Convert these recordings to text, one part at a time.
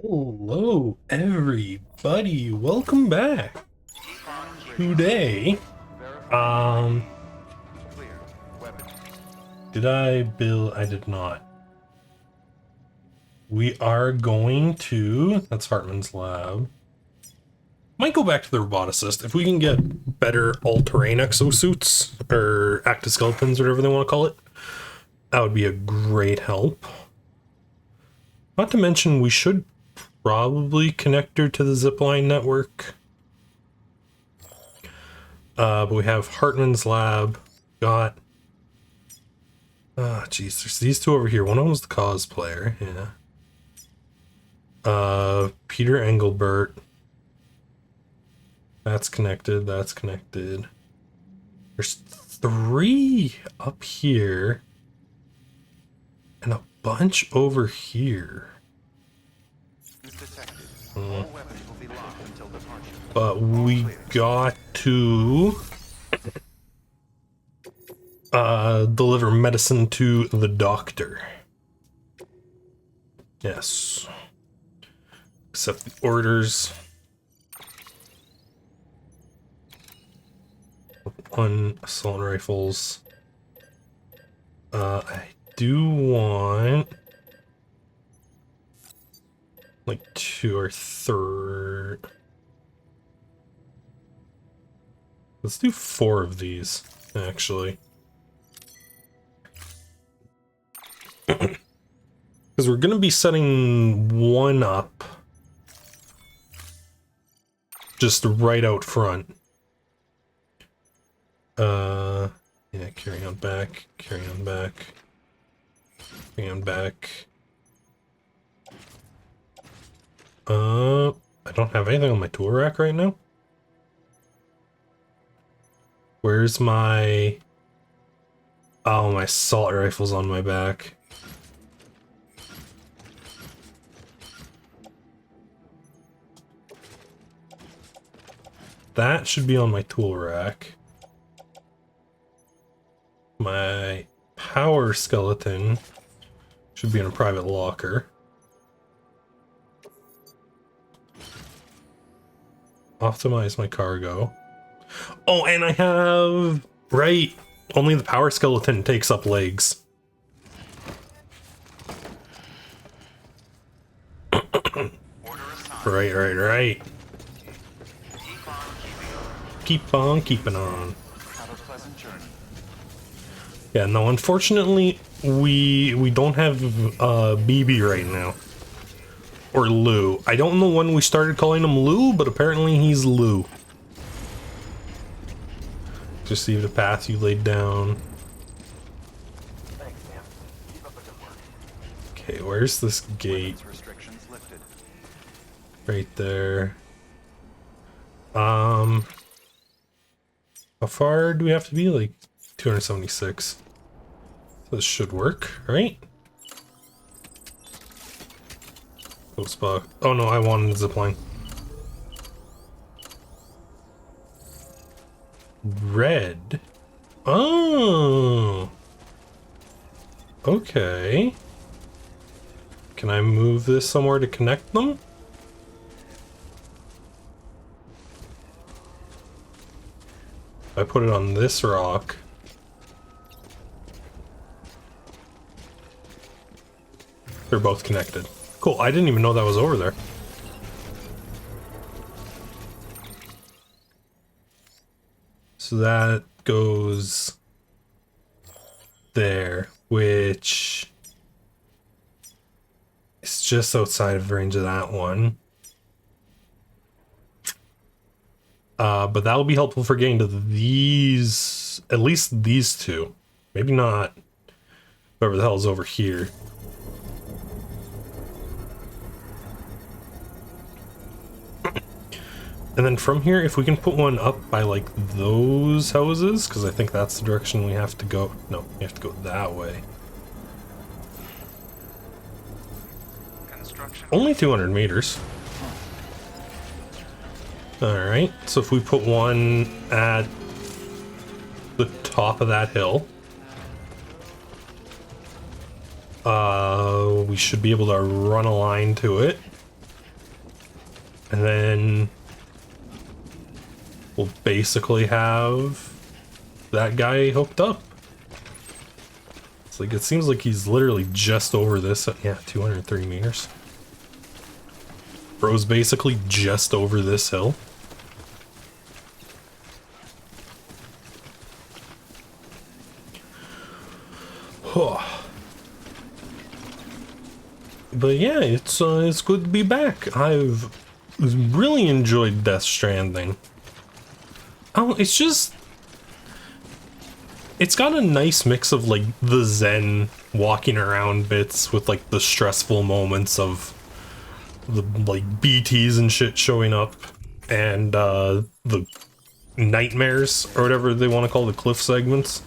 Hello, everybody. Welcome back. Today, um, did I build? I did not. We are going to, that's Hartman's lab. Might go back to the roboticist if we can get better all-terrain exosuits or actoskeletons, whatever they want to call it. That would be a great help. Not to mention, we should probably connect her to the zipline network. But we have Hartman's lab. Got... geez, there's these two over here. One of them was the cosplayer, yeah. Peter Engelbert. That's connected, that's connected. There's 3 up here. And a bunch over here. But we got to deliver medicine to the doctor. Yes. Accept the orders. 1 assault rifles. I do want like 2 or 3. Let's do 4 of these, actually. Because we're going to be setting 1 up just right out front. Yeah, carry on back, carry on back, carry on back. I don't have anything on my tool rack right now. Where's my... Oh, my assault rifle's on my back. That should be on my tool rack. My power skeleton should be in a private locker. Optimize my cargo. Oh, and I have... Right. Only the power skeleton takes up legs. Right. Keep on keeping on. Yeah, no, unfortunately, we don't have BB right now. Or Lou. I don't know when we started calling him Lou, but apparently he's Lou. Just see the path you laid down. Okay, where's this gate? Right there. How far do we have to be? Like 276. So this should work, right? Ghost bug. Oh no, I wanted a zipline. Red. Oh. Okay. Can I move this somewhere to connect them? I put it on this rock. They're both connected. Cool, I didn't even know that was over there. So that goes there, which is just outside of range of that one. But that'll be helpful for getting to these, at least these 2. Maybe not whoever the hell is over here. And then from here, if we can put one up by like those houses, because I think that's the direction we have to go. No, we have to go that way. Only 200 meters. Alright, so if we put one at the top of that hill, we should be able to run a line to it. And then we'll basically have that guy hooked up. It's like, it seems like he's literally just over this. Yeah, 230 meters. Bro's basically just over this hill. But yeah, it's good to be back. I've really enjoyed Death Stranding. Oh, it's got a nice mix of like the zen walking around bits with like the stressful moments of the like BTs and shit showing up, and the nightmares or whatever they want to call the cliff segments.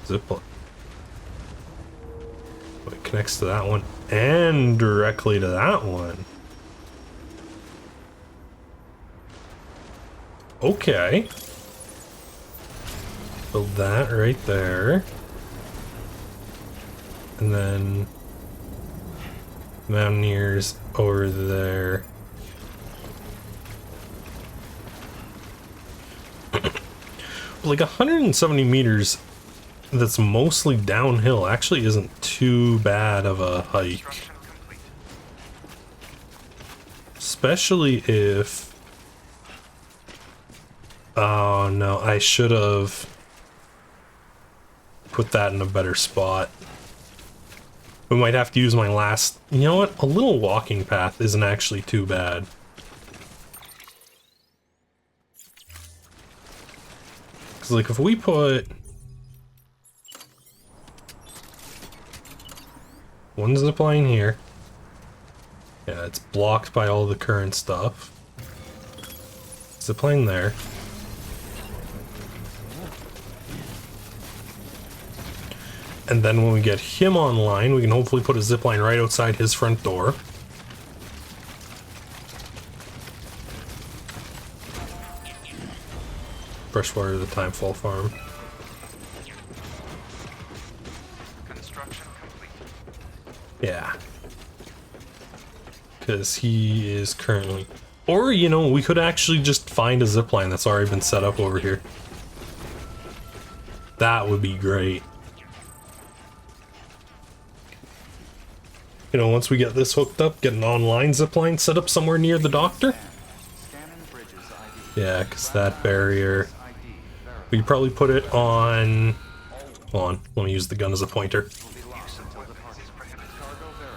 Zipline. It connects to that one and directly to that one. Okay. Build that right there. And then Mountaineers over there. Like 170 meters that's mostly downhill actually isn't too bad of a hike. Especially if... Oh no, I should have put that in a better spot. We might have to use my last... You know what? A little walking path isn't actually too bad. Because like if we put... one zipline here. Yeah, it's blocked by all the current stuff. Zipline there. And then when we get him online, we can hopefully put a zipline right outside his front door. Freshwater to the Timefall Farm. Yeah. Because he is currently... Or, you know, we could actually just find a zipline that's already been set up over here. That would be great. You know, once we get this hooked up, get an online zipline set up somewhere near the doctor. Yeah, because that barrier... We could probably put it on... Hold on, let me use the gun as a pointer.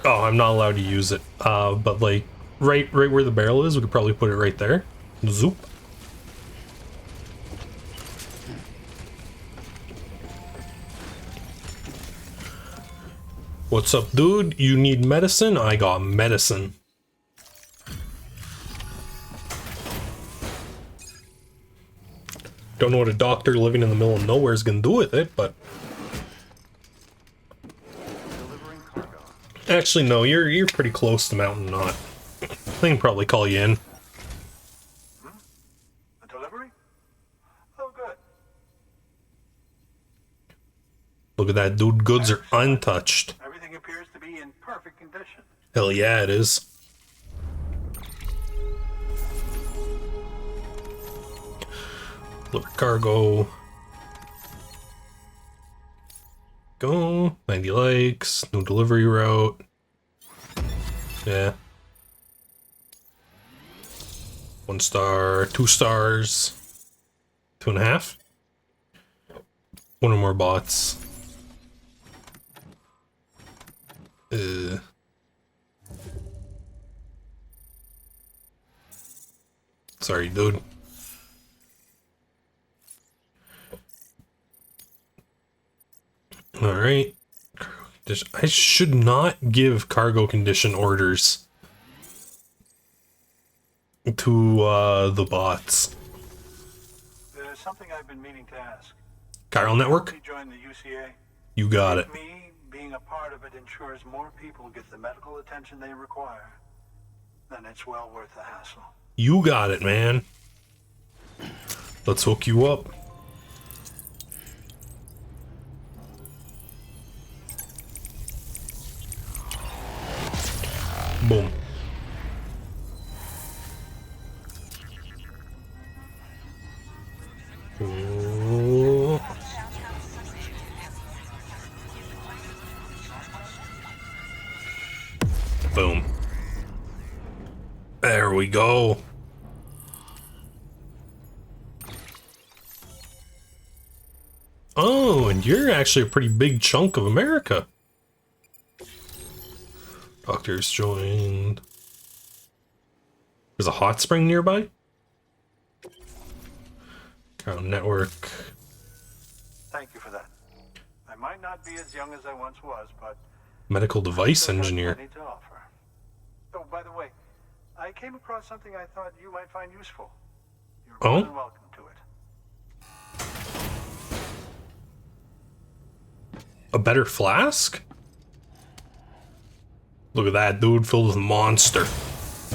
Oh, I'm not allowed to use it. But like, right where the barrel is, we could probably put it right there. Zoop. What's up, dude? You need medicine? I got medicine. Don't know what a doctor living in the middle of nowhere is gonna do with it, but... Actually, no, you're pretty close to Mountain Knot. They can probably call you in. A delivery? Oh, good. Look at that, dude. Goods are untouched. Everything appears to be in perfect condition. Hell yeah, it is. Deliver cargo. Go. 90 likes. No delivery route. Yeah. 1 star. 2 stars. 2.5. One or more bots. Sorry, dude. Alright. I should not give cargo condition orders to the bots. There's something I've been meaning to ask. Chiral network? You join the UCA? You got it. Me being a part of it ensures more people get the medical attention they require. Then it's well worth the hassle. You got it, man. Let's hook you up. Boom. we go. Oh, and you're actually a pretty big chunk of America. Doctors joined. There's a hot spring nearby? Crown Network. Thank you for that. I might not be as young as I once was, but Medical device still got engineer. plenty to offer. Oh, by the way, I came across something I thought you might find useful. You're more than welcome to it. A better flask? Look at that dude filled with monster.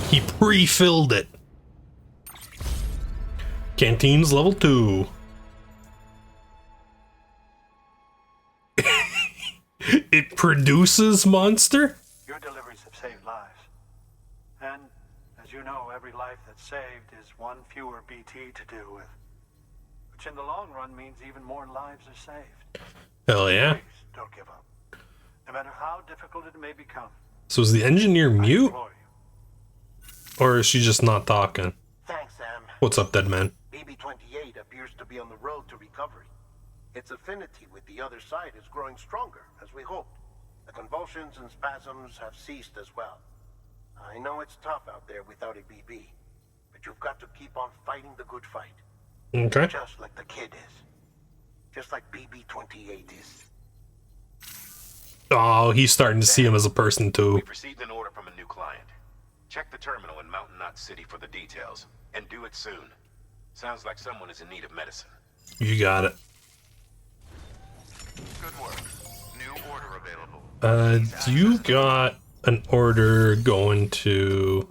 He pre-filled it. Canteen's level 2. It produces monster? Your deliveries have saved lives. And, as you know, every life that's saved is one fewer BT to deal with. Which in the long run means even more lives are saved. Hell yeah. Please, don't give up. No matter how difficult it may become. So is the engineer mute? implore you. Or is she just not talking? Thanks, Sam. What's up, dead man? BB-28 appears to be on the road to recovery. Its affinity with the other side is growing stronger, as we hoped. The convulsions and spasms have ceased as well. I know it's tough out there without a BB, but you've got to keep on fighting the good fight. Okay. Just like the kid is. Just like BB-28 is. Oh, he's starting to see him as a person too. We've received an order from a new client. Check the terminal in Mountain Knot City for the details, and do it soon. Sounds like someone is in need of medicine. You got it. Good work. New order available. You got an order going to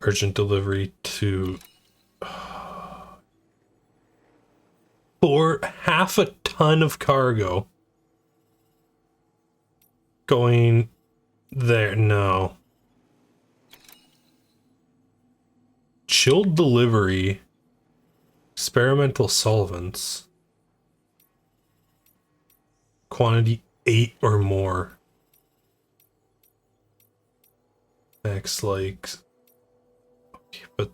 urgent delivery to for half a ton of cargo going there. No. Chilled delivery. Experimental solvents. Quantity 8 or more. Next, like... Okay, but...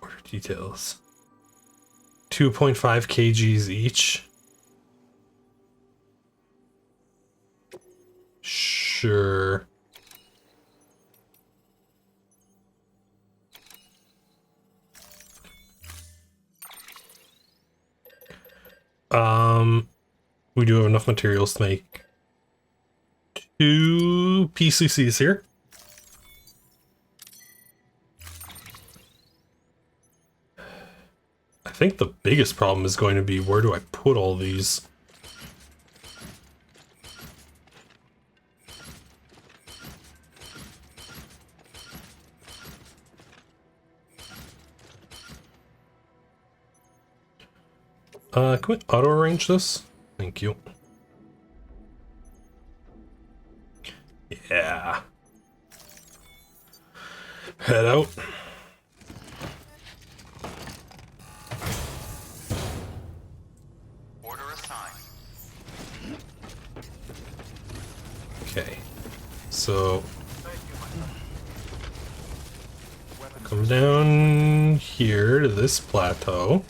Order details. 2.5 kgs each. Sure. We do have enough materials to make 2 PCCs here. I think the biggest problem is going to be where do I put all these? Can we auto arrange this? Thank you. Yeah. Head out. Order assigned. Okay. So come down here to this plateau.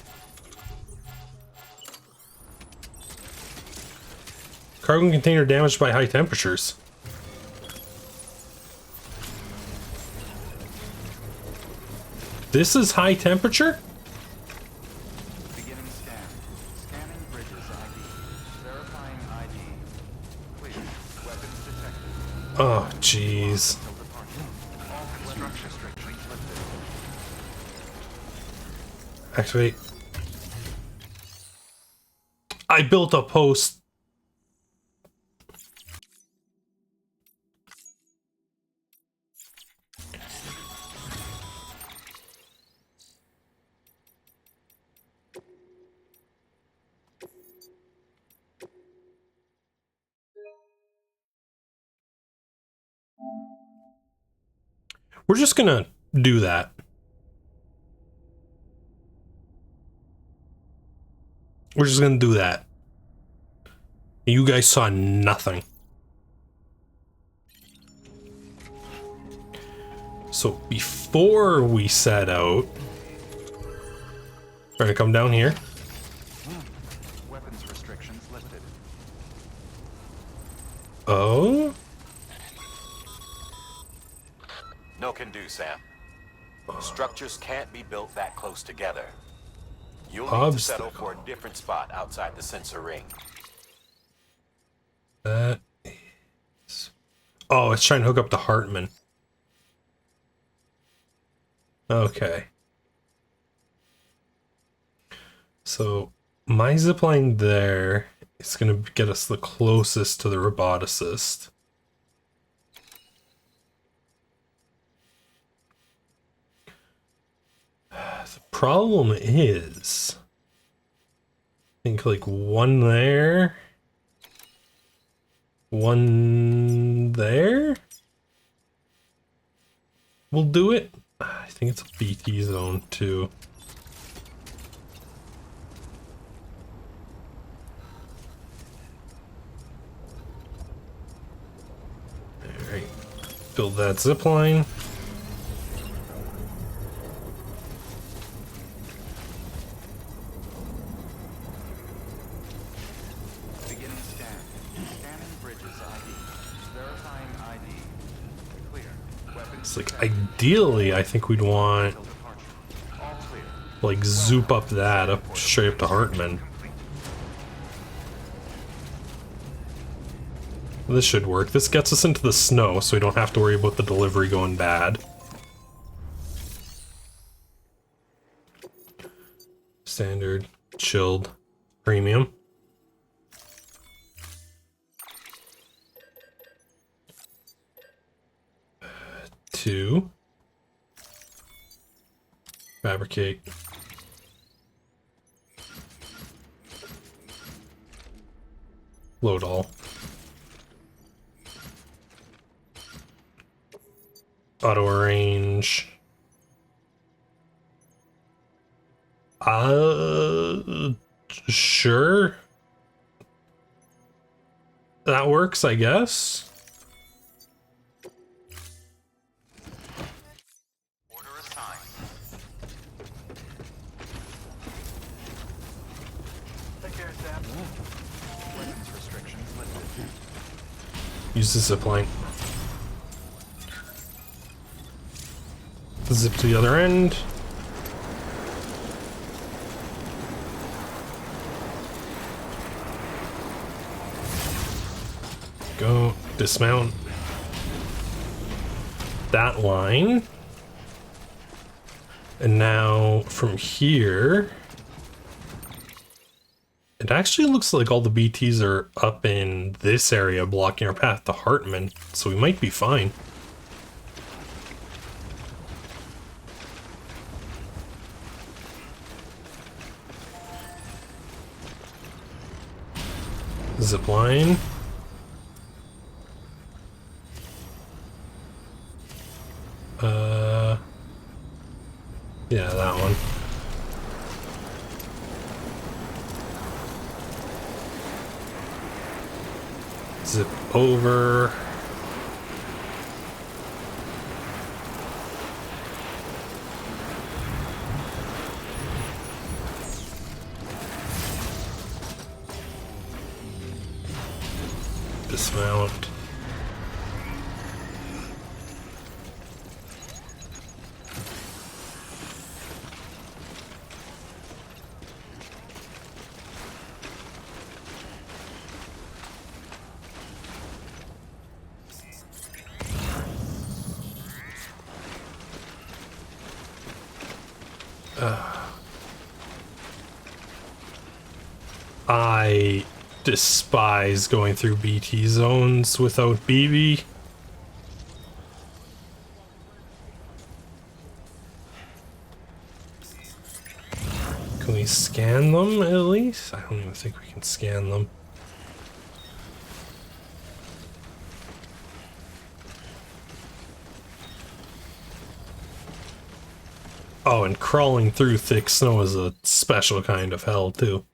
Cargo container damaged by high temperatures. This is high temperature? Beginning scan. Scanning bridges ID. Verifying ID. Clear. Weapons detected. Oh, jeez. All construction restrictions lifted. Activate. I built a post. We're just gonna do that. We're just gonna do that. You guys saw nothing. So before we set out, we're gonna come down here. Weapons restrictions lifted. Oh? No can do, Sam. Structures can't be built that close together. You'll need to settle for a different spot outside the sensor ring. That is... Oh, it's trying to hook up to Hartman. Okay. So, my zipline there is going to get us the closest to the roboticist. The problem is... I think like one there... One there? We'll do it. I think it's a BT zone too. Alright. Build that zip line. Beginning scan. Scanning bridges ID. Verifying ID. Clear. Weapons It's like ideally I think we'd want until departure. All clear. like zoop up that up straight up to Hartman. This should work. This gets us into the snow so we don't have to worry about the delivery going bad. Standard, chilled, premium. Two. Fabricate. Load all. Auto arrange. Sure. That works, I guess. Order assigned. Take care, Sam. Weapons restrictions lifted. Use the zip line. Zip to the other end. Go dismount that line. And now from here, it actually looks like all the BTs are up in this area blocking our path to Hartman, so we might be fine. Zip line. Yeah, that one. Zip over. Dismount. I despise going through BT zones without BB. Can we scan them at least? I don't even think we can scan them. Oh, and crawling through thick snow is a special kind of hell, too.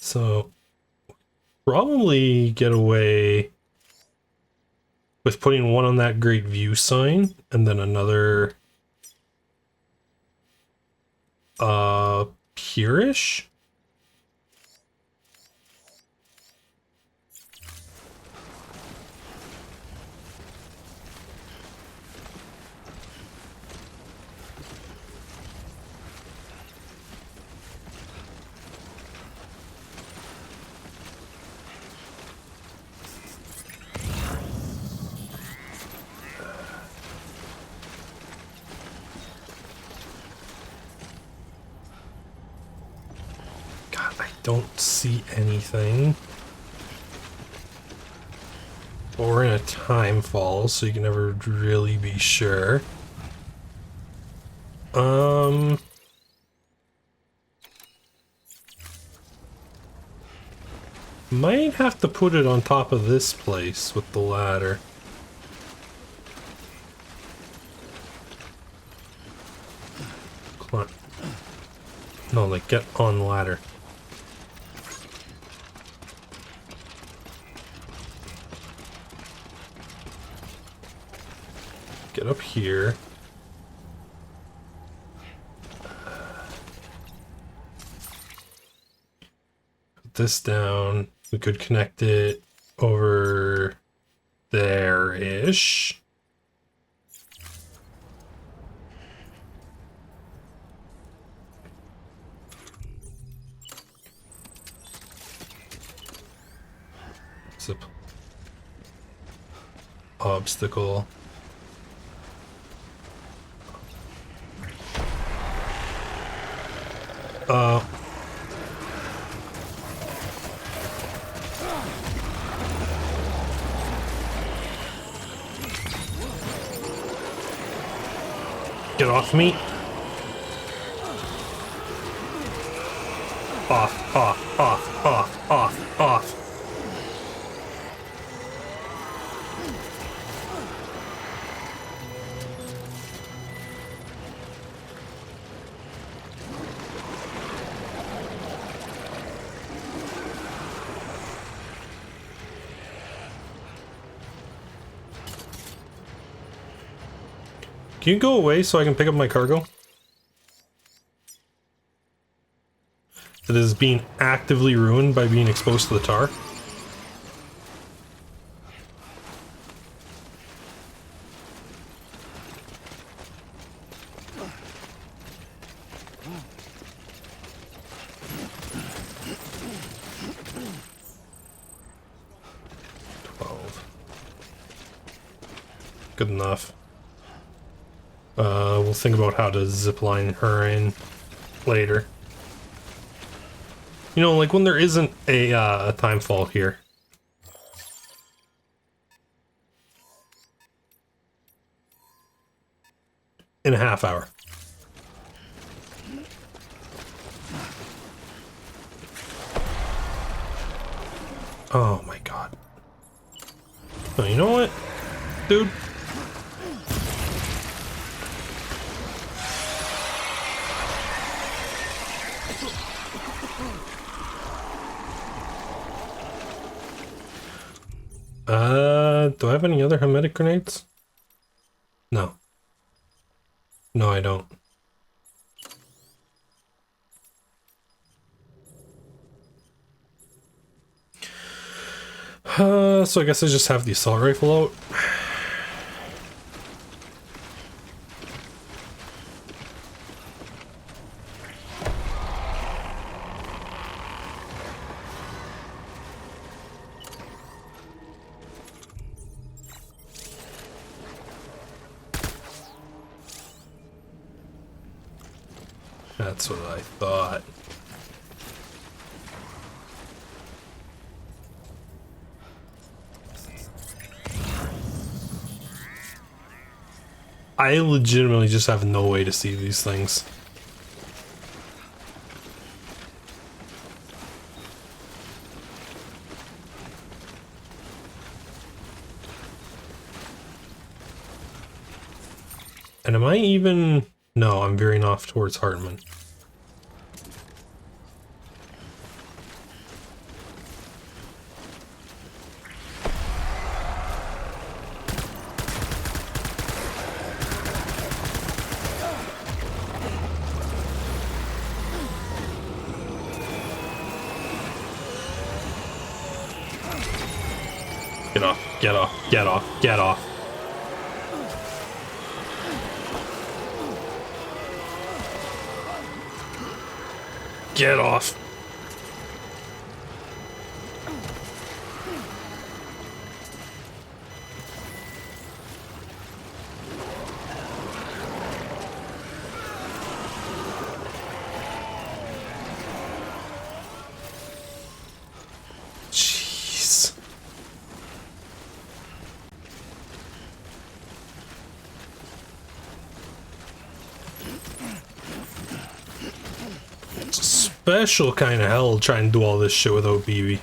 So, probably get away with putting one on that great view sign and then another here-ish. Don't see anything. But we're in a time fall, so you can never really be sure. Might have to put it on top of this place with the ladder. Come on. No, like, get on the ladder. Get up here. Put this down. We could connect it over there-ish. Zip. Obstacle. Get off me. Off, off, off, off, off, off. Can you go away so I can pick up my cargo? That is being actively ruined by being exposed to the tar. Good enough. We'll think about how to zipline her in later. You know, like when there isn't a time fall here. In a half hour. Oh my god. Oh, you know what, dude? Do I have any other hermetic grenades? No. No, I don't. So I guess I just have the assault rifle out. That's what I thought. I legitimately just have no way to see these things. And am I even... No, I'm veering off towards Hartman. Get off, get off, get off. Get off. Jeez. It's a special kind of hell trying to do all this shit without BB.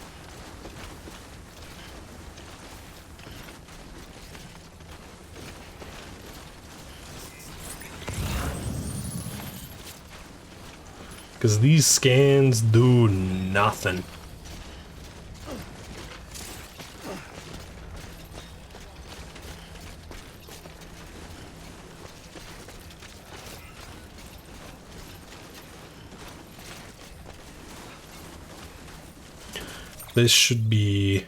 Because these scans do nothing. This should be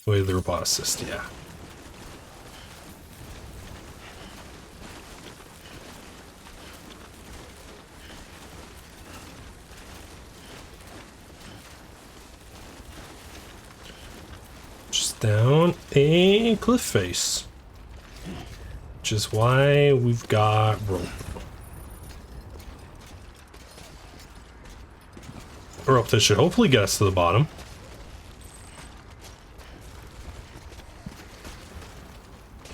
with the roboticist, yeah. Just down a cliff face. Which is why we've got rope. A rope that should hopefully get us to the bottom.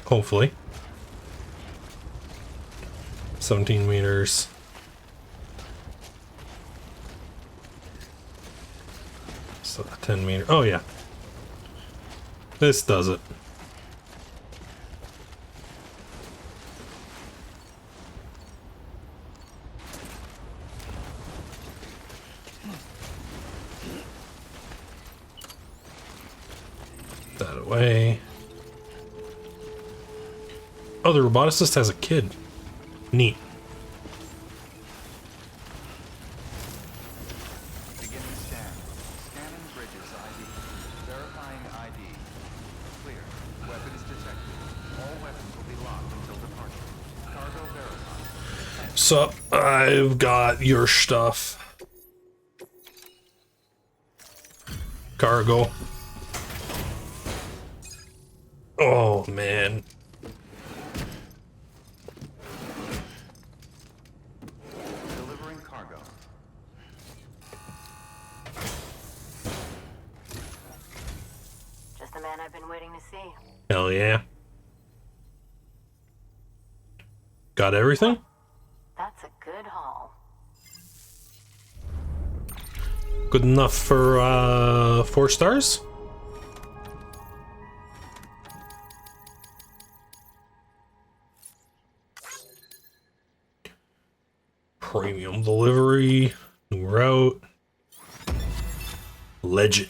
Hopefully. 17 meters. So 10 meters. Oh yeah. This does it. That away. Oh, the roboticist has a kid. Neat. Beginning scan. Scanning bridges ID. Verifying ID. Clear. Weapons detected. All weapons will be locked until departure. Cargo verified. So, I've got your stuff. Cargo. Oh, man. Delivering cargo. Just the man I've been waiting to see. Hell yeah. Got everything? That's a good haul. Good enough for 4 stars? Premium delivery, new route, legend.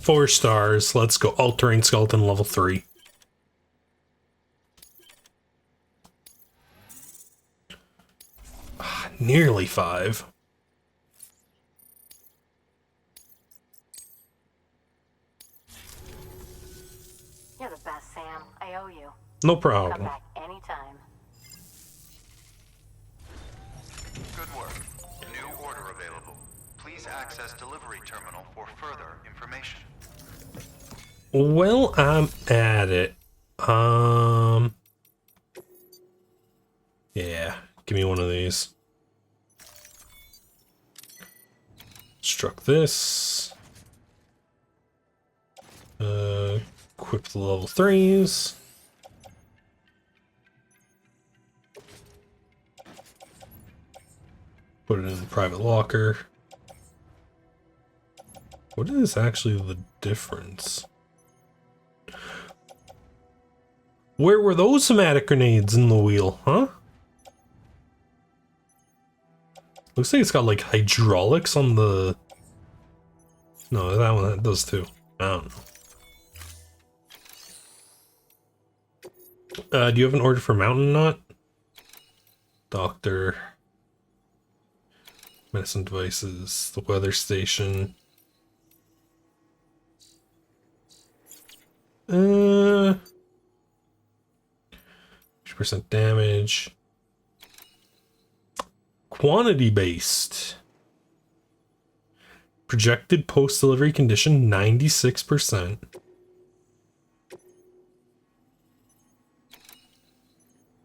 4 stars. Let's go. All-terrain skeleton level 3. Nearly 5. You're the best, Sam. I owe you. No Come problem. back anytime. Good work. New order available. Please access delivery terminal for further information. Well, I'm at it. Yeah, give me one of these. Struck this. Equip the level 3s. Put it in the private locker. What is actually the difference? Where were those somatic grenades in the wheel, huh? Looks like it's got like hydraulics on the... No, that one that does too. I don't know. Do you have an order for mountain knot? Doctor. Medicine devices. The weather station. %, damage. Quantity based. Projected post-delivery condition, 96%.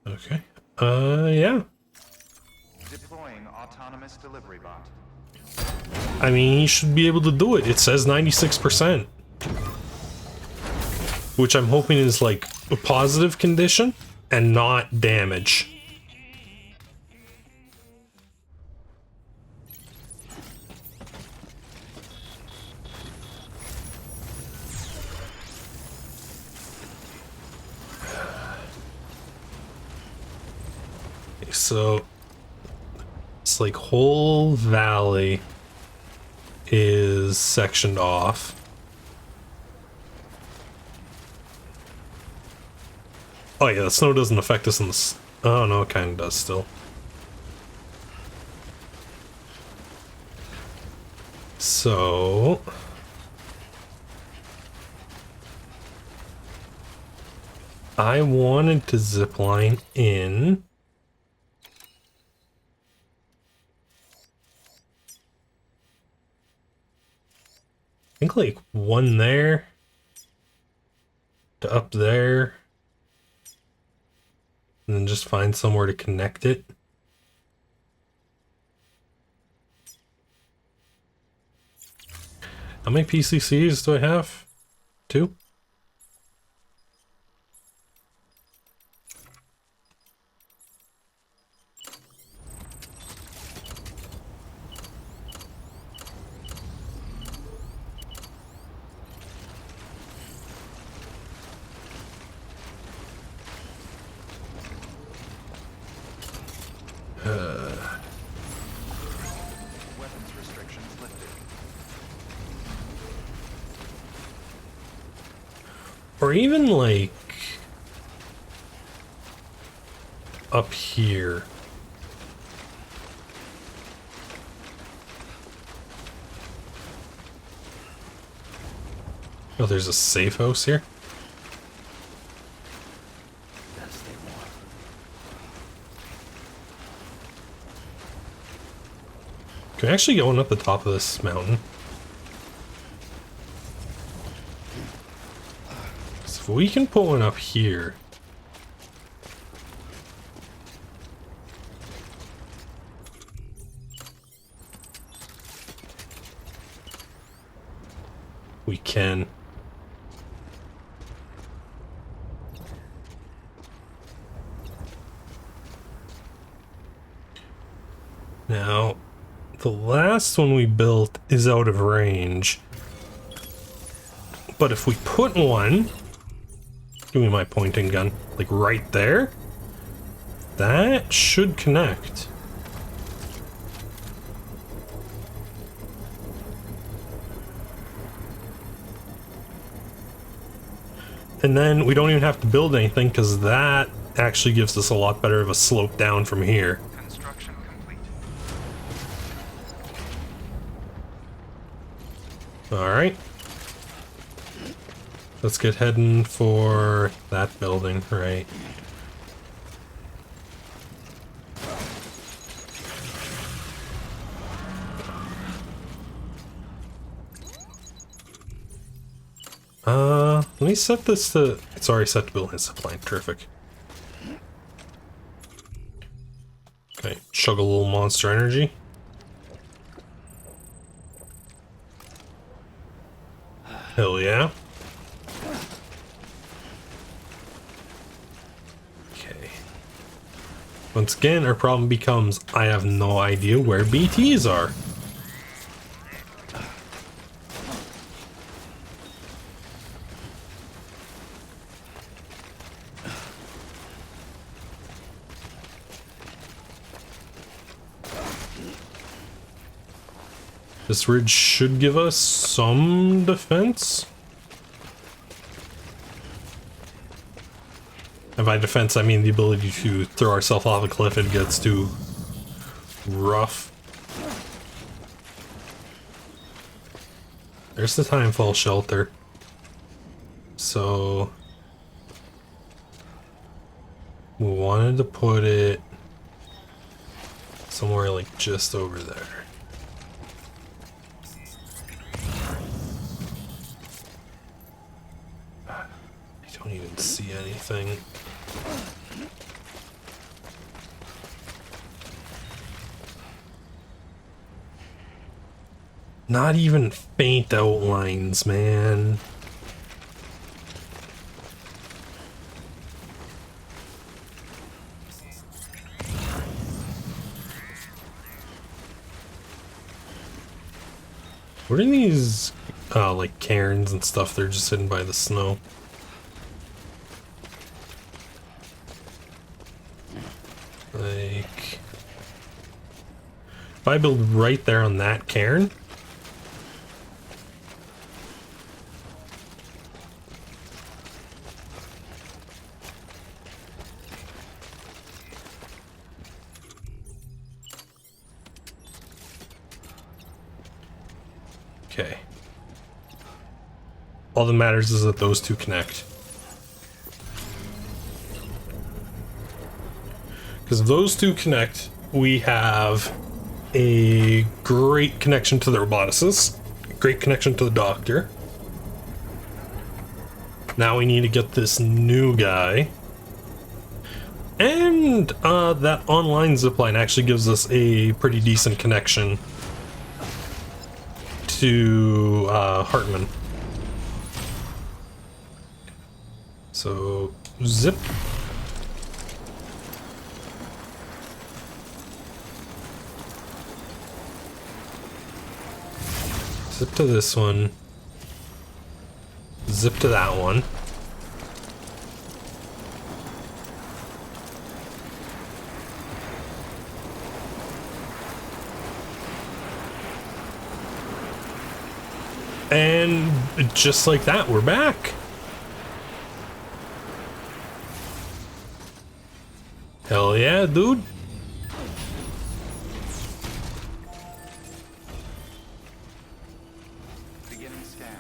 Okay. Yeah. Deploying autonomous delivery bot. I mean, he should be able to do it. It says 96%. Which I'm hoping is like a positive condition and not damage. So it's like whole valley is sectioned off. Oh yeah, the snow doesn't affect us in this. Oh no, it kind of does still. So I wanted to zipline in. I think like one there to up there, and then just find somewhere to connect it. How many PCCs do I have? 2? Weapons restrictions lifted. Or even like up here. Oh, there's a safe house here. Can I actually go one up the top of this mountain? So if we can put one up here. We can. Now, the last one we built is out of range. But if we put one, give me my pointing gun, like right there, that should connect. And then we don't even have to build anything because that actually gives us a lot better of a slope down from here. Construction complete. Alright. Let's get heading for that building, right? Let me set this to... It's already set to build his supply. Terrific. Okay, chug a little monster energy. Hell yeah. Okay. Once again, our problem becomes I have no idea where BTs are. This ridge should give us some defense. And by defense, I mean the ability to throw ourselves off a cliff if it gets too rough. There's the timefall shelter. So we wanted to put it somewhere like just over there. I don't even see anything. Not even faint outlines, man. What are these, like cairns and stuff? They're just hidden by the snow. Like, if I build right there on that cairn, okay. All that matters is that those two connect. Because if those two connect, we have a great connection to the roboticist, great connection to the doctor. Now we need to get this new guy. And that online zipline actually gives us a pretty decent connection to Hartman. So, zip. Zip to this one. Zip to that one. And just like that, we're back. Hell yeah, dude. Beginning scan.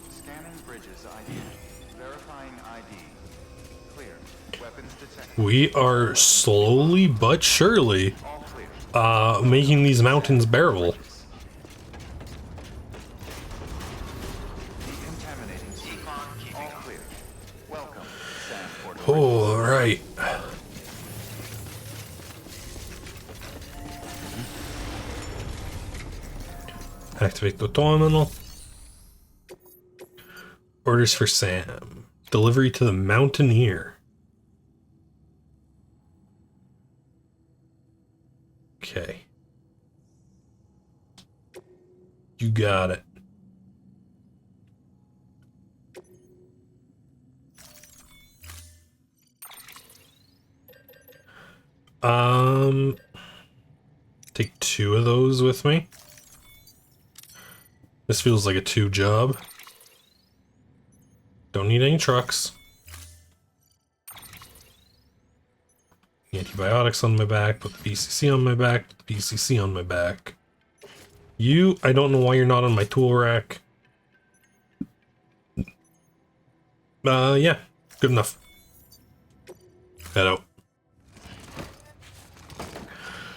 Scanning bridges ID. Verifying ID. Clear. Weapons detected. We are slowly but surely All clear. making these mountains bearable. Decontaminating suit. All clear. Welcome, Sam Porter. All right. Activate the terminal. Orders for Sam. Delivery to the Mountaineer. Okay. You got it. Take 2 of those with me. This feels like a 2 job. Don't need any trucks. Antibiotics on my back, put the PCC on my back, put the PCC on my back. You, I don't know why you're not on my tool rack. Yeah, good enough. Head out.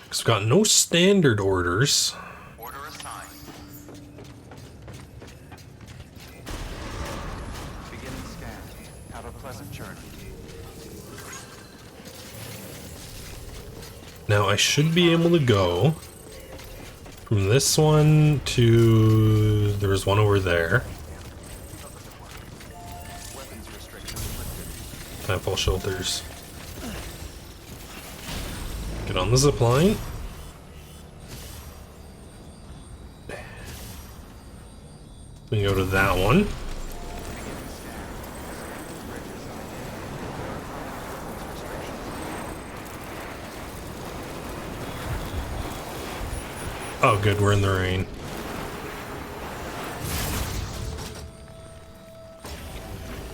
Because we've got no standard orders. Order assigned. Beginning scan. Have a pleasant journey. Now I should be able to go from this one to... there was one over there. Weapons restrictions lifted. Nightfall shelters. Get on the zip line. We go to that one. Oh, good, we're in the rain.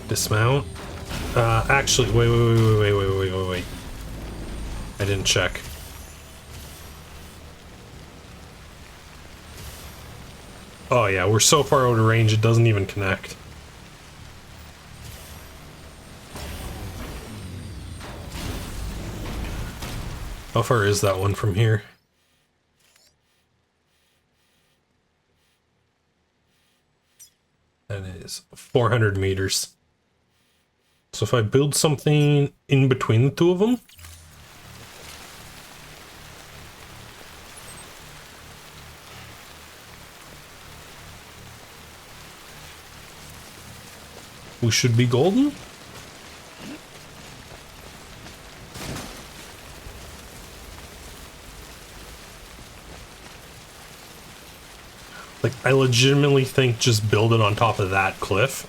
Dismount. Actually, wait. I didn't check. Oh yeah, we're so far out of range it doesn't even connect. How far is that one from here? That is 400 meters. So if I build something in between the two of them, we should be golden. Like, I legitimately think just build it on top of that cliff,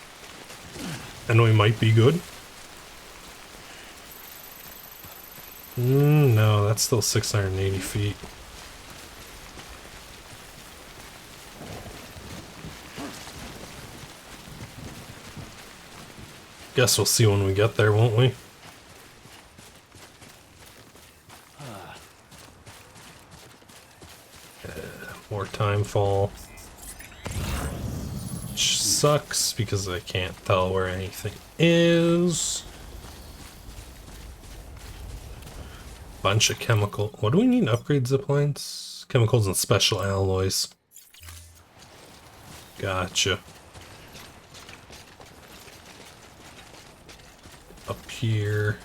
and we might be good. No, that's still 680 feet. Guess we'll see when we get there, won't we? More time fall. Which sucks because I can't tell where anything is. Bunch of chemical. What do we need to upgrade zip lines? Chemicals and special alloys. Gotcha. Up here.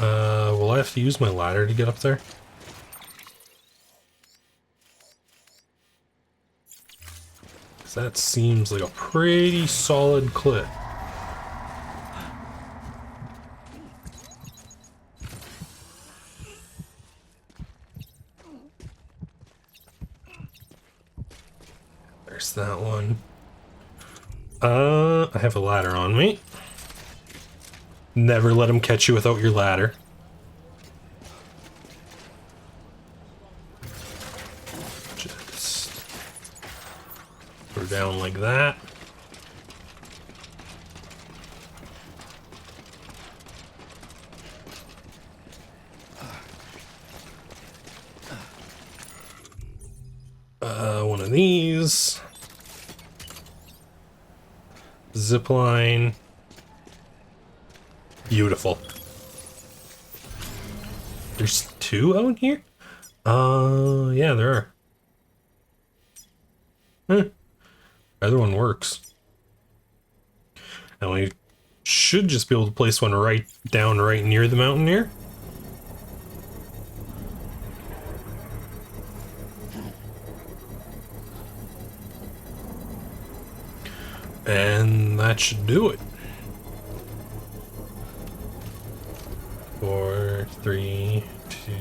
Will I have to use my ladder to get up there? That seems like a pretty solid clip. There's that one. I have a ladder on me. Never let them catch you without your ladder. Down like that. One of these. Zip line. Beautiful. There's two out here? Yeah, there are. Huh. Other one works. And we should just be able to place one right down right near the mountain here. And that should do it. 4, 3, 2,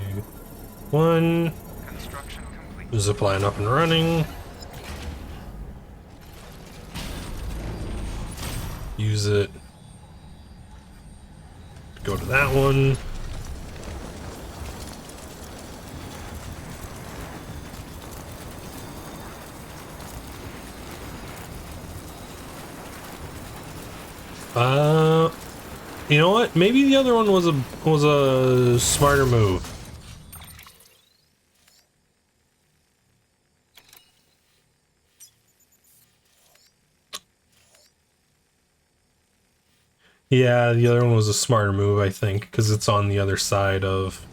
1. Construction complete. Zipline up and running. Use it. Go to that one. You know what? Maybe the other one was a smarter move. Yeah, the other one was a smarter move, I think, because it's on the other side of...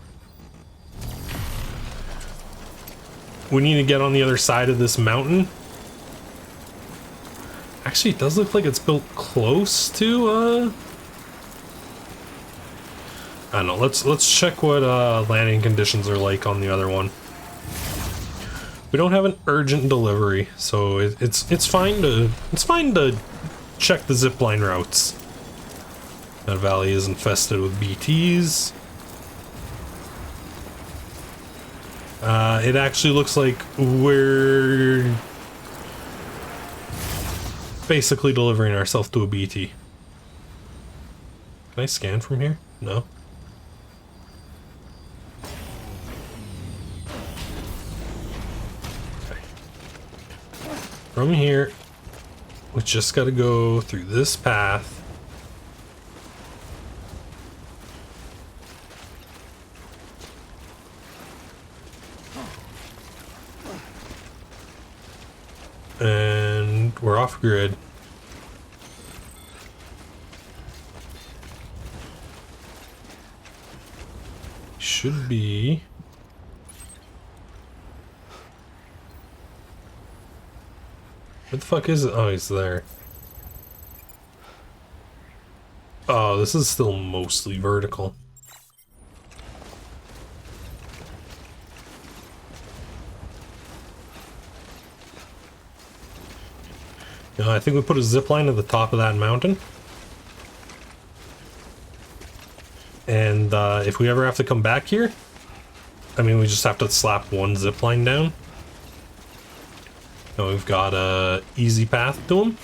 We need to get on the other side of this mountain. Actually, it does look like it's built close to, I don't know, let's check what, landing conditions are like on the other one. We don't have an urgent delivery, so it's fine to check the zipline routes. That valley is infested with BTs. It actually looks like we're basically delivering ourselves to a BT. Can I scan from here? No. Okay. From here, we just gotta go through this path. And we're off grid. should be... Where the fuck is it? Oh, he's there. Oh, this is still mostly vertical. I think we put a zip line at the top of that mountain. And if we ever have to come back here, I mean, we just have to slap one zip line down. And we've got a easy path to him.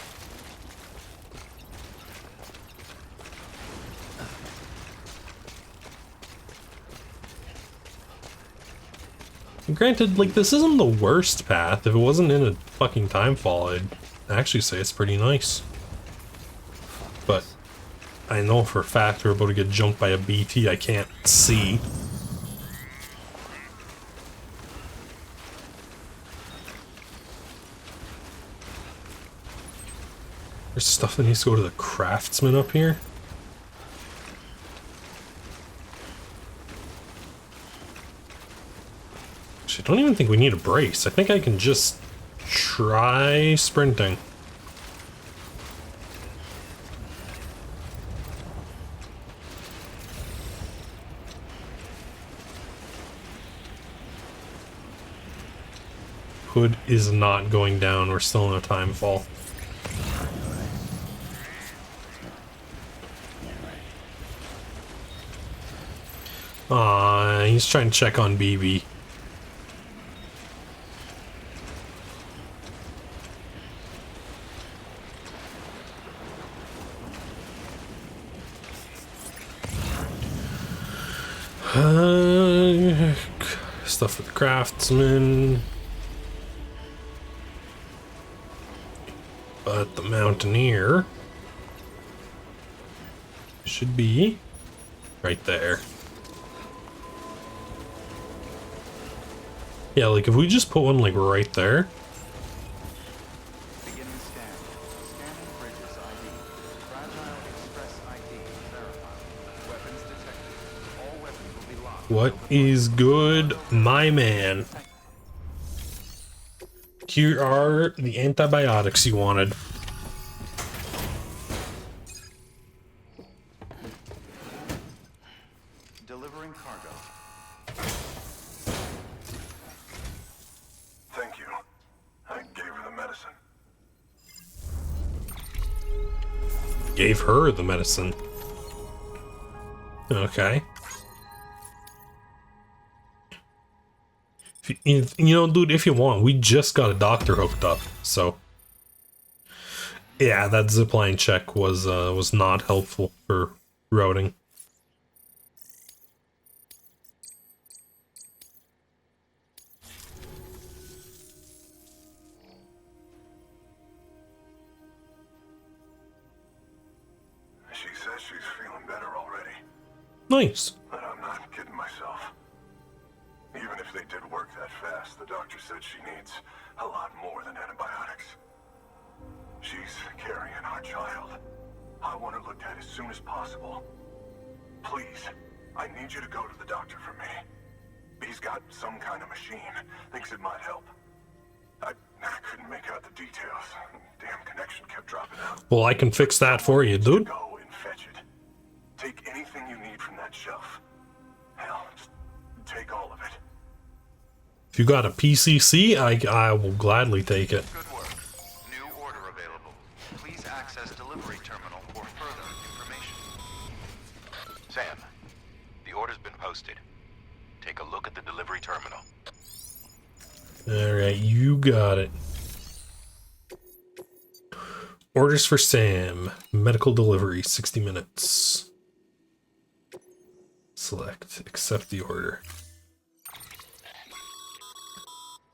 And granted, like, this isn't the worst path. If it wasn't in a fucking timefall, I'd actually say it's pretty nice. But I know for a fact we're about to get jumped by a BT I can't see. There's stuff that needs to go to the craftsman up here. Actually, I don't even think we need a brace. I think I can just try sprinting. Hood is not going down. We're still in a time fall. He's trying to check on BB. Stuff with the craftsman. But the mountaineer should be right there. Yeah, like if we just put one like right there. Beginning scan. Scanning bridges ID. Fragile express ID verified. Weapons detected. All weapons will be locked. What is good, my man? Here are the antibiotics you wanted. Delivering cargo. Thank you. I gave her the medicine. Gave her the medicine. Okay. You know, dude, if you want, we just got a doctor hooked up, so yeah, that zipline check was not helpful for routing. She says she's feeling better already. Nice. But I'm not kidding myself. Even if they did work that fast, the doctor said she needs a lot more than antibiotics. She's carrying our child. I want her looked at as soon as possible. Please, I need you to go to the doctor for me. He's got some kind of machine. Thinks it might help. I couldn't make out the details. Damn connection kept dropping out. Well, I can fix that for you, dude. Go and fetch it. Take anything you need from that shelf. Hell, just take all of it. If you got a PCC, I will gladly take it. Good work. New order available. Please access delivery terminal for further information. Sam, the order's been posted. Take a look at the delivery terminal. Alright, you got it. Orders for Sam. Medical delivery, 60 minutes. Select. Accept the order.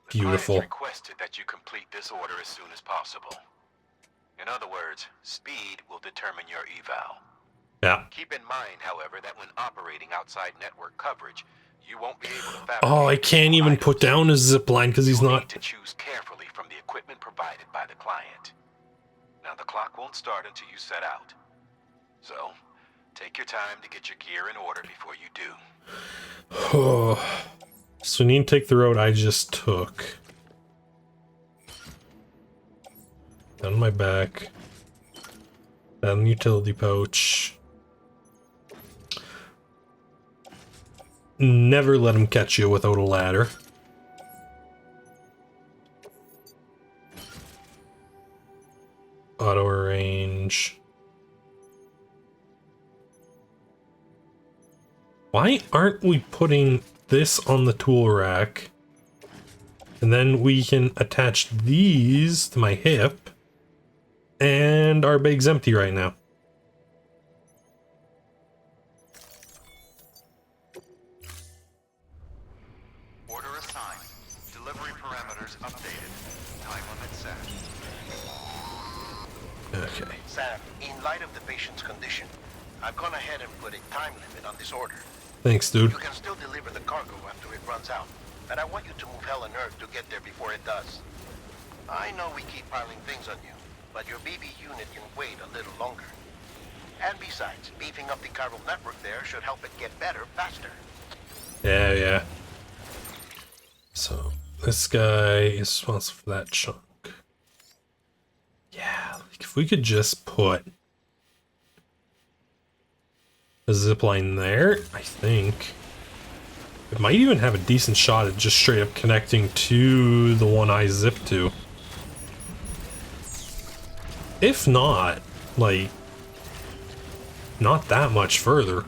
Beautiful. The client requested that you complete this order as soon as possible. In other words, speed will determine your eval. Yeah. Keep in mind, however, that when operating outside network coverage, you won't be able to fabricate. Oh, I can't even items. put down a zip line because he's You'll not. need to choose carefully from the equipment provided by the client. Now, the clock won't start until you set out. So, Take your time to get your gear in order before you do. Oh. So we need to take the road I just took. Down my back. Down the utility pouch. Never let him catch you without a ladder. Auto arrange. Why aren't we putting this on the tool rack? And then we can attach these to my hip. And our bag's empty right now. Order assigned. Delivery parameters updated. Time limit set. Okay. Sam, in light of the patient's condition, I've gone ahead and put a time limit on this order. Thanks, dude. You can still deliver the cargo after it runs out, but I want you to move hell and earth to get there before it does. I know we keep piling things on you, but your BB unit can wait a little longer. And besides, beefing up the chiral network there should help it get better faster. Yeah. So, this guy is responsible for that chunk. Yeah, like if we could just put a zipline there, I think it might even have a decent shot at just straight up connecting to the one I zipped to. If not, like, not that much further.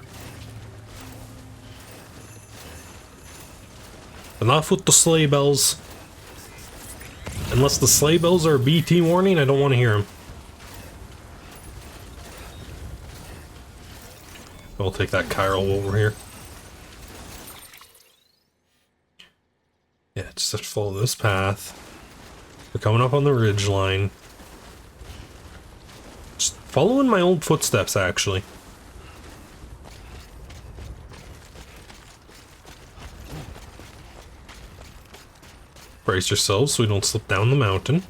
Enough with the sleigh bells. Unless the sleigh bells are a BT warning, I don't want to hear them. I'll take that chiral over here. Yeah, just have to follow this path. We're coming up on the ridge line. Just following my old footsteps, actually. Brace yourselves so we don't slip down the mountain.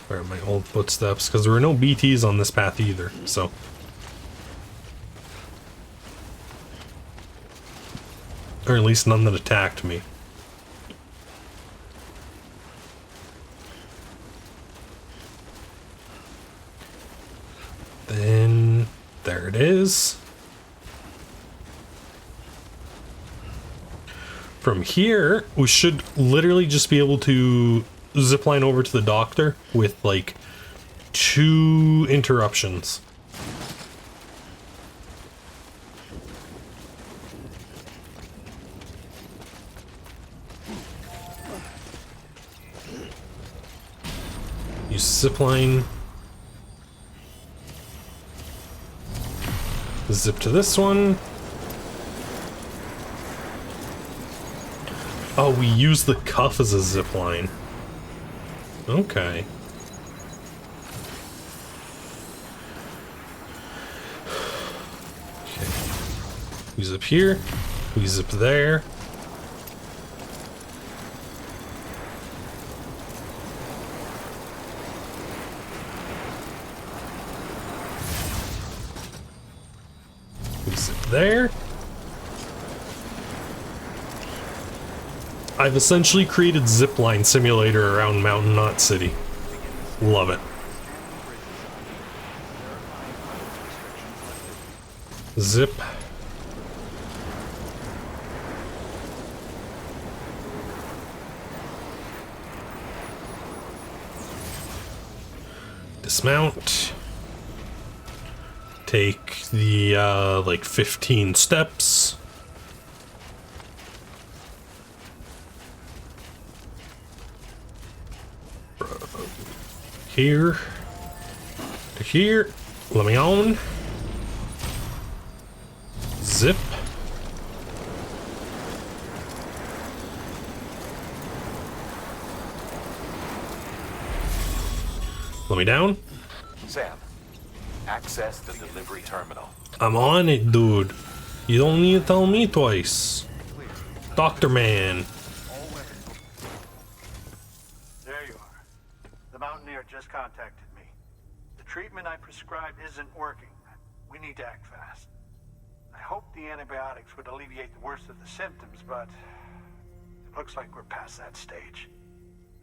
Where are my old footsteps? Because there were no BTs on this path either, so. Or at least none that attacked me. Then, there it is. From here, we should literally just be able to zipline over to the doctor with like 2 interruptions. You zipline. Zip to this one. Oh, we use the cuff as a zipline. Okay. Okay. We zip here. We zip there. We zip there. I've essentially created zipline simulator around Mountain Knot City. Love it. Zip. Dismount. Take the, like 15 steps. Here to here, let me on. Zip. Let me down. Sam, access the delivery terminal. I'm on it, dude. You don't need to tell me twice. Doctor Man. There you are. The Mountaineer just contacted me. The treatment I prescribed isn't working. We need to act fast. I hope the antibiotics would alleviate the worst of the symptoms, but it looks like we're past that stage.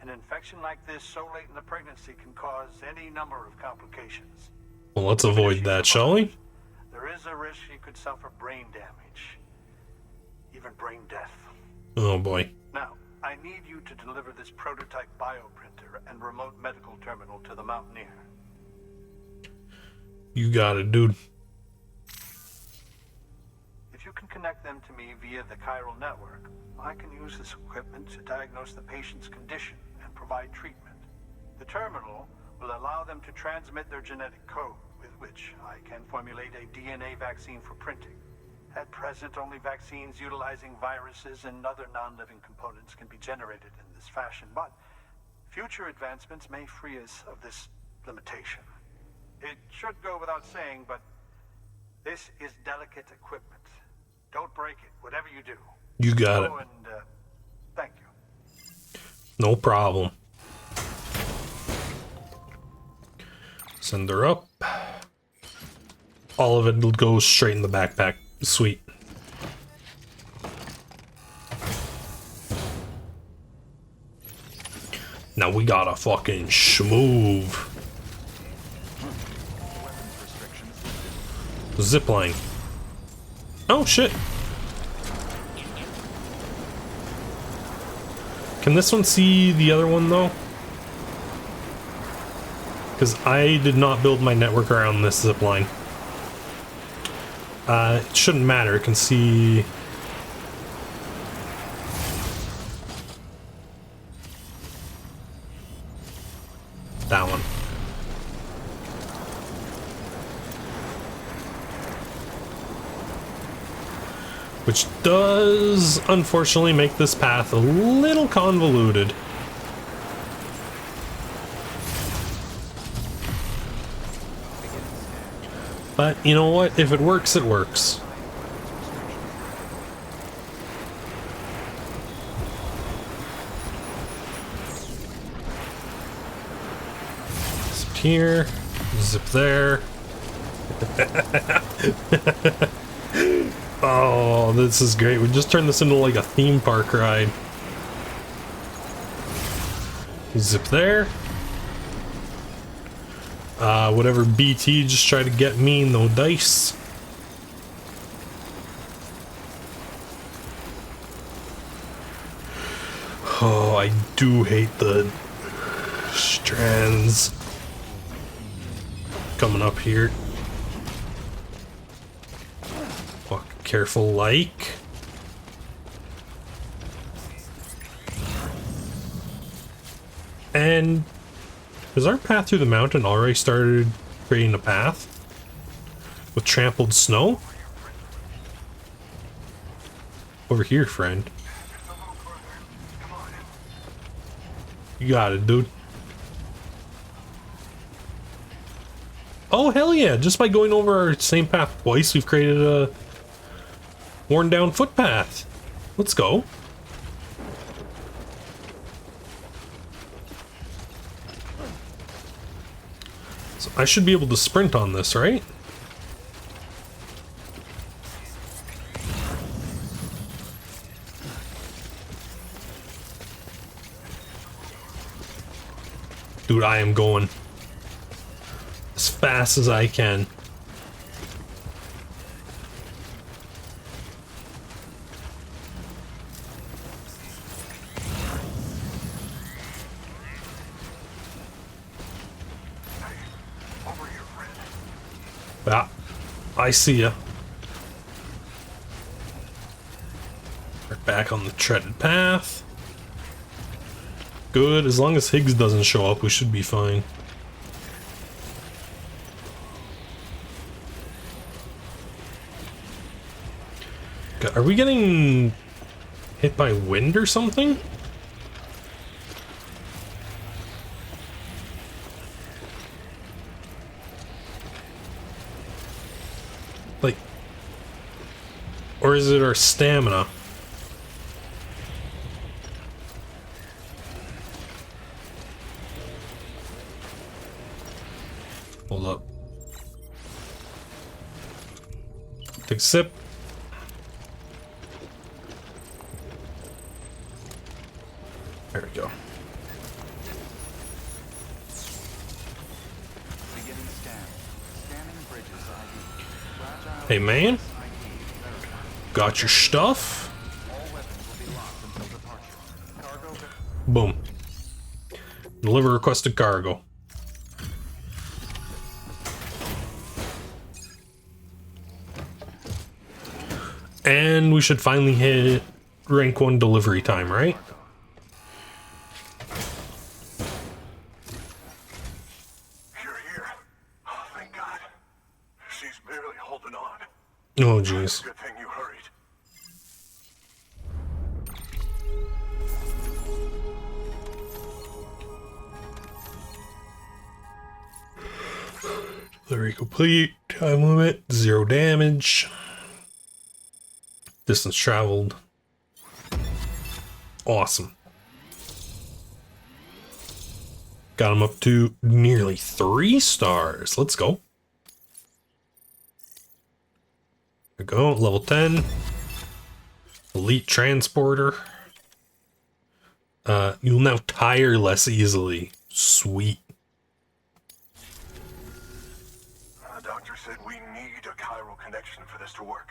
An infection like this so late in the pregnancy can cause any number of complications. Well, let's avoid that, shall we? There is a risk she could suffer brain damage, even brain death. Oh boy. Now, I need you to deliver this prototype bioprinter and remote medical terminal to the Mountaineer. You got it, dude. If you can connect them to me via the chiral network, I can use this equipment to diagnose the patient's condition and provide treatment. The terminal will allow them to transmit their genetic code, with which I can formulate a DNA vaccine for printing. At present, only vaccines utilizing viruses and other non-living components can be generated in this fashion, but future advancements may free us of this limitation. It should go without saying, but this is delicate equipment. Don't break it, whatever you do. You got it. And thank you. No problem. Send her up. All of it will go straight in the backpack. Sweet. Now we gotta fucking schmoove. Zipline. Oh shit. Can this one see the other one though? Because I did not build my network around this zipline. It shouldn't matter, it can see... that one. Which does, unfortunately, make this path a little convoluted. But, you know what? If it works, it works. Zip here. Zip there. Oh, this is great. We just turned this into like a theme park ride. Zip there. Whatever BT just tried to get me, no dice. Oh, I do hate the strands coming up here. Fuck, careful, like. And has our path through the mountain already started creating a path with trampled snow? Over here, friend. You got it, dude. Oh, hell yeah. Just by going over our same path twice, we've created a worn down footpath. Let's go. So I should be able to sprint on this, right? Dude, I am going as fast as I can. Ah, I see ya. We're back on the treaded path. Good, as long as Higgs doesn't show up, we should be fine. God, are we getting hit by wind or something? Like, or is it our stamina? Hold sip. There we go. Beginning scan. Scanning bridges ID. Fragile Hey man, ID verified. got your stuff? All weapons will be locked until departure. Cargo Boom. Deliver requested cargo. And we should finally hit rank 1 delivery time, right? You're here. Oh, thank God. She's barely holding on. Oh, jeez. Good thing you hurried. Delivery complete. Time limit. 0 damage. Distance traveled. Awesome. Got him up to nearly 3 stars. Let's go. There we go. Level 10. Elite transporter. You'll now tire less easily. Sweet. The doctor said we need a chiral connection for this to work.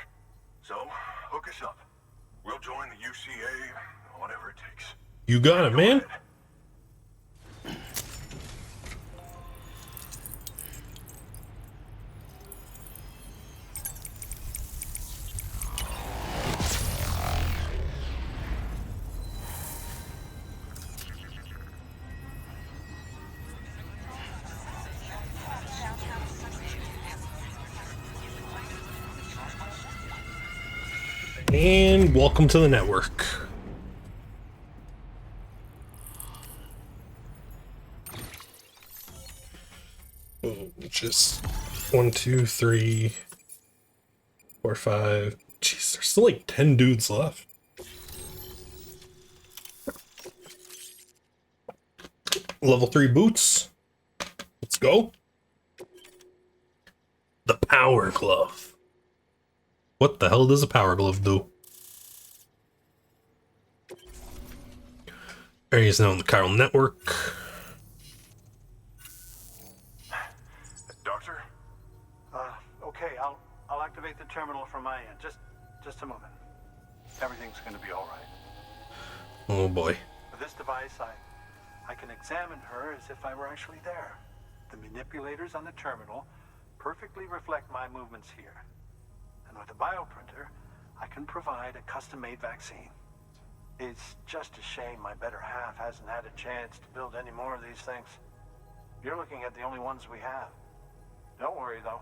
So, hook us up. We'll join the UCA, whatever it takes. You got it, man. Go ahead. And welcome to the network. Just 1, 2, 3, 4, 5. Jeez, there's still like 10 dudes left. Level 3 boots. Let's go. The power glove. What the hell does a power glove do? Areas now in the chiral network. Doctor? Okay, I'll activate the terminal from my end. Just a moment. Everything's gonna be all right. Oh boy. With this device, I can examine her as if I were actually there. The manipulators on the terminal perfectly reflect my movements here. And with the bioprinter, I can provide a custom-made vaccine. It's just a shame my better half hasn't had a chance to build any more of these things. You're looking at the only ones we have. Don't worry, though.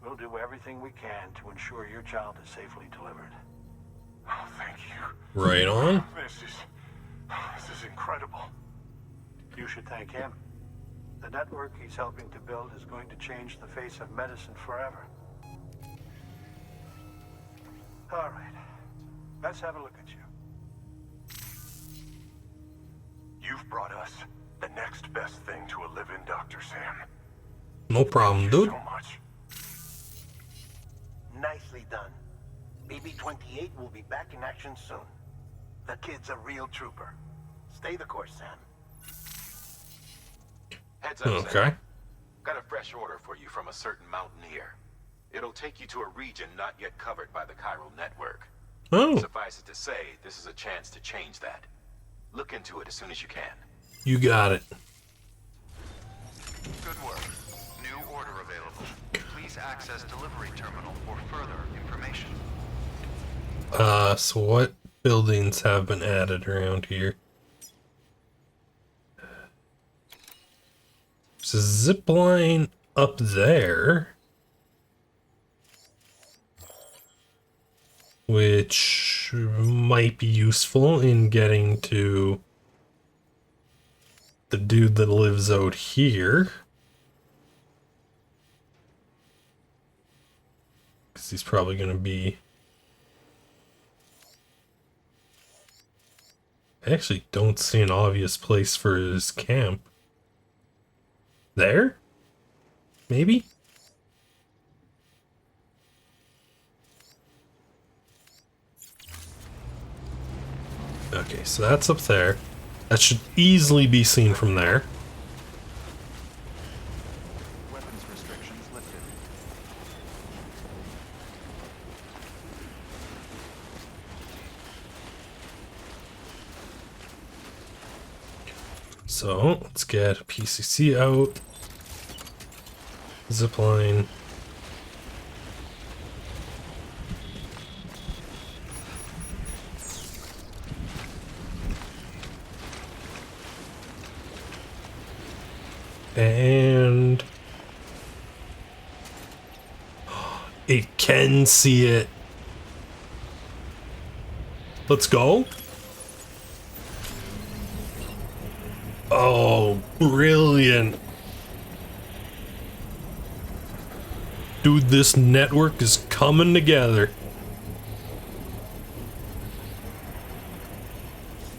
We'll do everything we can to ensure your child is safely delivered. Oh, thank you. Right on. This is incredible. You should thank him. The network he's helping to build is going to change the face of medicine forever. All right. Let's have a look at you. You've brought us the next best thing to a living Dr. Sam. No problem, Thank you dude. so much. Nicely done. BB-28 will be back in action soon. The kid's a real trooper. Stay the course, Sam. Heads up, Okay. Sam. Got a fresh order for you from a certain mountaineer. It'll take you to a region not yet covered by the chiral network. Oh, Suffice it to say, this is a chance to change that. Look into it as soon as you can. you got it. Good work. New order available. Please access delivery terminal for further information. So what buildings have been added around here? There's a zip line up there, which might be useful in getting to the dude that lives out here. Because he's probably going to be... I actually don't see an obvious place for his camp. There? Maybe? Okay, so that's up there. That should easily be seen from there. Weapons restrictions lifted. So let's get PCC out. Zipline. And it can see it. Let's go. Oh, brilliant. Dude, this network is coming together.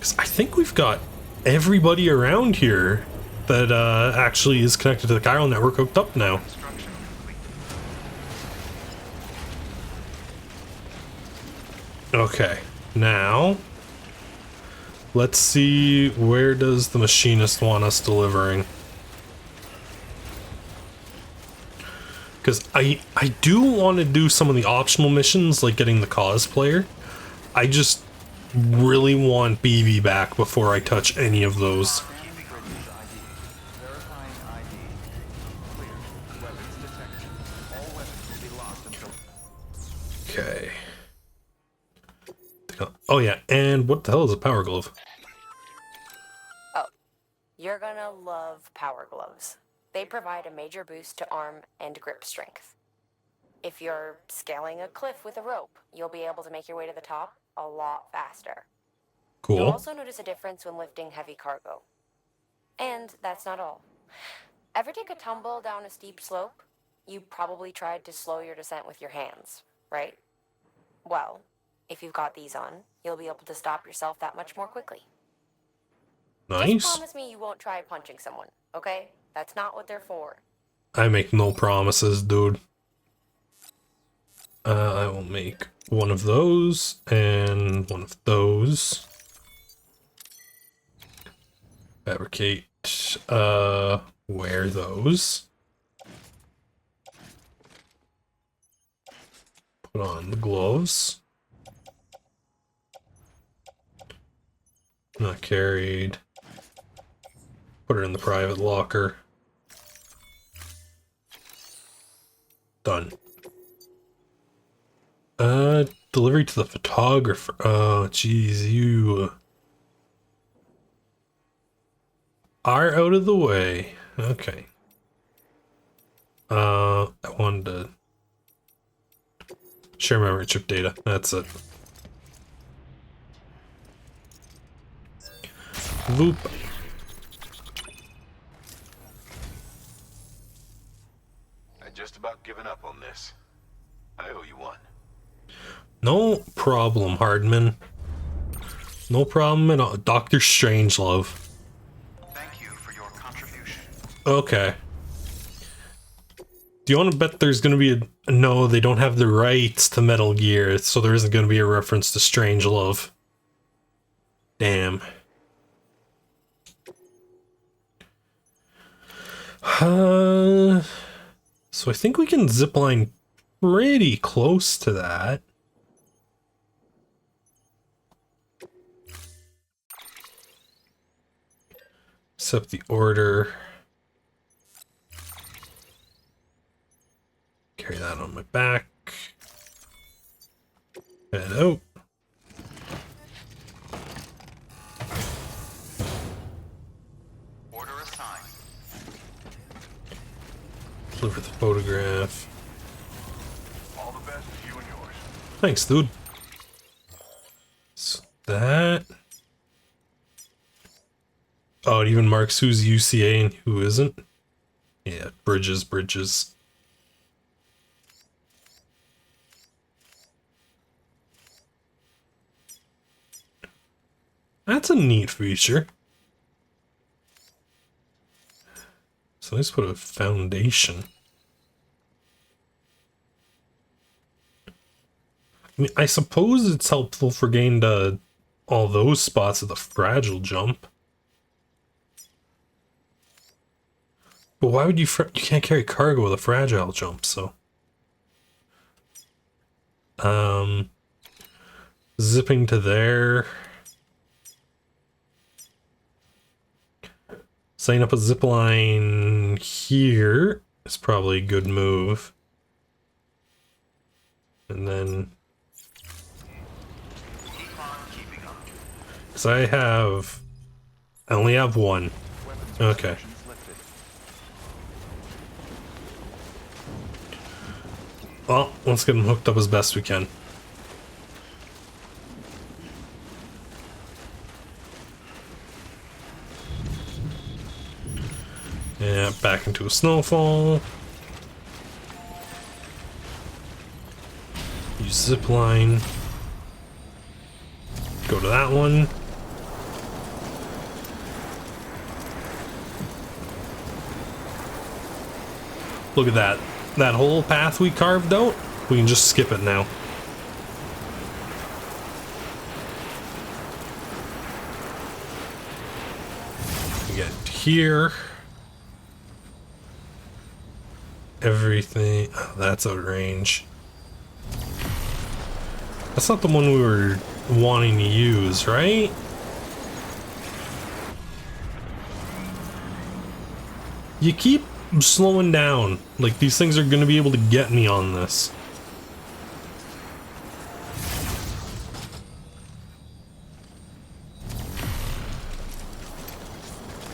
'Cause I think we've got everybody around here that actually is connected to the chiral network hooked up now. Construction complete. Okay, now let's see, where does the machinist want us delivering? Because I do want to do some of the optional missions, like getting the cosplayer. I just really want BB back before I touch any of those. Scanning bridges ID. Verifying ID. Clear. Weapons detected. All weapons will be locked until... Okay. Oh yeah, and what the hell is a power glove? Oh, you're gonna love power gloves. They provide a major boost to arm and grip strength. If you're scaling a cliff with a rope, you'll be able to make your way to the top a lot faster. You'll Cool. also notice a difference when lifting heavy cargo. And that's not all. Ever take a tumble down a steep slope? You probably tried to slow your descent with your hands, right? Well, if you've got these on, you'll be able to stop yourself that much more quickly. Just Nice. promise me you won't try punching someone, okay? That's not what they're for. I make no promises, dude. I will make one of those and one of those. Fabricate, wear those. Put on the gloves. Not carried. Put her in the private locker. Done. Delivery to the photographer. Oh, jeez, you are out of the way. Okay. I wanted to share memory chip data. That's it. Loop. I just about given up on this. I owe you one. No problem, Hardman. No problem at all. Dr. Strangelove. Thank you for your contribution. Okay. Do you want to bet there's going to be a... No, they don't have the rights to Metal Gear, so there isn't going to be a reference to Strangelove. Damn. So I think we can zipline pretty close to that. Accept the order. Carry that on my back. Head out. Order assigned. Deliver the photograph. All the best to you and yours. Thanks, dude. So that. Oh, it even marks who's UCA and who isn't. Yeah, bridges. That's a neat feature. So let's put a foundation. I mean, I suppose it's helpful for getting to all those spots of the fragile jump. But why would you you can't carry cargo with a fragile jump, so. Zipping to there. Setting up a zip line here is probably a good move. And then, because I only have one. Okay. Well, let's get them hooked up as best we can. Yeah, back into a snowfall. Use zip line. Go to that one. Look at that. That whole path we carved out, we can just skip it now. We get here. Everything. Oh, that's out of range. That's not the one we were wanting to use, right? You keep slowing down. Like, these things are gonna be able to get me on this.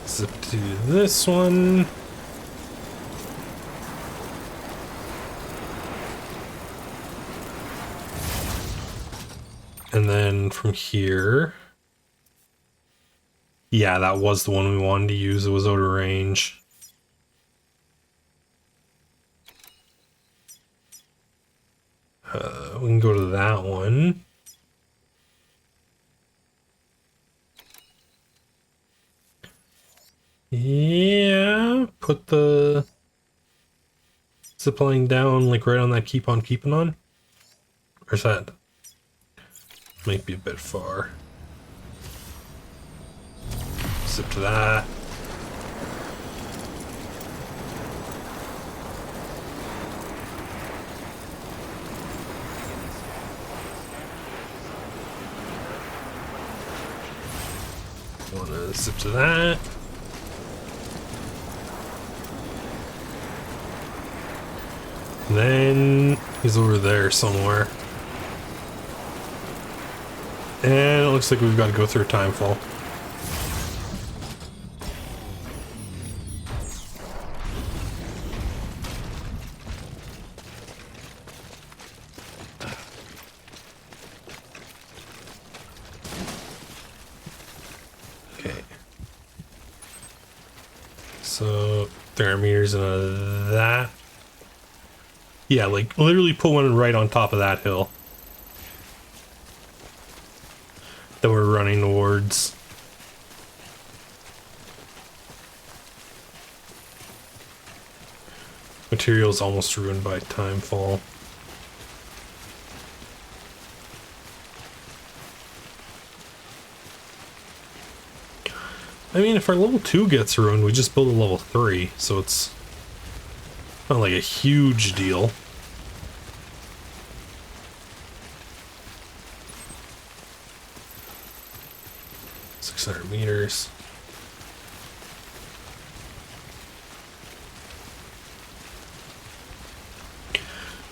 Zip to this one. And then from here. Yeah, that was the one we wanted to use. It was out of range. We can go to that one. Yeah, put the zipline down like right on that keep on keeping on. Or is that might be a bit far. Zip to that. Wanna zip to that. Then he's over there somewhere. And it looks like we've got to go through a time fall. Okay. So there are meters in that. Yeah, like literally put one right on top of that hill that we're running towards. Material's almost ruined by time fall. I mean, if our level 2 gets ruined, we just build a level 3, so it's not like a huge deal. Meters.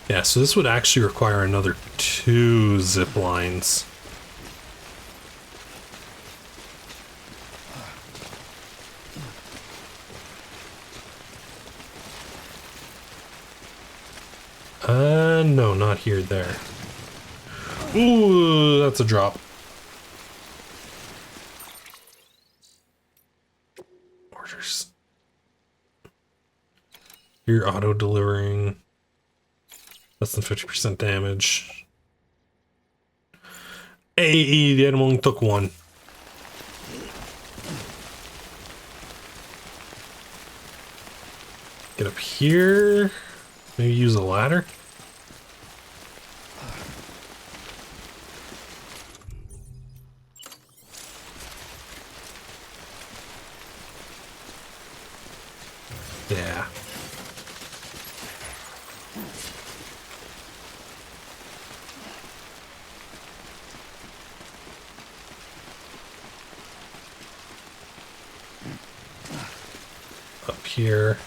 Yeah, so this would actually require another 2 zip lines. No, not here, there. Ooh, that's a drop. Orders. You're auto-delivering. Less than 50% damage. Hey, the item only took 1. Get up here. Maybe use a ladder. Yeah. Up here.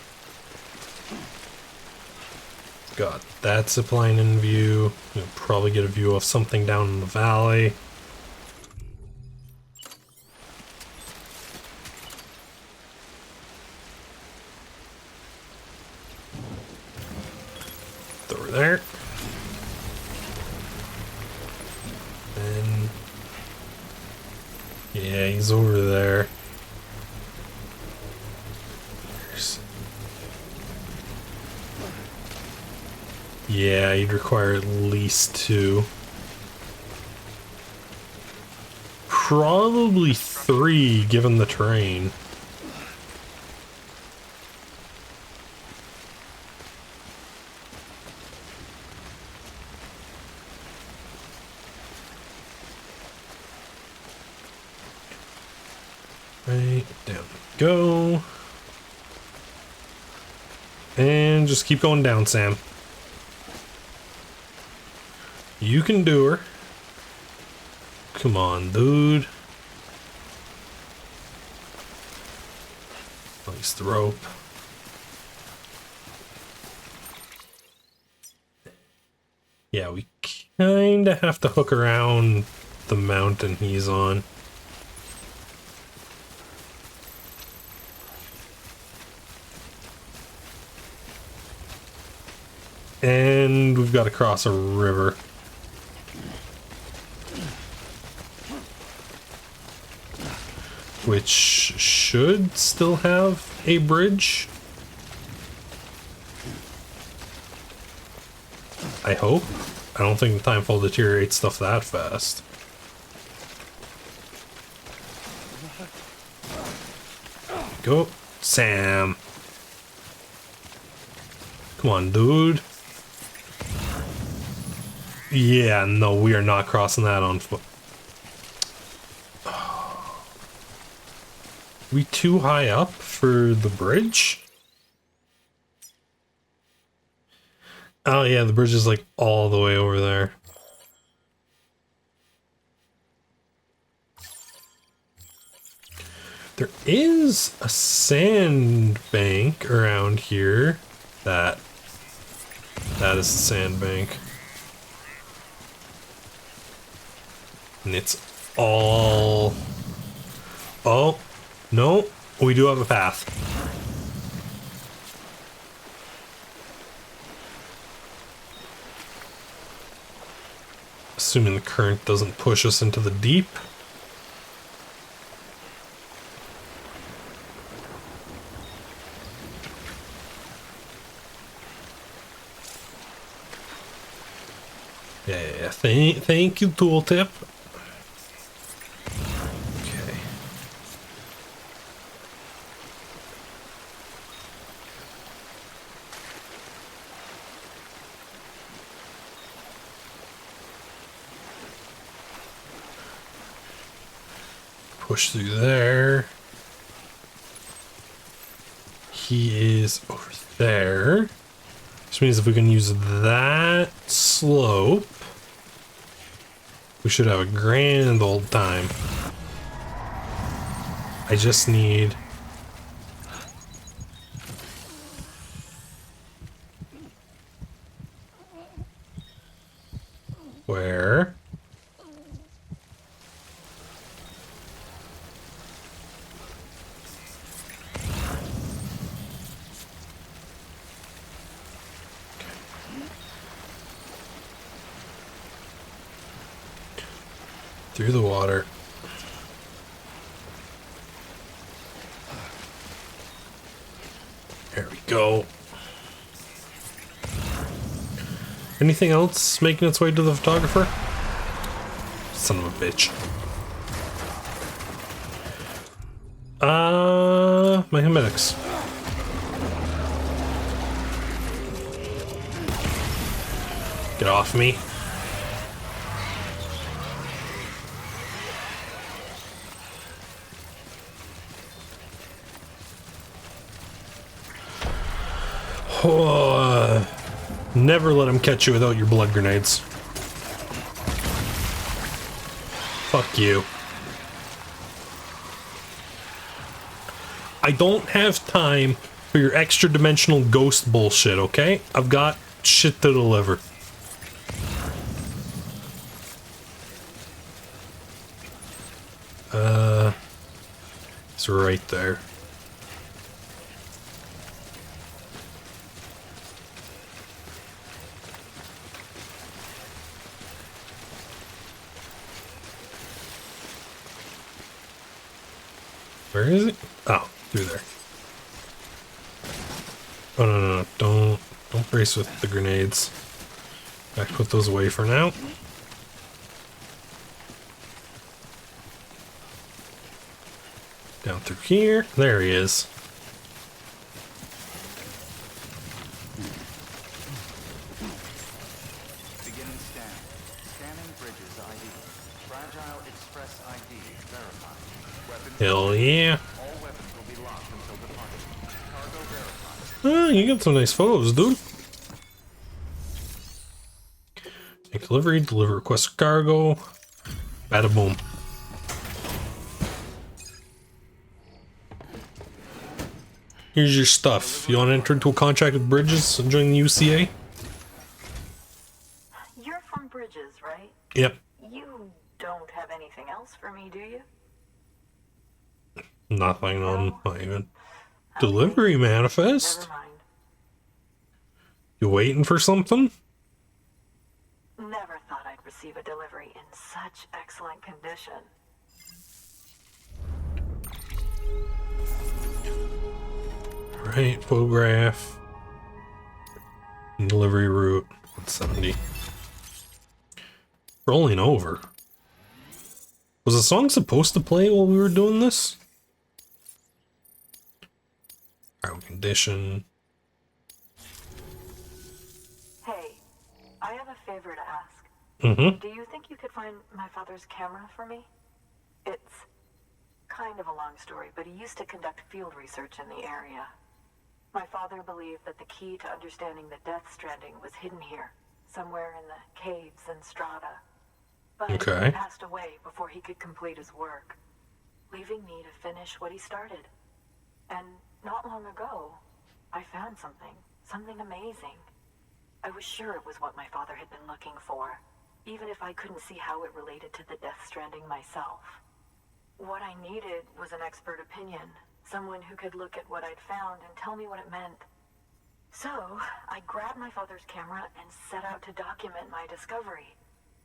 Got that zipline in view. You'll probably get a view of something down in the valley. Over there. And yeah, he's over there. Yeah, you'd require at least 2. Probably 3, given the terrain. Right, down we go. And just keep going down, Sam. You can do her. Come on, dude. Place the rope. Yeah, we kinda have to hook around the mountain he's on. And we've got to cross a river. Which should still have a bridge. I hope. I don't think the timefall deteriorates stuff that fast. Go, Sam. Come on, dude. Yeah, no, we are not crossing that on foot. We too high up for the bridge? Oh yeah, the bridge is like all the way over there. There is a sandbank around here. That is the sandbank. And it's all... Oh, no, we do have a path. Assuming the current doesn't push us into the deep. Yeah, thank you, tooltip. Okay. Push through there. He is over there. Which means if we can use that slope, we should have a grand old time. I just need... Where? Through the water. There we go. Anything else making its way to the photographer? Son of a bitch. My humedics. Get off me. Never let them catch you without your blood grenades. Fuck you. I don't have time for your extra dimensional ghost bullshit, okay? I've got shit to deliver. It's right there. Where is it? Oh, through there. Oh, no. Don't brace with the grenades. I put those away for now. Down through here. There he is. Beginning scan. Scanning bridges ID. Fragile Express ID verified. Weapons. Hell yeah. All weapons will be locked until departure. Cargo verified. Oh, you got some nice photos, dude. Make delivery, deliver request cargo. Bada boom. Here's your stuff. You want to enter into a contract with Bridges and join the UCA? You're from Bridges, right? Yep. You don't have anything else for me, do you? Nothing on my even. Delivery manifest? Never mind. You waiting for something? Never thought I'd receive a delivery in such excellent condition. Right, photograph. Delivery route. 70. Rolling over. Was the song supposed to play while we were doing this? Our condition. Hey, I have a favor to ask. Mm-hmm. Do you think you could find my father's camera for me? It's kind of a long story, but he used to conduct field research in the area. My father believed that the key to understanding the Death Stranding was hidden here, somewhere in the caves and strata. But Okay. he passed away before he could complete his work, leaving me to finish what he started. And not long ago, I found something amazing. I was sure it was what my father had been looking for, even if I couldn't see how it related to the Death Stranding myself. What I needed was an expert opinion, someone who could look at what I'd found and tell me what it meant. So, I grabbed my father's camera and set out to document my discovery.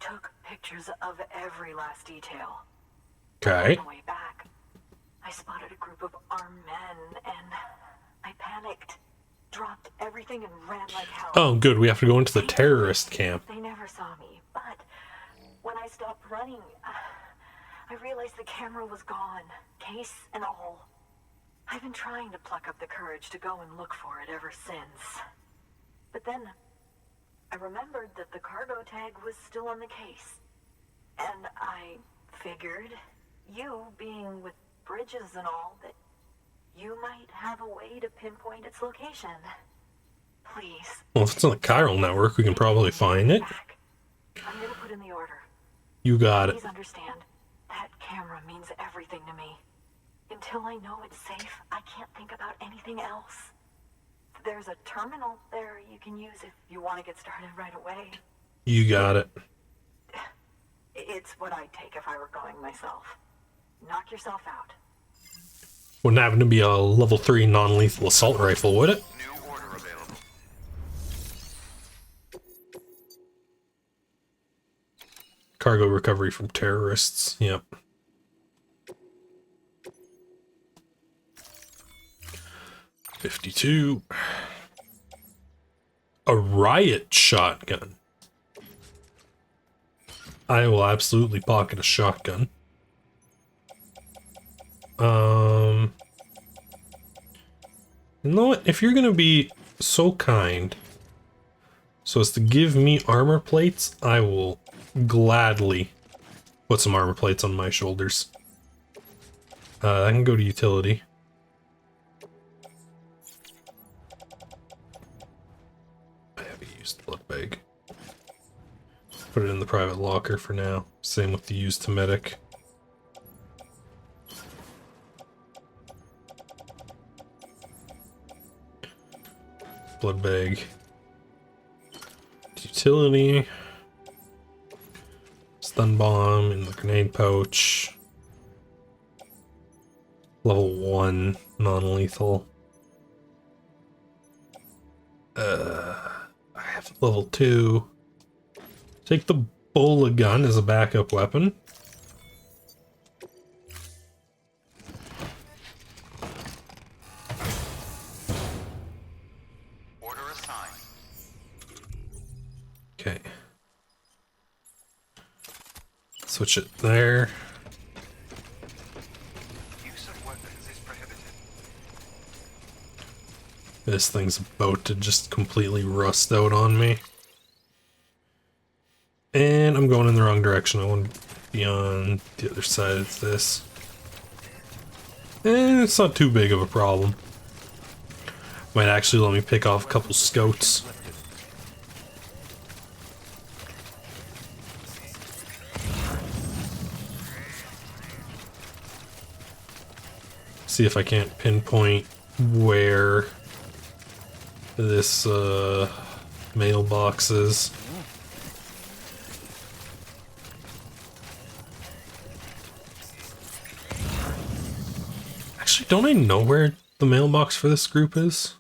Took pictures of every last detail. Okay. On the way back, I spotted a group of armed men, and I panicked. Dropped everything and ran like hell. Oh, good. We have to go into the terrorist camp. They never saw me, but when I stopped running, I realized the camera was gone, case and all. I've been trying to pluck up the courage to go and look for it ever since. But then I remembered that the cargo tag was still on the case. And I figured, you being with Bridges and all, that you might have a way to pinpoint its location. Please. Well, if it's on the chiral network, we can probably find it. Back. I'm gonna put in the order. You got it. Please understand, that camera means everything to me. Until I know it's safe, I can't think about anything else. There's a terminal there you can use if you want to get started right away. You got it. It's what I'd take if I were going myself. Knock yourself out. Wouldn't happen to be a level 3 non-lethal assault rifle, would it? New order available. Cargo recovery from terrorists. Yep. $52. A riot shotgun. I will absolutely pocket a shotgun. You know what? If you're gonna be so kind so as to give me armor plates, I will gladly put some armor plates on my shoulders. I can go to utility. used blood bag. Put it in the private locker for now. Same with the used medic. Blood bag. Utility. Stun bomb in the grenade pouch. Level 1 non-lethal. I have level 2. Take the bola gun as a backup weapon. Order assigned. Okay. Switch it there. Use of weapons is prohibited. This thing's about to just completely rust out on me. And I'm going in the wrong direction. I want to be on the other side of this. And it's not too big of a problem. Might actually let me pick off a couple scouts. See if I can't pinpoint where this mailbox is. Actually, don't I know where the mailbox for this group is?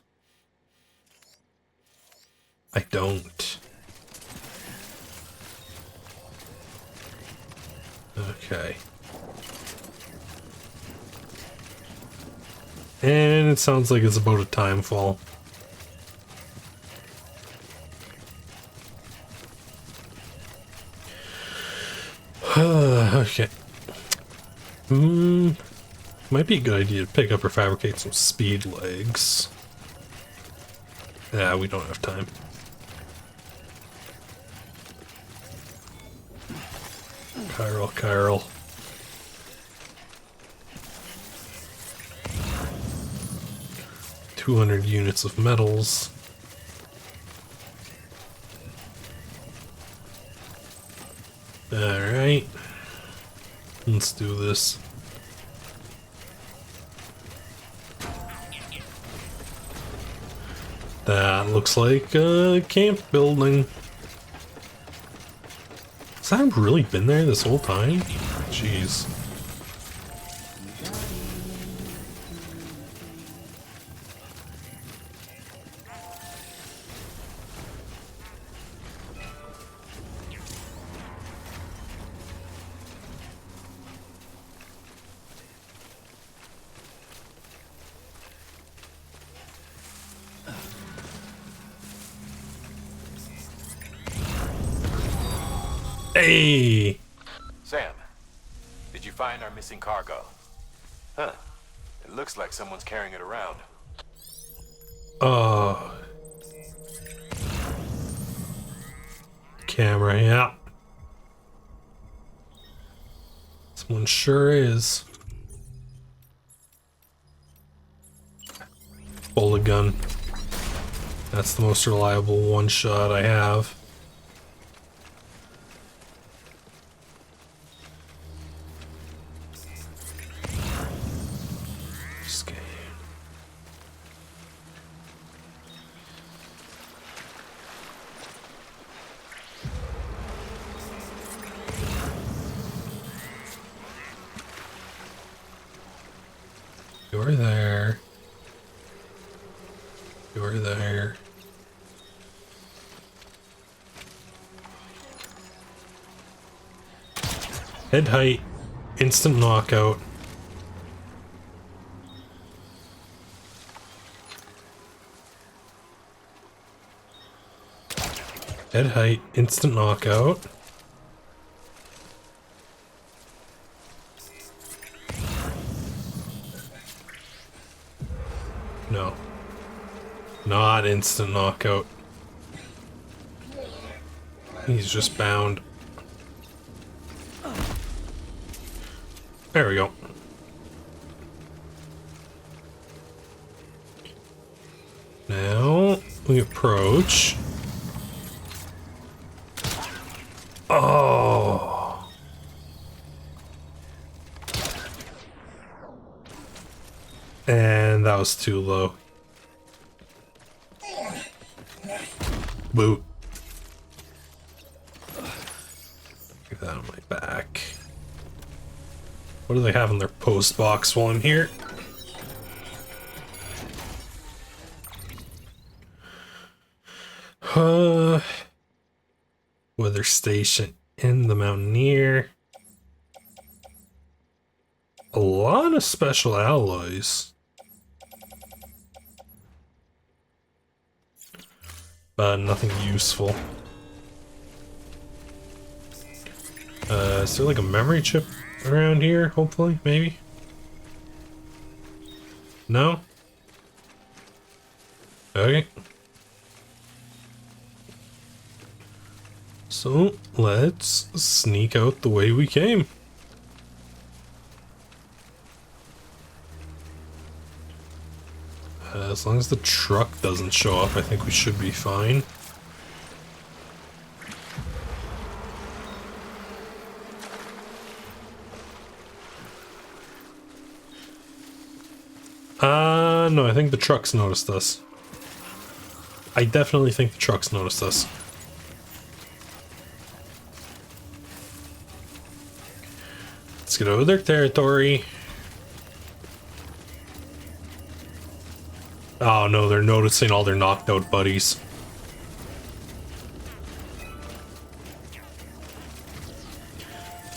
I don't. Okay. And it sounds like it's about a time fall. Okay. Might be a good idea to pick up or fabricate some speed legs. Yeah, we don't have time. Chiral. 200 units of metals. Alright. Let's do this. That looks like a camp building. Has that really been there this whole time? Jeez. Hey! Sam, did you find our missing cargo? Huh. It looks like someone's carrying it around. Camera, yeah. Someone sure is. Bullet gun. That's the most reliable one shot I have. Escape. You're there. You're there. Head height, instant knockout. Head height, instant knockout. No. Not instant knockout. He's just bound. There we go. Now we approach. And that was too low. Boot. Get that on my back. What do they have in their post box one here? Weather station in the Mountaineer. A lot of special alloys. But nothing useful. Is there like a memory chip around here? Hopefully, maybe? No? Okay. So, let's sneak out the way we came. As long as the truck doesn't show up, I think we should be fine. No, I think the truck's noticed us. I definitely think the truck's noticed us. Let's get over their territory. Oh no, they're noticing all their knocked out buddies.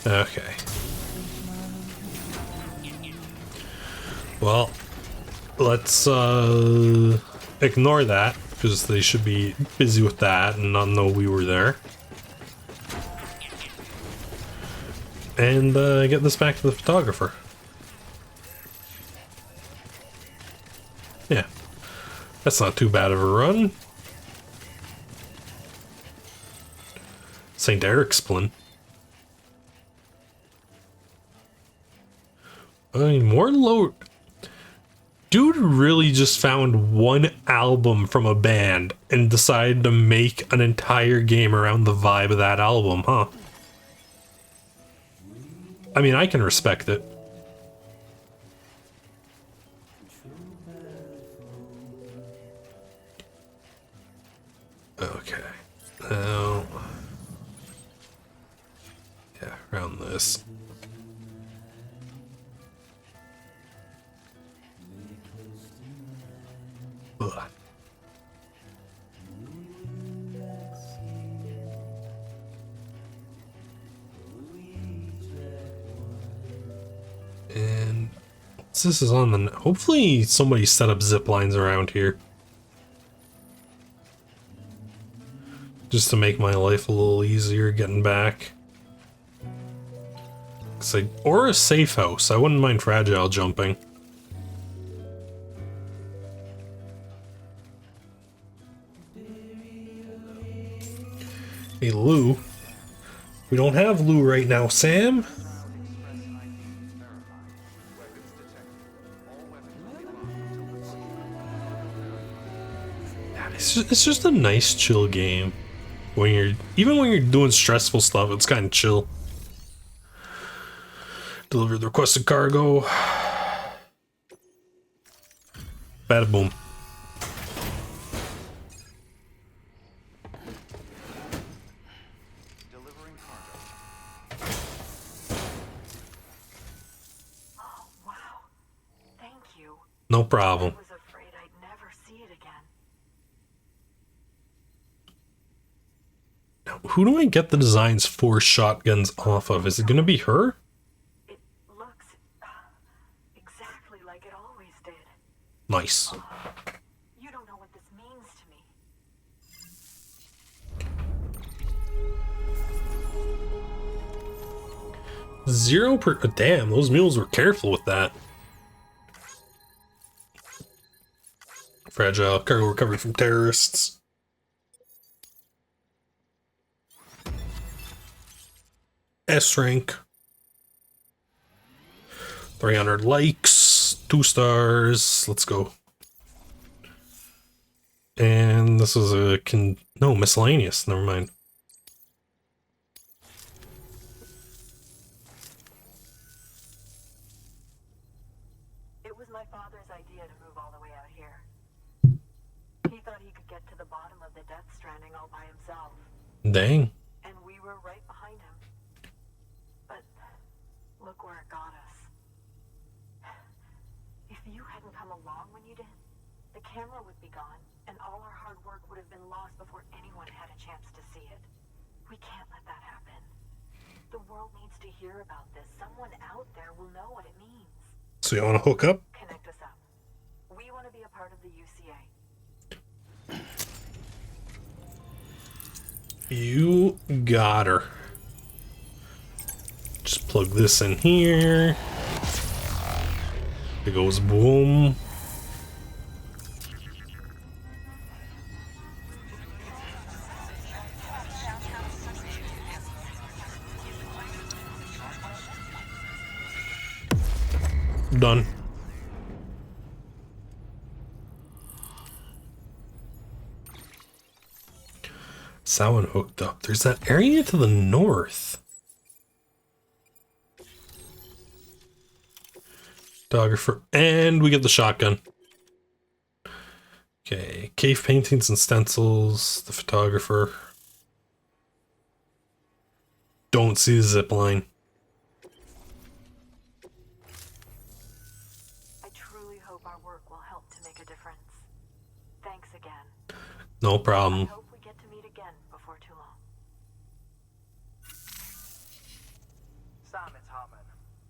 Okay. Well, let's ignore that, because they should be busy with that and not know we were there. And get this back to the photographer. Yeah. That's not too bad of a run. St. Eric's Splin. I mean, more low. Dude really just found one album from a band and decided to make an entire game around the vibe of that album, huh? I mean, I can respect it. Okay. Now, yeah, around this. Ugh. And this is on the. Hopefully, somebody set up zip lines around here. Just to make my life a little easier getting back. Or a safe house. I wouldn't mind fragile jumping. Hey, Lou. We don't have Lou right now, Sam. It's just a nice, chill game. Even when you're doing stressful stuff, it's kind of chill. Deliver the requested cargo. Bada boom. Delivering cargo. Oh, wow. Thank you. No problem. I was afraid I'd never see it again. Now, who do I get the designs for shotguns off of? Is it going to be her? It looks exactly like it always did. Nice. You don't know what this means to me. Damn, those mules were careful with that. Fragile cargo recovered from terrorists. S rank. 300 likes. 2 stars. Let's go. And this is a no, miscellaneous. Never mind. It was my father's idea to move all the way out here. He thought he could get to the bottom of the Death Stranding all by himself. Dang. And we were right behind him. But look where it got us. If you hadn't come along when you did, the camera would be gone, and all our hard work would have been lost before anyone had a chance to see it. We can't let that happen. The world needs to hear about this. Someone out there will know what it means. So you want to hook up? Connect us up. We want to be a part of the UCA. You got her. Just plug this in here. It goes boom. Done. Someone hooked up. There's that area to the north. Photographer, and we get the shotgun. Okay, cave paintings and stencils. The photographer. Don't see the zip line. I truly hope our work will help to make a difference. Thanks again. No I problem. hope we get to meet again before too long. Sam, it's Hartman.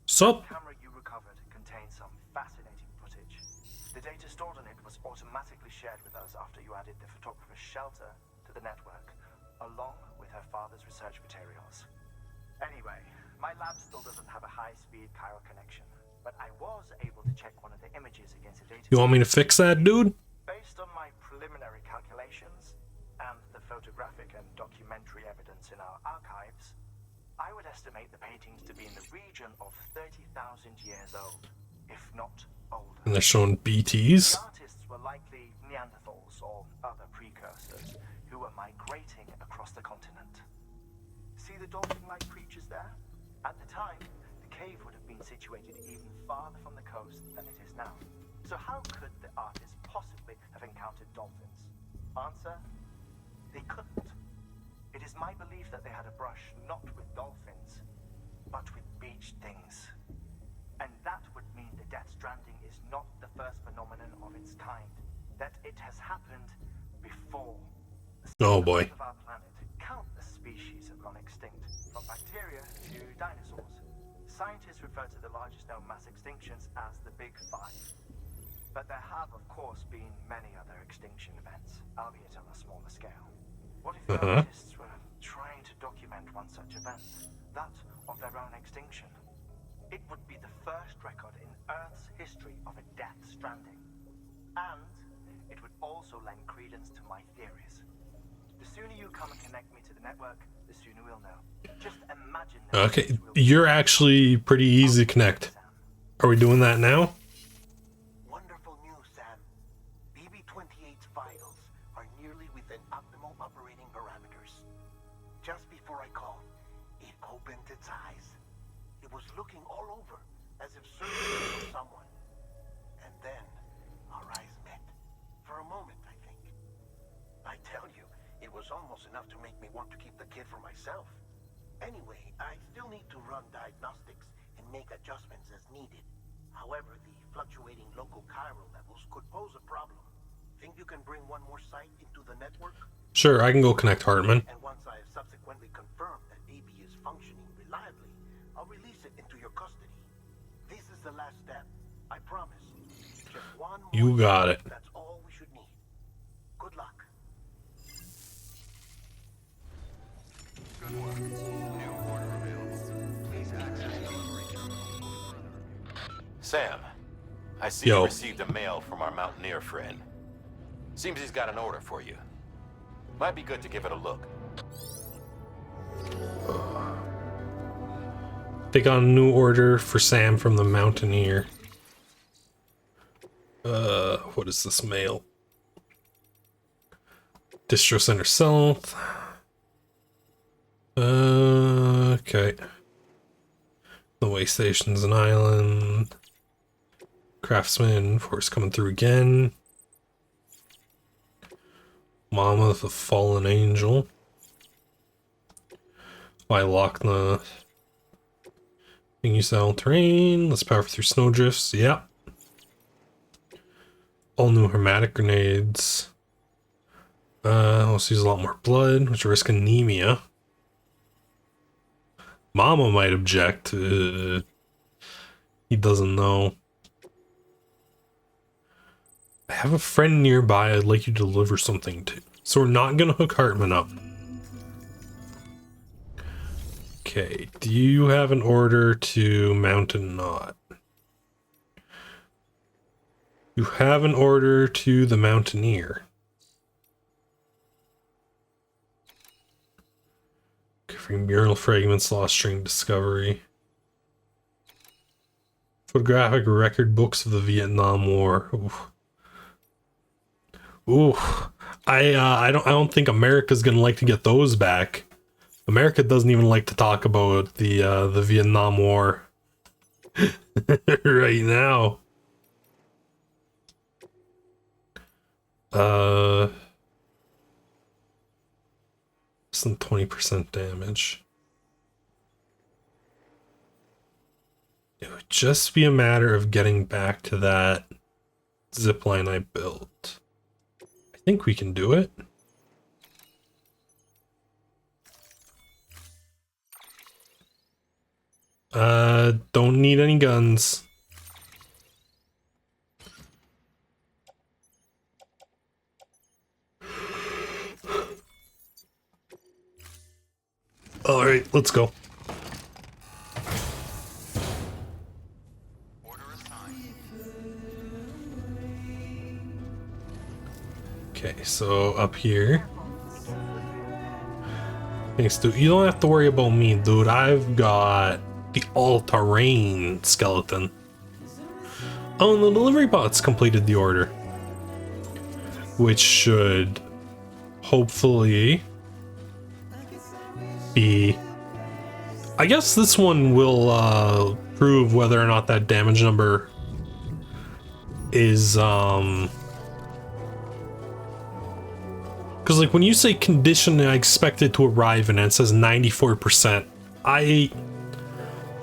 Sup? The camera you recovered contains some fascinating footage. The data stored on it was automatically shared with us after you added the photographer's shelter to the network, along with her father's research materials. Anyway, my lab still doesn't have a high-speed chiral connection, but I was able to check one of the images against a data. You want me to fix that, dude? Based on my preliminary calculations and the photographic and documentary evidence in our archives, I would estimate the paintings to be in the region of 30,000 years old, if not older. And they're showing BTs. The artists were likely Neanderthals or other precursors who were migrating across the continent. See the dolphin-like creatures there? At the time, the cave would have been situated even farther from the coast than it is now. So how could the artists possibly have encountered dolphins? Answer: they couldn't. It is my belief that they had a brush not with dolphins, but with beach things. And that would mean the Death Stranding is not the first phenomenon of its kind. That it has happened before. Oh boy. Of our planet, countless species have gone extinct, from bacteria to dinosaurs. Scientists refer to the largest known mass extinctions as the Big Five. But there have, of course, been many other extinction events, albeit on a smaller scale. What if the artists were trying to document one such event, that of their own extinction? It would be the first record in Earth's history of a Death Stranding. And it would also lend credence to my theories. The sooner you come and connect me to the network, the sooner we'll know. Just imagine that. Okay, you're actually pretty easy to connect. Are we doing that now? Wonderful news, Sam. BB-28's vitals are nearly within optimal operating parameters. Just before I called, it opened its eyes. It was looking all over, as if searching for someone. And then, our eyes met. For a moment, I think. I tell you, it was almost enough to make me want to keep the kid for myself. Anyway, I still need to run diagnostics and make adjustments as needed. However, the fluctuating local chiral levels could pose a problem. Think you can bring one more site into the network? Sure, I can go connect Hartman. And once I have subsequently confirmed that AB is functioning reliably, I'll release it into your custody. This is the last step. I promise. Just one more You got it. That's all we should need. Good luck. Good work. New order available. Please access delivery terminal for further review. Sam, I see Yo. you received a mail from our mountaineer friend. Seems he's got an order for you. Might be good to give it a look. They got a new order for Sam from the Mountaineer. What is this mail? Distro Center South. Okay. The way station's an island. Craftsman, force coming through again. Mama, the fallen angel. Why lock the thing use all terrain? Let's power through snowdrifts. Yep. All new hermetic grenades. Let's use a lot more blood, which risk anemia. Mama might object. He doesn't know. I have a friend nearby I'd like you to deliver something to. So we're not gonna hook Hartman up. Okay, do you have an order to Mountain Knot? You have an order to the Mountaineer. Covering mural fragments, lost string discovery. Photographic record books of the Vietnam War. Ooh. I don't think America's gonna like to get those back. America doesn't even like to talk about the Vietnam War right now. Some 20% damage. It would just be a matter of getting back to that zipline I built. I think we can do it. Don't need any guns. All right, let's go. Okay, so up here. Thanks, dude. You don't have to worry about me, dude. I've got the all-terrain skeleton. Oh, and the delivery bots completed the order. Which should hopefully be... I guess this one will prove whether or not that damage number is because like when you say condition I expect it to arrive in and it says 94%, I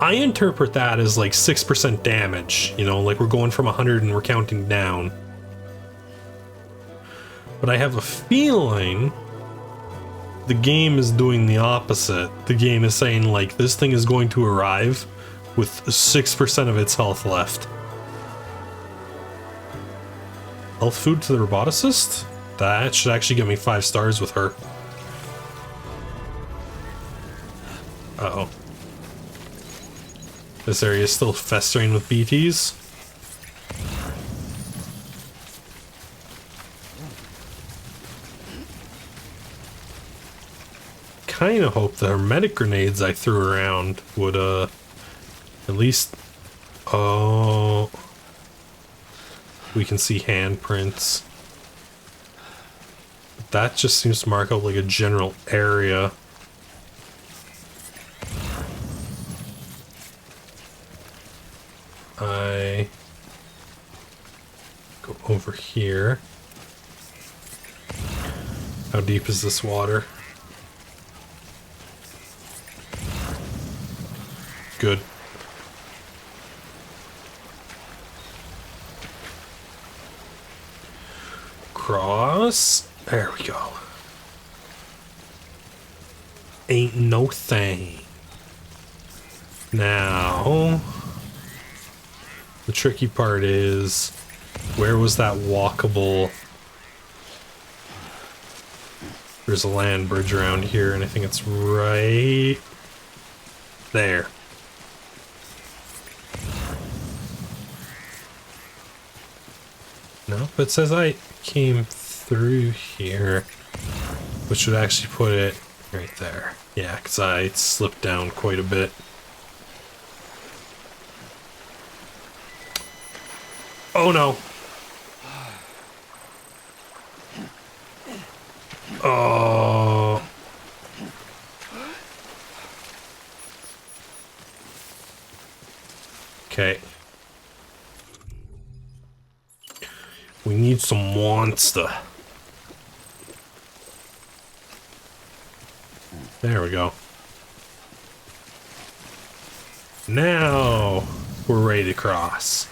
interpret that as like 6% damage, you know, like we're going from 100 and we're counting down. But I have a feeling the game is doing the opposite. The game is saying like this thing is going to arrive with 6% of its health left. Health food to the roboticist? That should actually get me 5 stars with her. Uh-oh. This area is still festering with BTs. Kinda hope the hermetic grenades I threw around would, at least... Oh... We can see handprints. That just seems to mark out like a general area. I go over here. How deep is this water? Good. Cross. There we go. Ain't no thing. Now, the tricky part is, where was that walkable? There's a land bridge around here, and I think it's right there. Nope, it says I came through here, which would actually put it right there. Yeah, because I slipped down quite a bit. Oh no! Oh. Okay. We need some monster. There we go. Now we're ready to cross.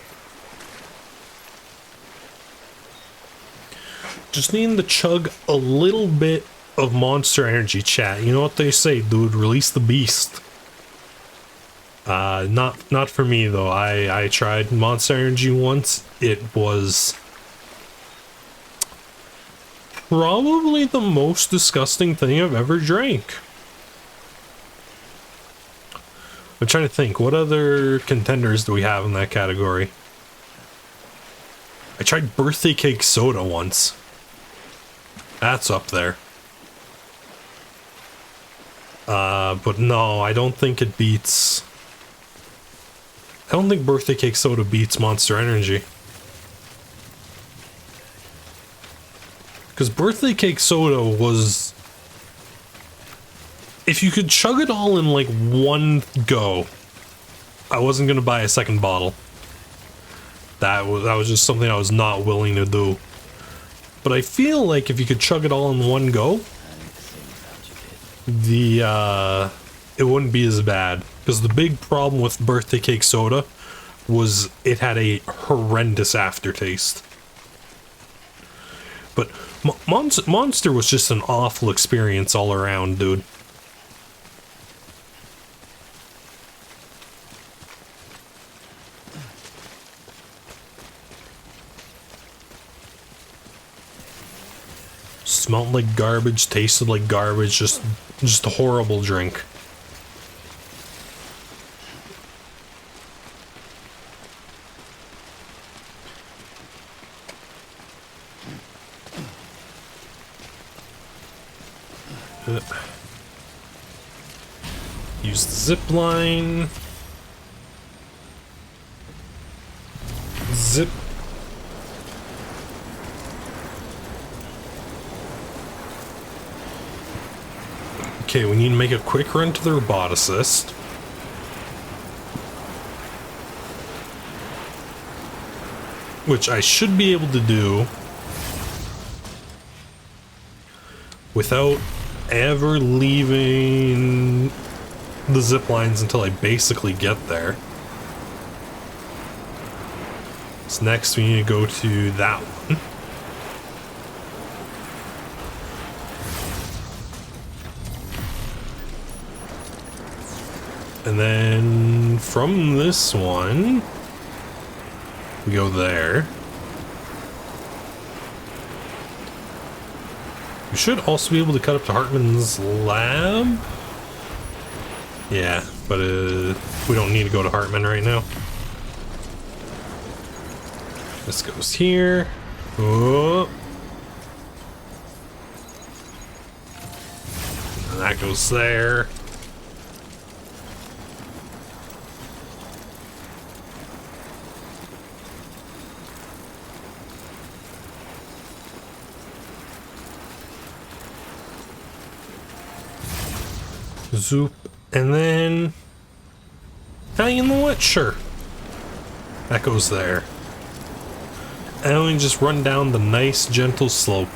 Just needing to chug a little bit of monster energy, chat. You know what they say, dude, release the beast. Not for me though. I tried monster energy once. It was probably the most disgusting thing I've ever drank. I'm trying to think, what other contenders do we have in that category? I tried birthday cake soda once. That's up there. But no, I don't think it beats... I don't think birthday cake soda beats Monster Energy. Because birthday cake soda was... If you could chug it all in like one go, I wasn't gonna buy a second bottle. That was just something I was not willing to do. But I feel like if you could chug it all in one go, it wouldn't be as bad. Because the big problem with birthday cake soda was it had a horrendous aftertaste. But Monster was just an awful experience all around, dude. Smelled like garbage, tasted like garbage, just a horrible drink. Use the zip line. Zip. Okay, we need to make a quick run to the roboticist. Which I should be able to do without ever leaving the zip lines until I basically get there. So next we need to go to that one. And then from this one, we go there. We should also be able to cut up to Hartman's lab. Yeah, but we don't need to go to Hartman right now. This goes here. Oh. And that goes there. Zoop, and then, you know what? Sure. That goes there. And then we just run down the nice, gentle slope.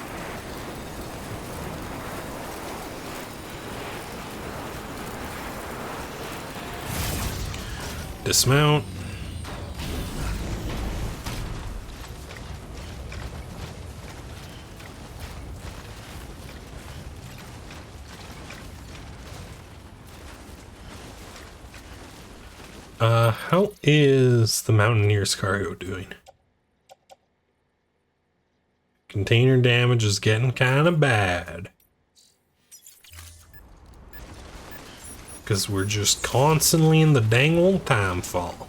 Dismount. How is the Mountaineer's cargo doing? Container damage is getting kind of bad. Because we're just constantly in the dang old time fall.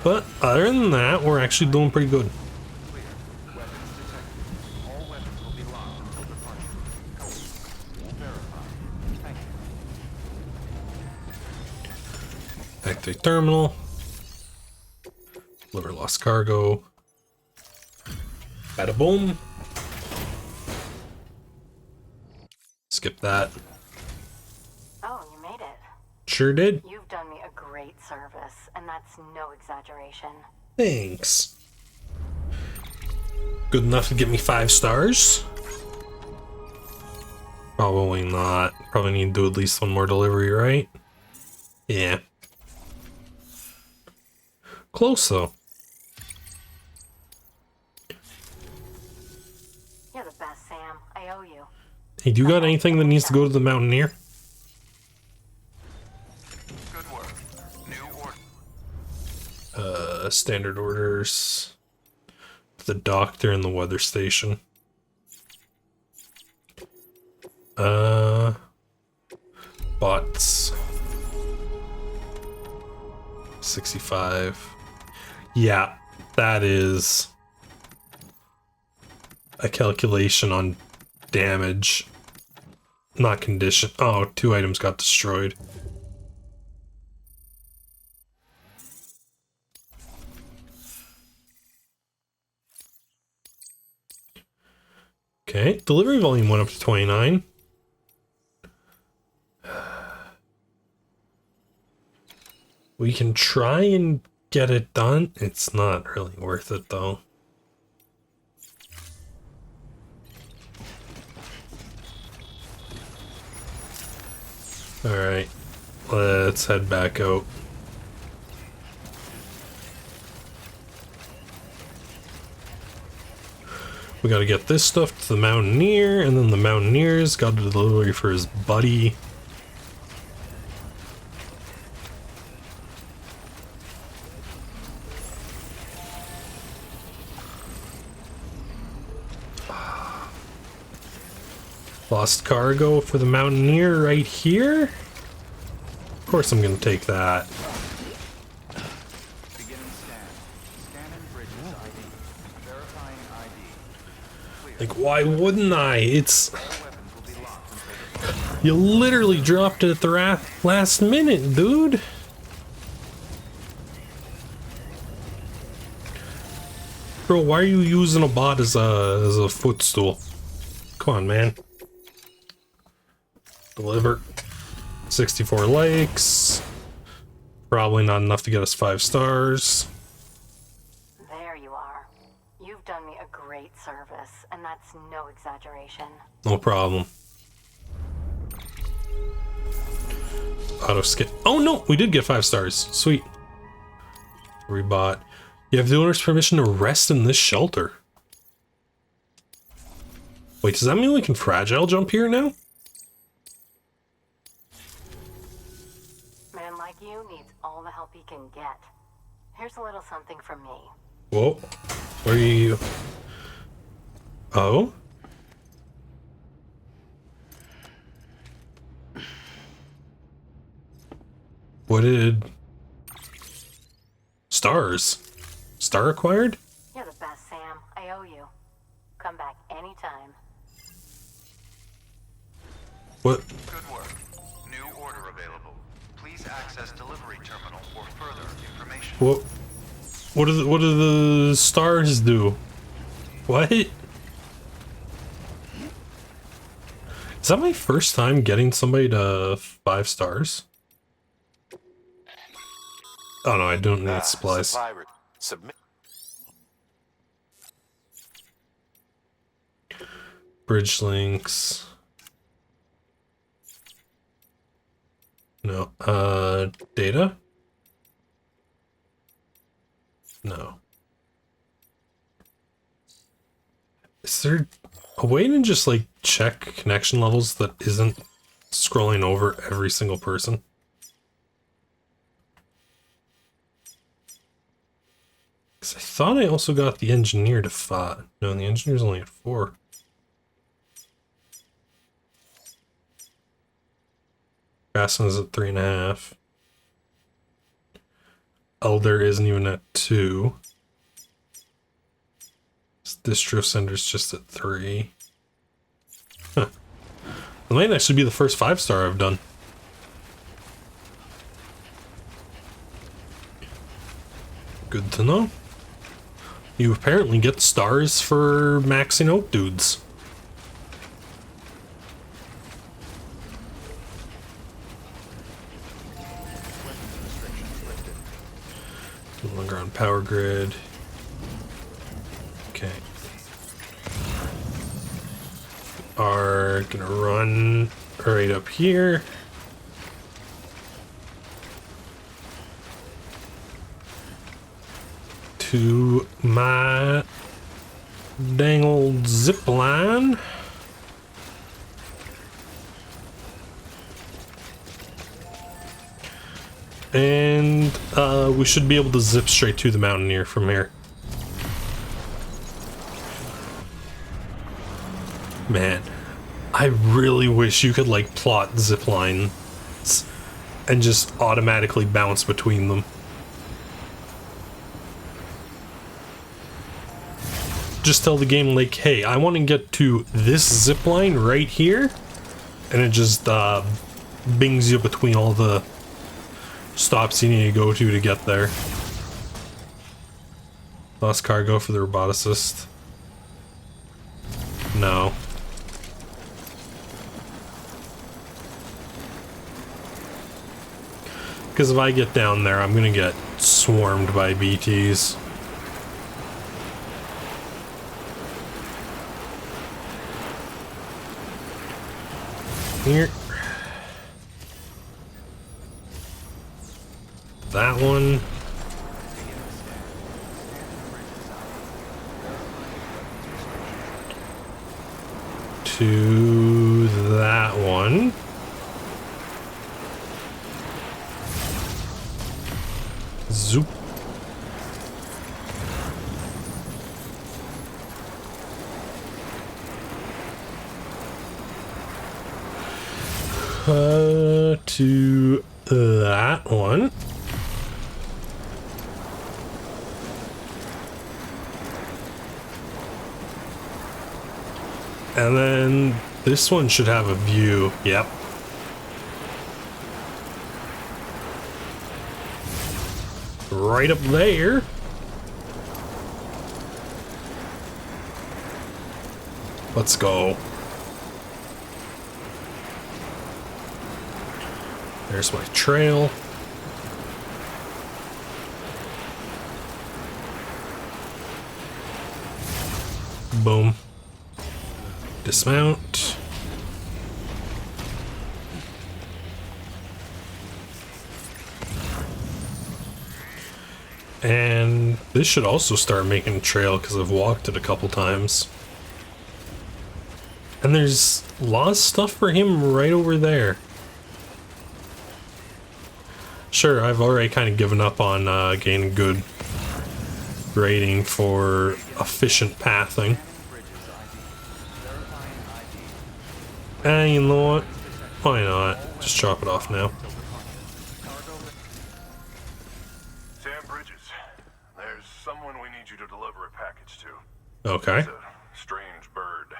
But other than that, we're actually doing pretty good. Activate terminal. Deliver lost cargo. Bada boom. Skip that. Oh, you made it. Sure did. You've done me a great service, and that's no exaggeration. Thanks. Good enough to get me 5 stars? Probably not. Probably need to do at least one more delivery, right? Yeah. Close though. You're the best, Sam. I owe you. Hey, do you got anything that needs to go to the Mountaineer? Good work. New order. Standard orders. The doctor and the weather station. Bots. 65. Yeah, that is a calculation on damage, not condition. Oh, 2 items got destroyed. Okay, delivery volume went up to 29. We can try and get it done. It's not really worth it though. Alright, let's head back out. We gotta get this stuff to the Mountaineer, and then the Mountaineer's got a delivery for his buddy. Lost cargo for the Mountaineer right here. Of course I'm gonna take that. Beginning scan. Scanning bridges ID. Verifying ID. Clear. Like, why wouldn't I? It's... All weapons will be locked until departure. You literally dropped it at the last minute, dude. Bro, why are you using a bot as a footstool? Come on, man. Deliver. 64 likes. Probably not enough to get us 5 stars. There you are. You've done me a great service, and that's no exaggeration. No problem. Auto skip. Oh no, we did get 5 stars. Sweet. Rebot. You have the owner's permission to rest in this shelter. Wait, does that mean we can fragile jump here now? Man like you needs all the help he can get. Here's a little something from me. Whoa. Where are you? Oh? What did... Stars? Star acquired? You're the best, Sam. I owe you. Come back anytime. What? Good work. New order available. Please access delivery terminal for further information. What do the stars do? What? Is that my first time getting somebody to 5 stars? Oh no, I don't need supplies. Submit. Bridge links. No. Data? No. Is there a way to just like check connection levels that isn't scrolling over every single person? Because I thought I also got the engineer to 5. No, the engineer's only at 4. Craftsman is at 3.5. Elder isn't even at 2. Distro Center's just at 3. Huh. It might actually be the first 5-star I've done. Good to know. You apparently get stars for maxing out dudes. No longer on power grid. Okay. Are gonna run right up here. To my dang old zip line. And we should be able to zip straight to the Mountaineer from here. Man, I really wish you could like plot zip lines and just automatically bounce between them. Just tell the game like, hey, I want to get to this zip line right here, and it just bings you between all the stops you need to go to get there. Lost cargo for the roboticist. No. Because if I get down there, I'm gonna get swarmed by BTs. Here. That one. To that one. Zoop. To that one. And then this one should have a view. Yep. Right up there. Let's go. There's my trail. Boom. Dismount. And this should also start making a trail because I've walked it a couple times. And there's lost stuff for him right over there. Sure, I've already kind of given up on gaining good rating for efficient pathing. And you know what? Why not? Just chop it off now. Sam Bridges, there's someone we need you to deliver a package to. Okay. It's a strange bird.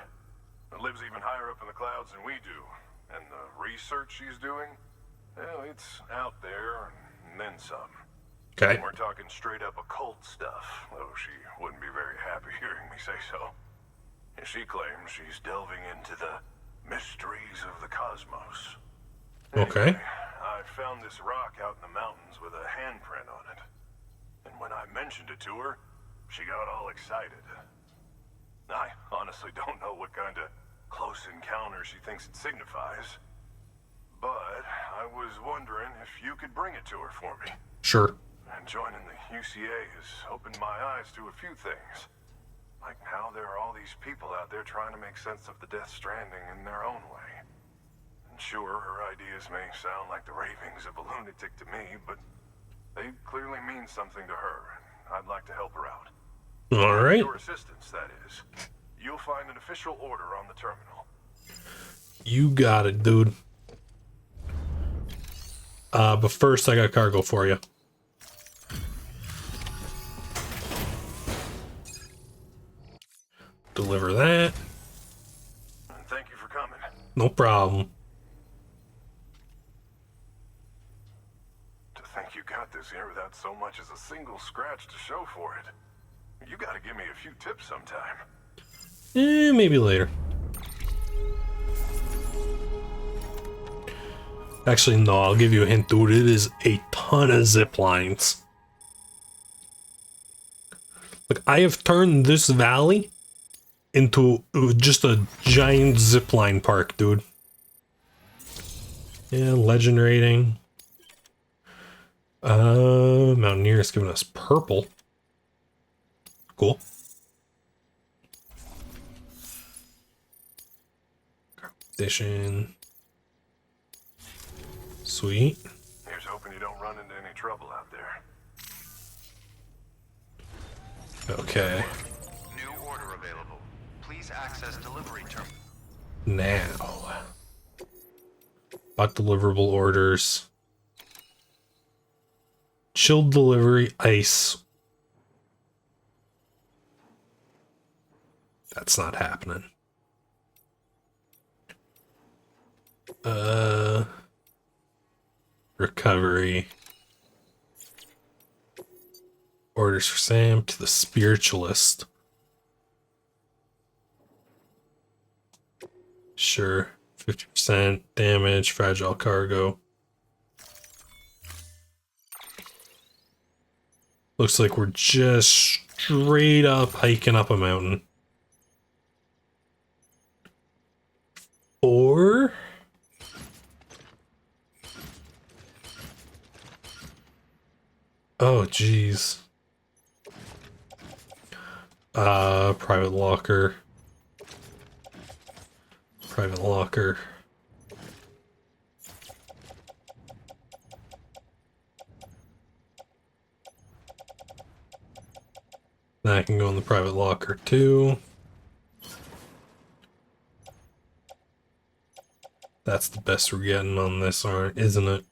It lives even higher up in the clouds than we do. And the research she's doing, well, it's out there and then some. Okay. And we're talking straight up occult stuff, though she wouldn't be very happy hearing me say so. And she claims she's delving into the mysteries of the cosmos. Okay. Anyway, I found this rock out in the mountains with a handprint on it. And when I mentioned it to her, she got all excited. I honestly don't know what kind of close encounter she thinks it signifies. But I was wondering if you could bring it to her for me. Sure. And joining the UCA has opened my eyes to a few things. Like how there are all these people out there trying to make sense of the Death Stranding in their own way. And sure, her ideas may sound like the ravings of a lunatic to me, but they clearly mean something to her, and I'd like to help her out. All right. Your assistance, that is. You'll find an official order on the terminal. You got it, dude. But first I got cargo for you. Deliver that. And thank you for coming. No problem. To think you got this here without so much as a single scratch to show for it. You gotta give me a few tips sometime. Maybe later. Actually, no, I'll give you a hint, dude. It is a ton of zip lines. Like, I have turned this valley into just a giant zipline park, dude. Yeah, legend rating. Mountaineer is giving us purple. Cool. Competition. Sweet. Here's hoping you don't run into any trouble out there. Okay. New order available. Please access delivery terminal. Now. Bought deliverable orders. Chilled delivery, ice. That's not happening. Recovery. Orders for Sam to the spiritualist. Sure. 50% damage, fragile cargo. Looks like we're just straight up hiking up a mountain. Or oh geez. Private locker. Private locker. Then I can go in the private locker too. That's the best we're getting on this, isn't it?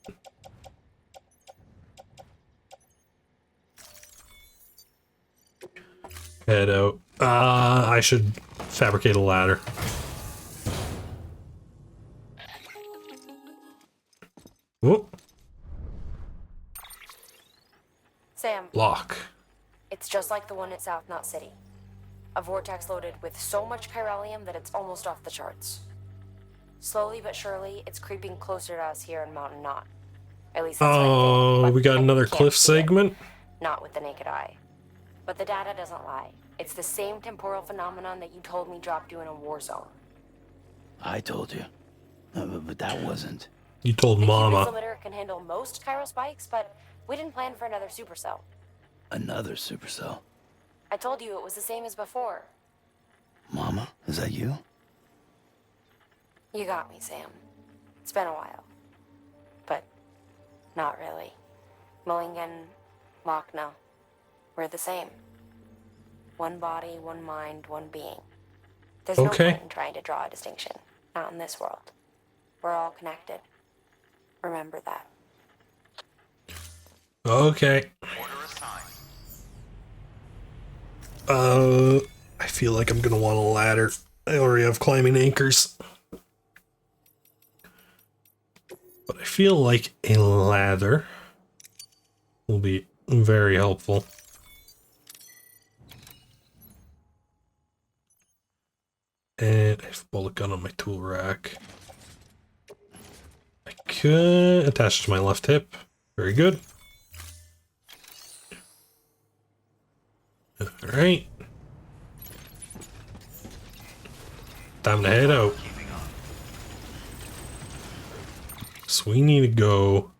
Head out. I should fabricate a ladder. Whoop. Sam, Lock. it's just like the one at South Knot City. A vortex loaded with so much chiralium that it's almost off the charts. Slowly but surely, it's creeping closer to us here in Mountain Knot. At least that's what I think, but we got I another can't cliff see it. segment? Not with the naked eye. But the data doesn't lie. It's the same temporal phenomenon that you told me dropped you in a war zone. I told you. But that wasn't. You told The Mama. Cubic limiter can handle most chiral spikes, but we didn't plan for another supercell. Another supercell. I told you it was the same as before. Mama, is that you? You got me, Sam. It's been a while. But not really. Mulligan, Lochna, we're the same. One body, one mind, one being. There's no Okay. point in trying to draw a distinction. Not in this world. We're all connected. Remember that. Okay. Order assigned. I feel like I'm gonna want a ladder. I already have climbing anchors. But I feel like a ladder will be very helpful. And I have a bullet gun on my tool rack. I could attach to my left hip. Very good. Alright. Time to head out. So we need to go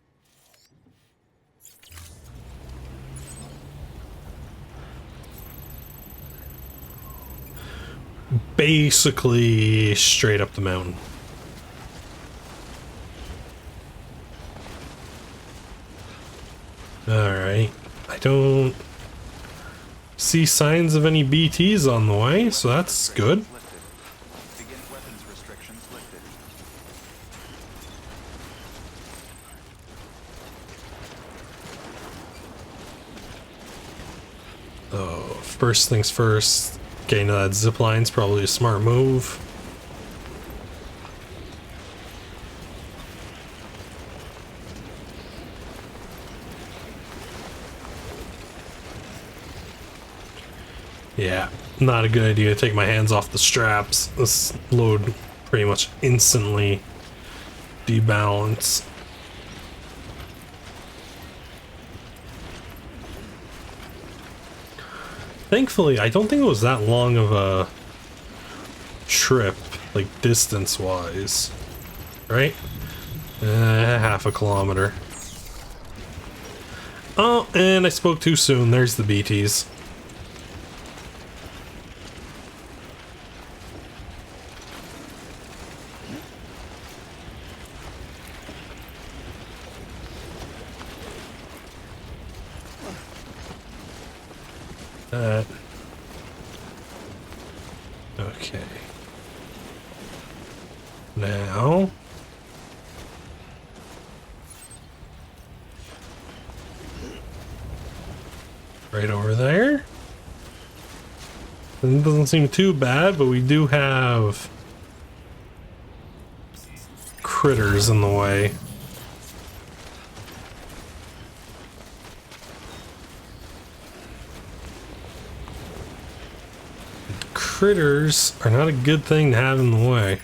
basically straight up the mountain. Alright. I don't see signs of any BTs on the way, so that's good. Lifted. Begin weapons restrictions lifted. Oh, first things first, getting to that zip line's probably a smart move. Yeah, not a good idea to take my hands off the straps. This load pretty much instantly debalance. Thankfully, I don't think it was that long of a trip, like distance-wise, right? Half a kilometer. Oh, and I spoke too soon. There's the BTs. Okay. Now. Right over there. It doesn't seem too bad, but we do have critters in the way. Critters are not a good thing to have in the way.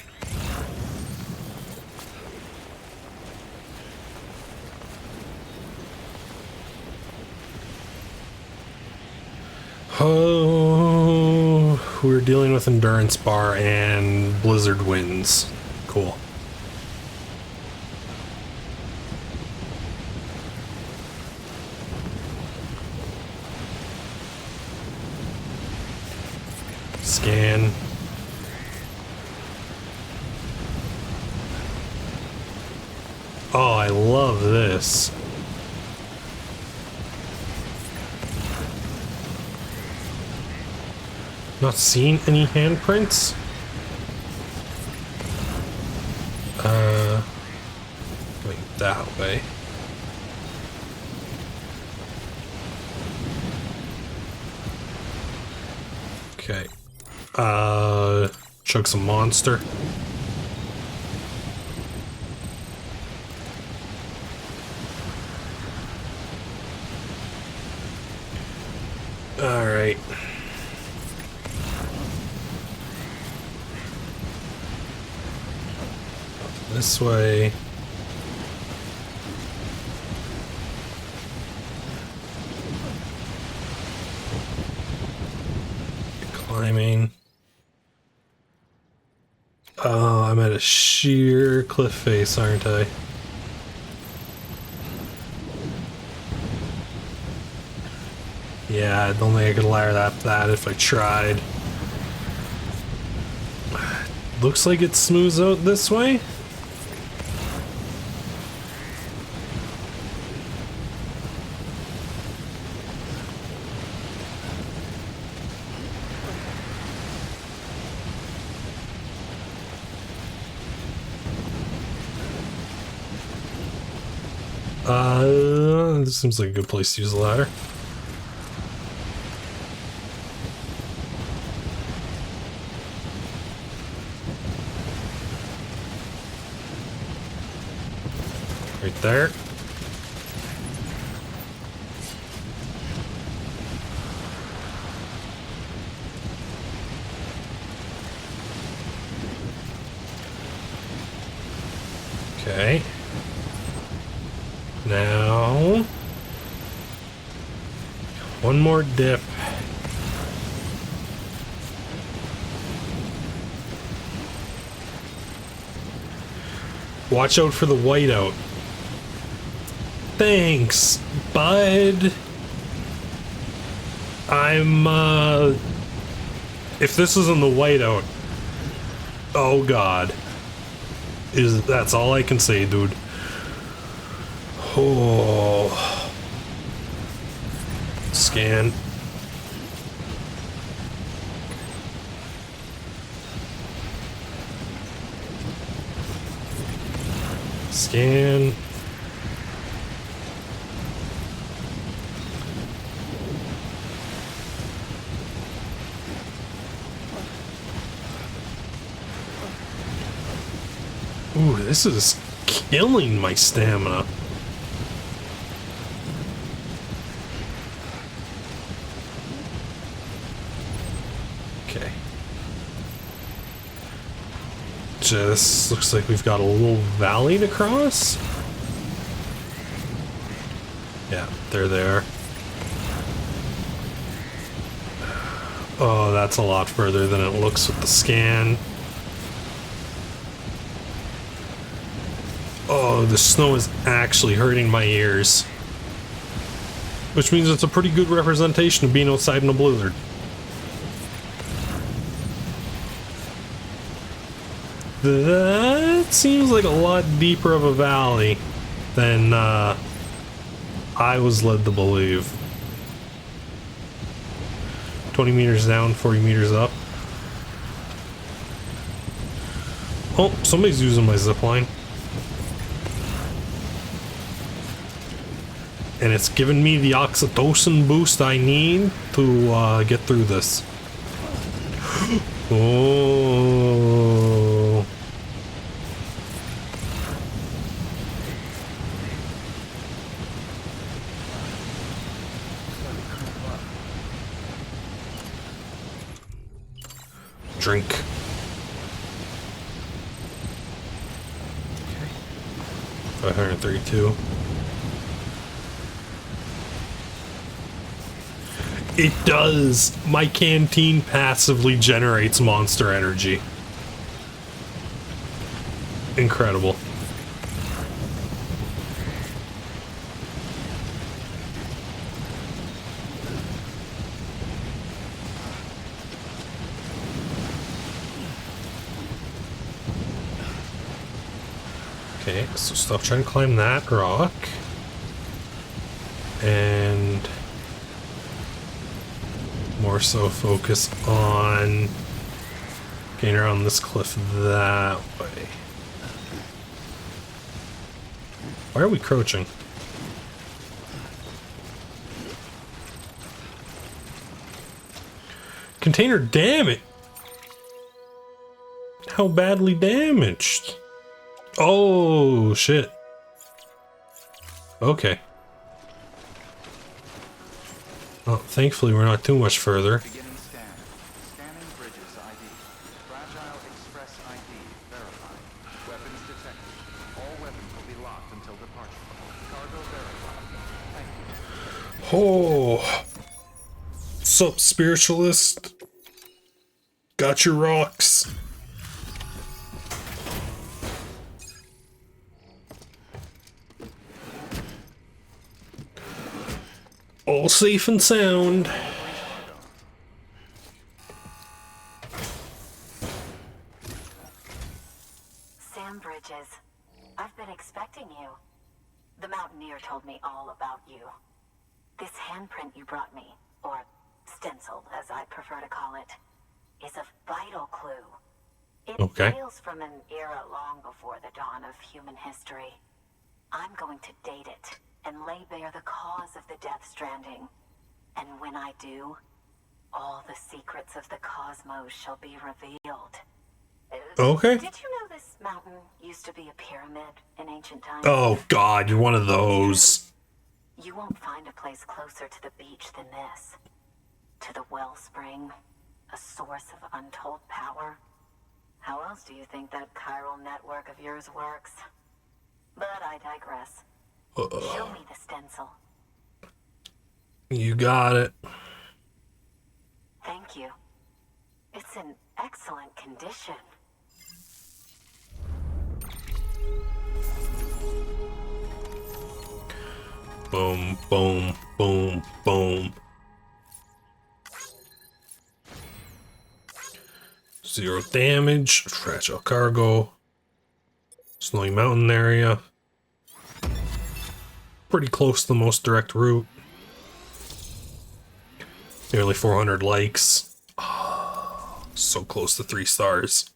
Oh, we're dealing with endurance bar and blizzard winds. Cool. Scan. Oh, I love this. Not seen any handprints? Going that way. Okay. Chug some monster. All right. This way. Climbing. Oh, I'm at a sheer cliff face, aren't I? Yeah, I don't think I could ladder that if I tried. Looks like it smooths out this way. This seems like a good place to use a ladder. Right there. Okay. Now, one more dip. Watch out for the whiteout. Thanks, bud. If this isn't the whiteout, oh god. That's all I can say, dude. Oh. Scan. Scan. Ooh, this is killing my stamina. Okay. Just looks like we've got a little valley to cross. Yeah, they're there. Oh, that's a lot further than it looks with the scan. Oh, the snow is actually hurting my ears. Which means it's a pretty good representation of being outside in a blizzard. That seems like a lot deeper of a valley than I was led to believe. 20 meters down, 40 meters up. Oh, somebody's using my zipline. And it's giving me the oxytocin boost I need to get through this. Oh. Drink. 532. It does. My canteen passively generates monster energy. Incredible. Okay, so stop trying to climb that rock. And more so focus on getting around this cliff that way. Why are we crouching? Container, damn it! How badly damaged? Oh, shit. Okay. Well, thankfully we're not too much further. Beginning scan. Scanning bridges ID. Fragile Express ID verified. Weapons detected. All weapons will be locked until departure. Cargo verified. Thank you. Oh. Sup, spiritualist? Got your rocks. All safe and sound. Sam Bridges, I've been expecting you. The Mountaineer told me all about you. This handprint you brought me, or stencil as I prefer to call it, is a vital clue. It hails from an era long before the dawn of human history. I'm going to date it and lay bare the cause of the Death Stranding. And when I do, all the secrets of the cosmos shall be revealed. Okay. Did you know this mountain used to be a pyramid in ancient times? Oh god, you're one of those. You won't find a place closer to the beach than this. To the wellspring, a source of untold power. How else do you think that chiral network of yours works? But I digress. Show me the stencil. You got it. Thank you. It's in excellent condition. Boom, boom, boom, boom. 0 damage, fragile cargo, snowy mountain area. Pretty close to the most direct route. Nearly 400 likes. Oh, so close to 3 stars.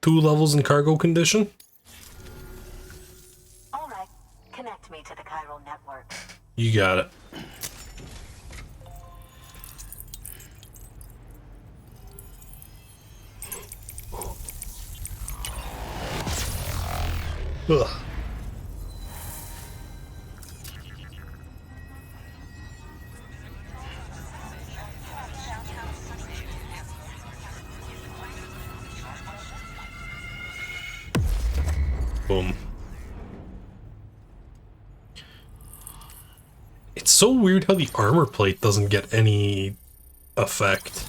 2 levels in cargo condition. All right, connect me to the chiral network. You got it. Ugh. Boom. It's so weird how the armor plate doesn't get any effect.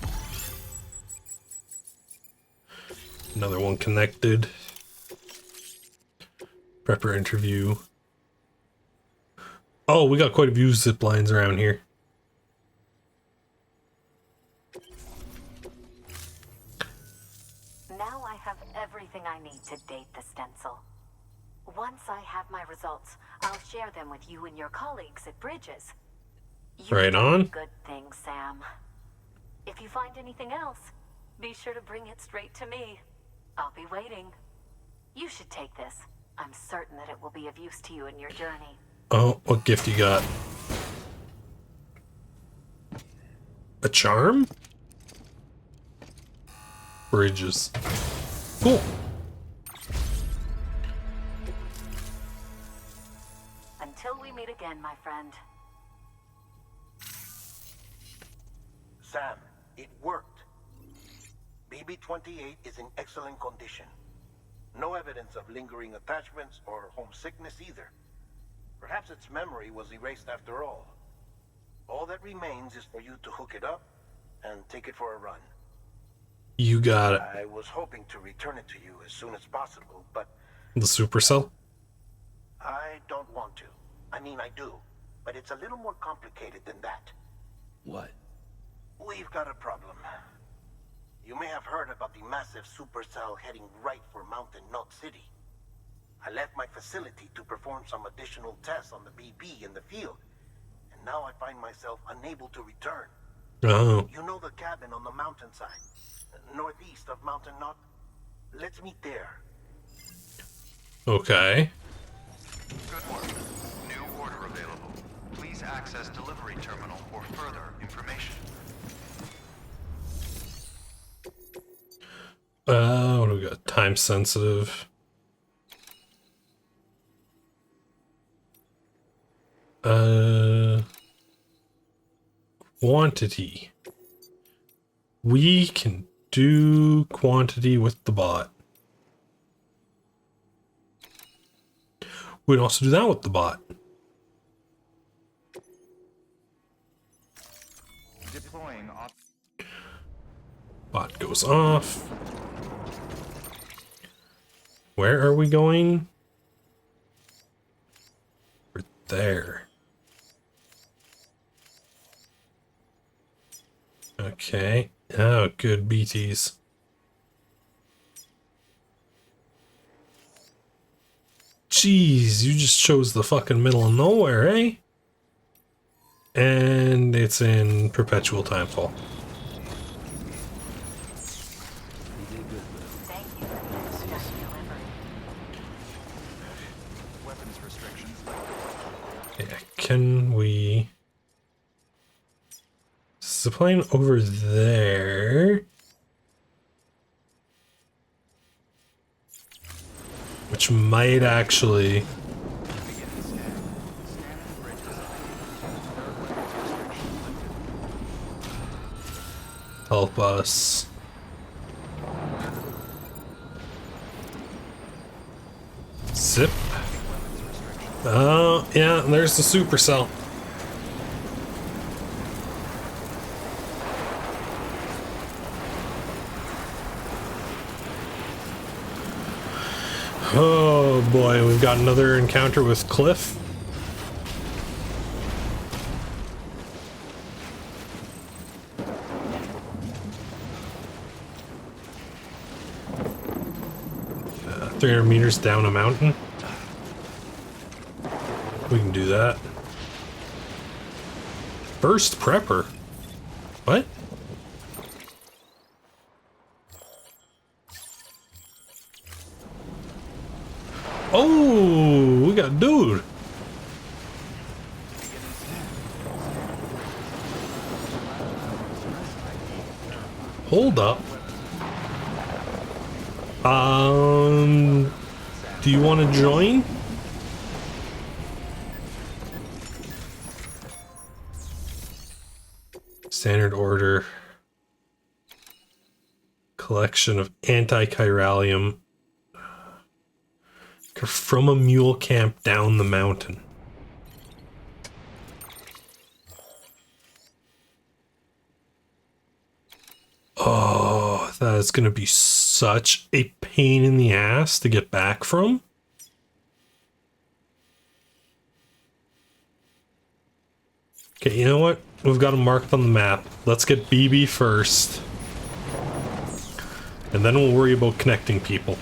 Another one connected. Prepper interview. Oh, we got quite a few zip lines around here. Now I have everything I need to date the stencil. Once I have my results, I'll share them with you and your colleagues at Bridges. You've Right done on. Good thing, Sam. If you find anything else, be sure to bring it straight to me. I'll be waiting. You should take this. I'm certain that it will be of use to you in your journey. Oh, what gift you got? A charm? Bridges. Cool. Until we meet again, my friend. Sam, it worked. BB-28 is in excellent condition. No evidence of lingering attachments or homesickness either. Perhaps its memory was erased after all. All that remains is for you to hook it up and take it for a run. You got it. I was hoping to return it to you as soon as possible, but The supercell? I don't want to. I mean, I do, but it's a little more complicated than that. What? We've got a problem. You may have heard about the massive supercell heading right for Mountain Knot City. I left my facility to perform some additional tests on the BB in the field, and now I find myself unable to return. Oh. You know the cabin on the mountainside, northeast of Mountain Knot? Let's meet there. Okay. Good work. New order available. Please access delivery terminal for further information. What do we got? Time sensitive. Quantity. We can do quantity with the bot. We can also do that with the bot. Deploying Bot goes off. Where are we going? We're there. Okay. Oh, good BTs. Jeez, you just chose the fucking middle of nowhere, eh? And it's in perpetual timefall. Thank you for the express delivery. weapons restrictions. Yeah, can we... Is the plane over there? Which might actually... Beginning scan. Scanning bridges ID. Third weapons restriction lifted. help us. Zip. Oh, yeah, there's the supercell. Oh boy, we've got another encounter with Cliff. 300 meters down a mountain. We can do that. First prepper. What? Oh, we got dude. Hold up. Do you want to join? Standard order. Collection of anti-chiralium from a mule camp down the mountain. Oh, that is going to be such a pain in the ass to get back from. Okay, you know what? We've got them marked on the map. Let's get BB first. And then we'll worry about connecting people.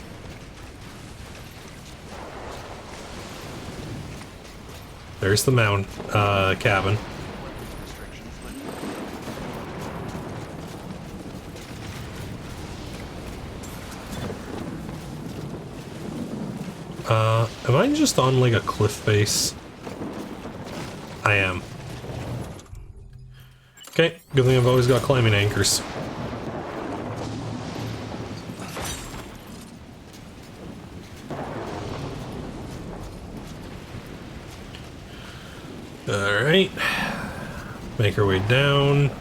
There's the mound cabin. Am I just on like a cliff face? I am. Okay, good thing I've always got climbing anchors. Alright. Make our way down.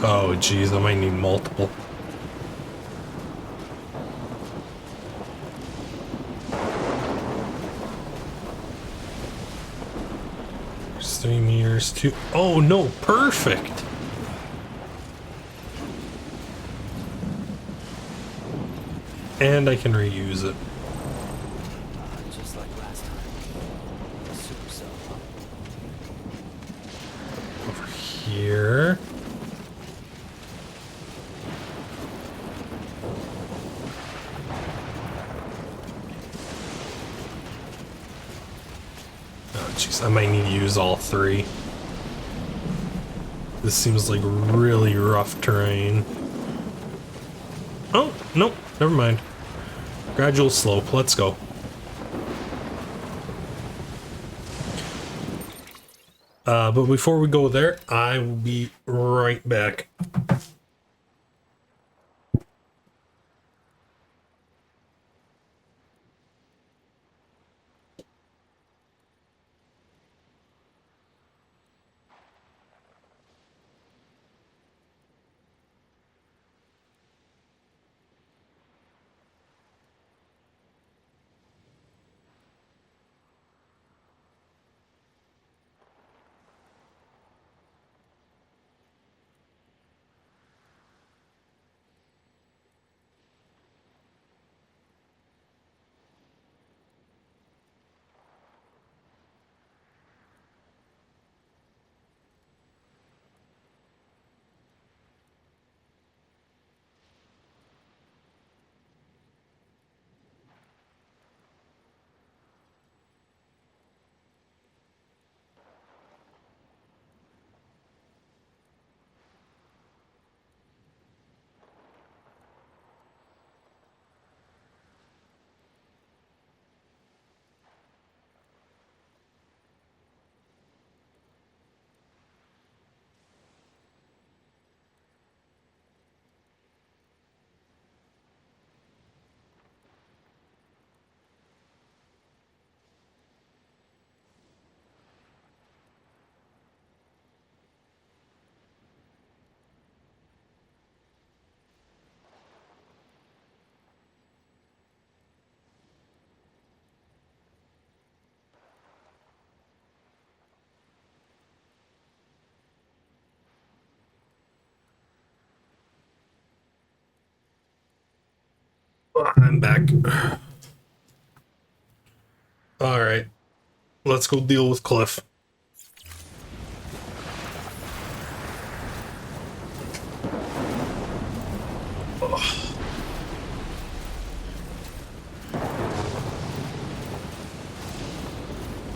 Oh geez, I might need multiple. There's 3 meters, 2. Oh no, perfect! And I can reuse it. Just like last time. Super cell. Over here. Oh jeez, I might need to use all 3. This seems like really rough terrain. Oh, nope, never mind. Gradual slope, let's go. But before we go there, I will be right back. I'm back. Alright. Let's go deal with Cliff. Ugh.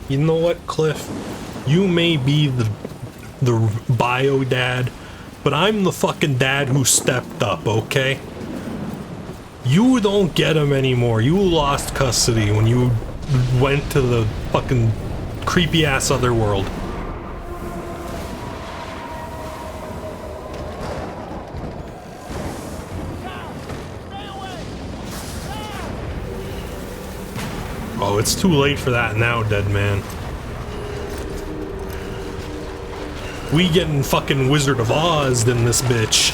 You know what, Cliff? You may be the bio dad, but I'm the fucking dad who stepped up, okay? You don't get him anymore. You lost custody when you went to the fucking creepy ass other world. Oh, it's too late for that now, dead man. We getting fucking Wizard of Oz in this bitch.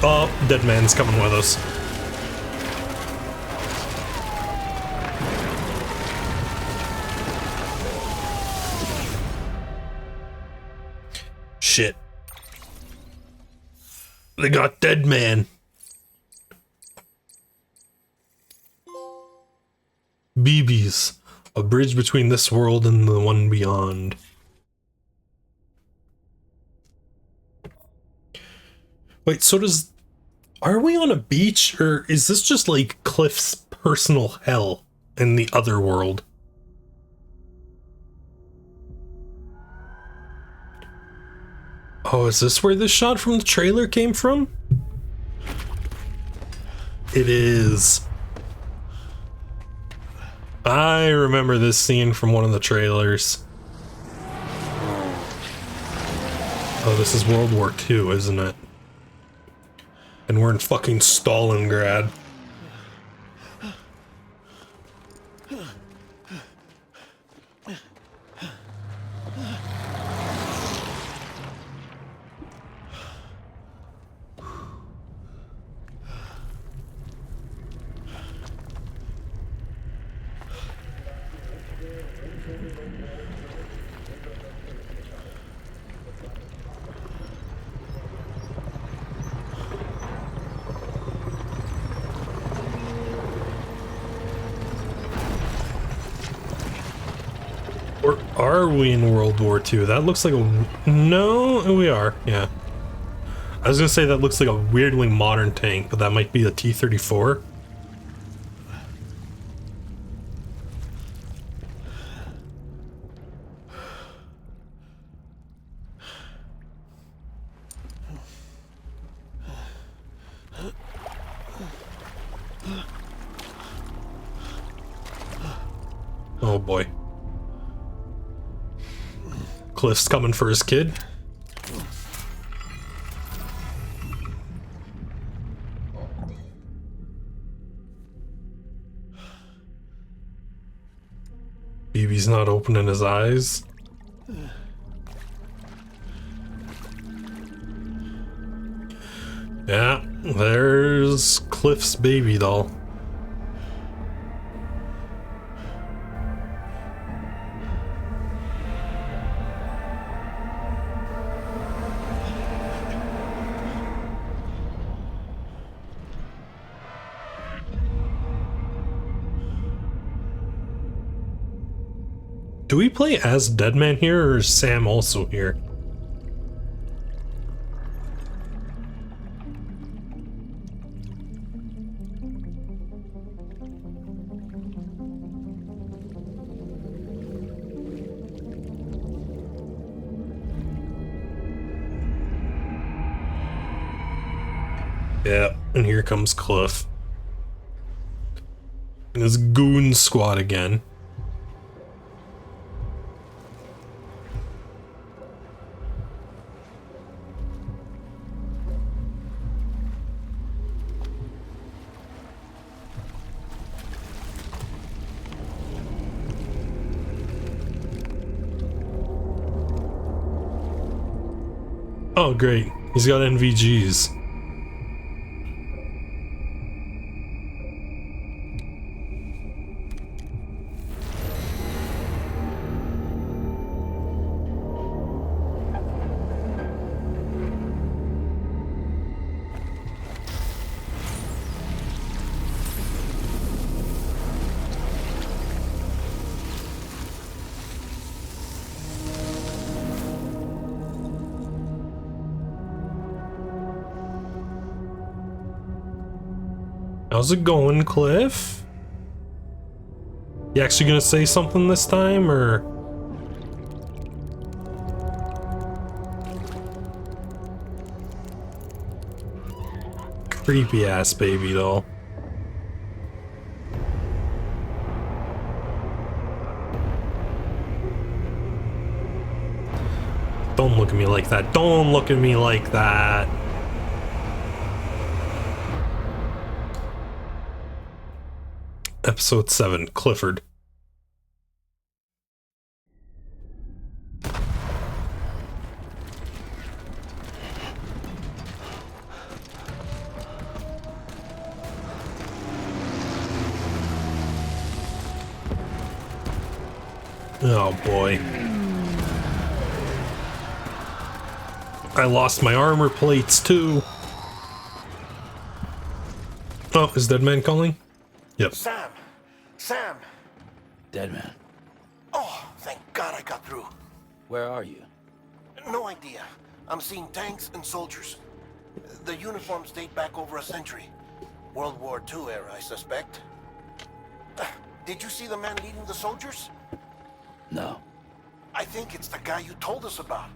Oh, dead man's coming with us. shit. They got Dead Man. BBs. A bridge between this world and the one beyond. Wait, so does... Are we on a beach, or is this just like Cliff's personal hell in the other world? Oh, is this where this shot from the trailer came from? It is. I remember this scene from one of the trailers. Oh, this is World War II, isn't it? And we're in fucking Stalingrad. Or are we in World War II? That looks like a... No, we are, yeah. I was gonna say that looks like a weirdly modern tank, but that might be a T-34. Oh boy. Cliff's coming for his kid. BB's not opening his eyes. Yeah, there's Cliff's baby doll. Do we play as Deadman here, or is Sam also here? Yeah, and here comes Cliff. And his goon squad again. Oh, great. He's got NVGs. How's it going, Cliff? You actually gonna say something this time, or? Creepy ass baby doll. Don't look at me like that. Don't look at me like that. Episode 7, Clifford. Oh boy. I lost my armor plates too. Oh, is Dead Man calling? Yep. Sam! Sam! Dead man. Oh, thank God I got through. Where are you? No idea. I'm seeing tanks and soldiers. The uniforms date back over a century. World War II era, I suspect. Did you see the man leading the soldiers? No. I think it's the guy you told us about.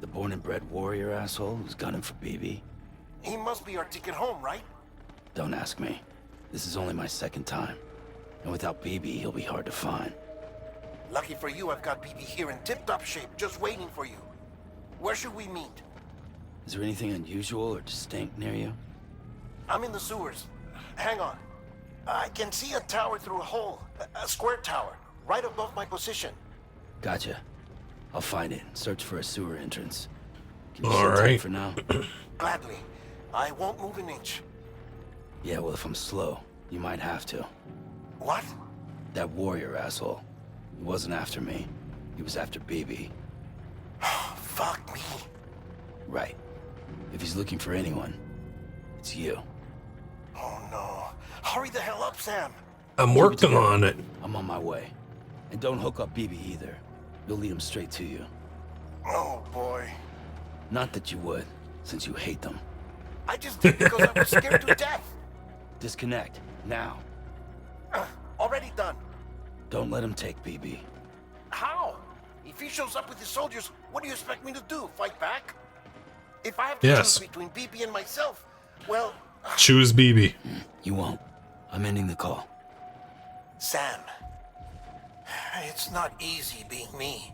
The born and bred warrior asshole who's gunning for BB? He must be our ticket home, right? Don't ask me. This is only my second time. And without BB, he'll be hard to find. Lucky for you, I've got BB here in tip-top shape, just waiting for you. Where should we meet? Is there anything unusual or distinct near you? I'm in the sewers. Hang on. I can see a tower through a hole. A square tower, right above my position. Gotcha. I'll find it and search for a sewer entrance. Can you All sit tight right. for now? Gladly. I won't move an inch. Yeah, well, if I'm slow, you might have to. What? That warrior asshole. He wasn't after me. He was after BB. Fuck me. Right. If he's looking for anyone, it's you. Oh no. Hurry the hell up, Sam. I'm working on it. I'm on my way. And don't hook up BB either. You'll lead him straight to you. Oh boy. Not that you would, since you hate them. I just did because I was scared to death. Disconnect, now. Already done. Don't let him take BB. How? If he shows up with his soldiers, what do you expect me to do? Fight back? If I have to Yes. choose between BB and myself, well, Choose BB. You won't. I'm ending the call. Sam, it's not easy being me.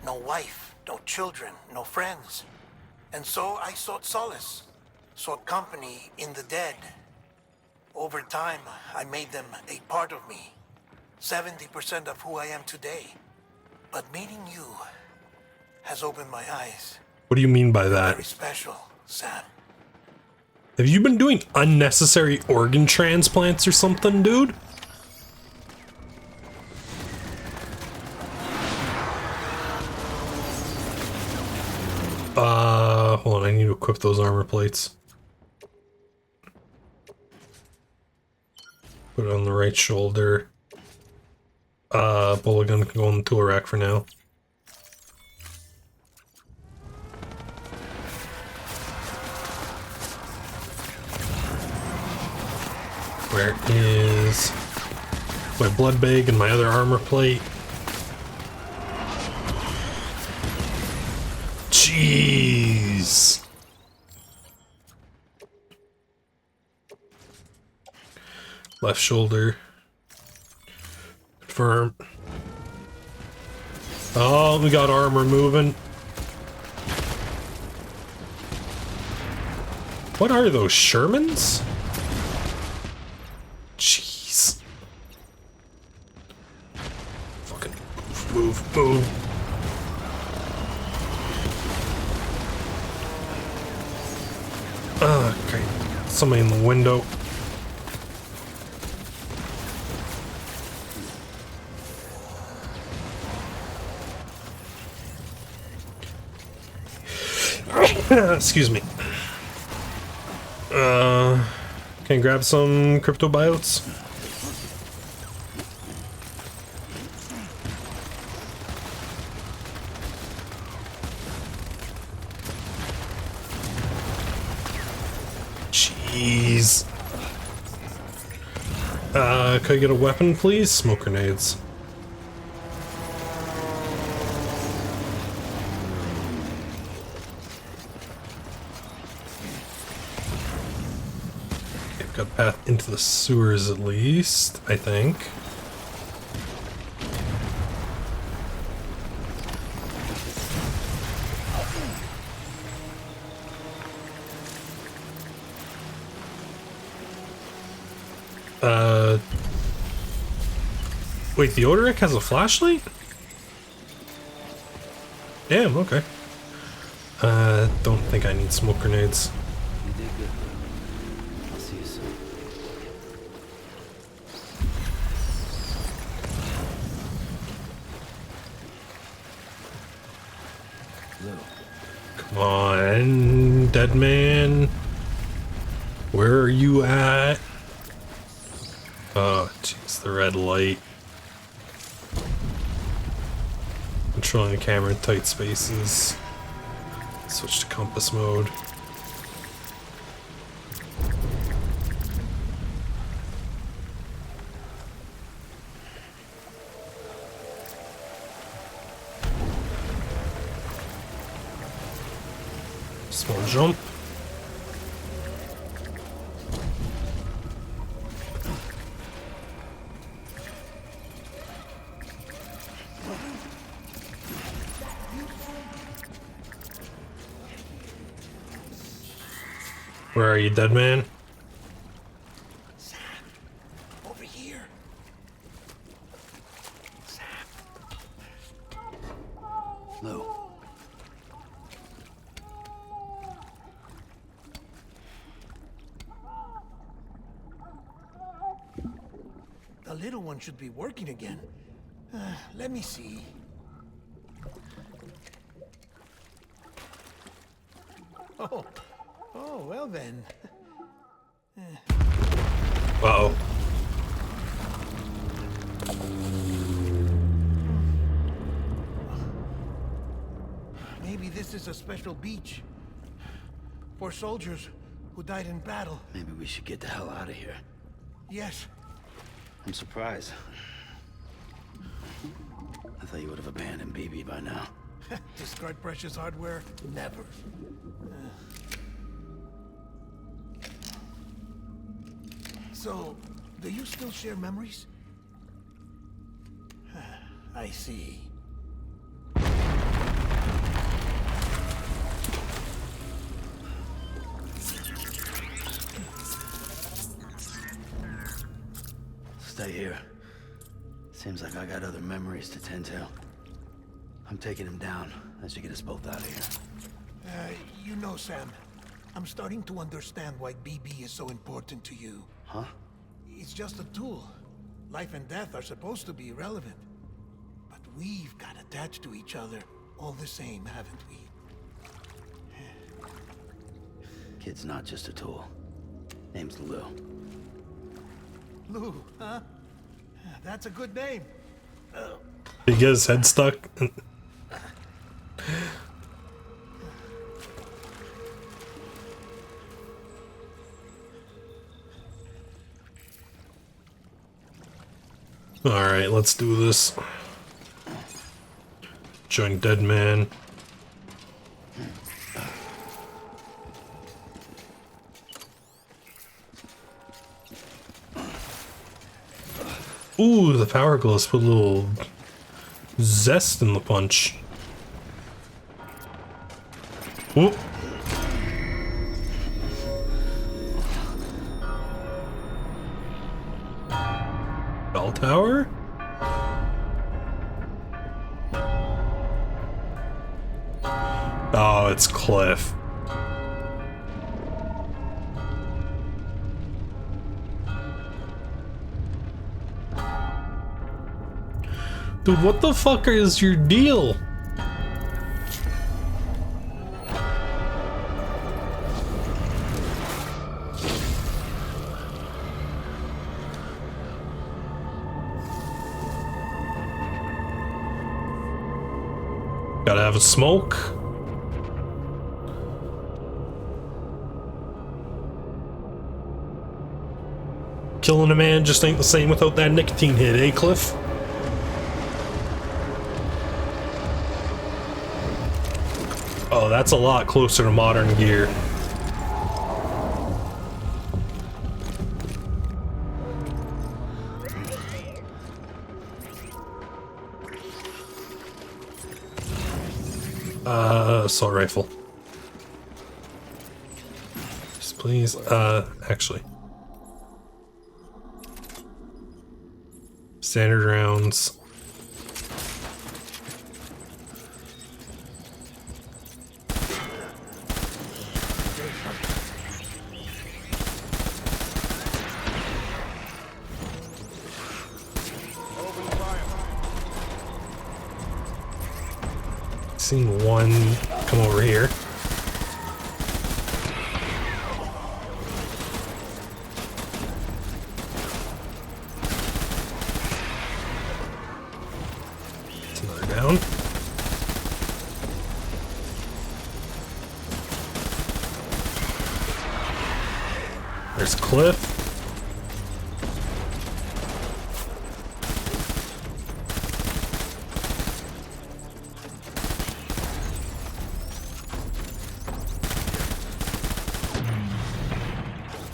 No wife, no children, no friends. And so I sought solace, sought company in the dead. Over time, I made them a part of me. 70% of who I am today. But meeting you has opened my eyes. What do you mean by that? Very special, Sam. Have you been doing unnecessary organ transplants or something, dude? Hold on, I need to equip those armor plates. Put it on the right shoulder. Bullet gun can go in the tool rack for now. Where is my blood bag and my other armor plate? Jeez. Left shoulder. Confirm. Oh, we got armor moving. What are those, Shermans? Jeez. Fucking move. Great. Somebody in the window. Excuse me. Can I grab some cryptobiotes? Jeez. Could I get a weapon, please? Smoke grenades. Got a path into the sewers at least, I think. Wait, the Odoric has a flashlight? Damn, okay. Don't think I need smoke grenades. You did good, Lou. I'll see you soon. Lou, Come on, dead man. Where are you at? Oh, jeez, the red light. Controlling the camera in tight spaces. Switch to compass mode. Small jump. Where are you, dead man? Sam, over here. Sam. Lou. The little one should be working again. Let me see. Oh, well then. Uh-oh. Maybe this is a special beach for soldiers who died in battle. Maybe we should get the hell out of here. Yes. I'm surprised. I thought you would have abandoned BB by now. Discard precious hardware? Never. So, do you still share memories? I see. Stay here. Seems like I got other memories to tend to. I'm taking him down. That should get us both out of here. You know, Sam, I'm starting to understand why BB is so important to you. Huh? It's just a tool. Life and death are supposed to be irrelevant. But we've got attached to each other all the same, haven't we? Kid's not just a tool. Name's Lou. Lou, huh? That's a good name. He get his head stuck. Alright, let's do this. Join dead man. Ooh, the power gloves put a little zest in the punch. Ooh. Bell tower? Oh, it's Cliff. Dude, what the fuck is your deal? Gotta have a smoke. Killing a man just ain't the same without that nicotine hit, eh, Cliff? Oh, that's a lot closer to modern gear. Assault rifle. Just please, actually. Standard rounds. Seen one come over here. There's Cliff.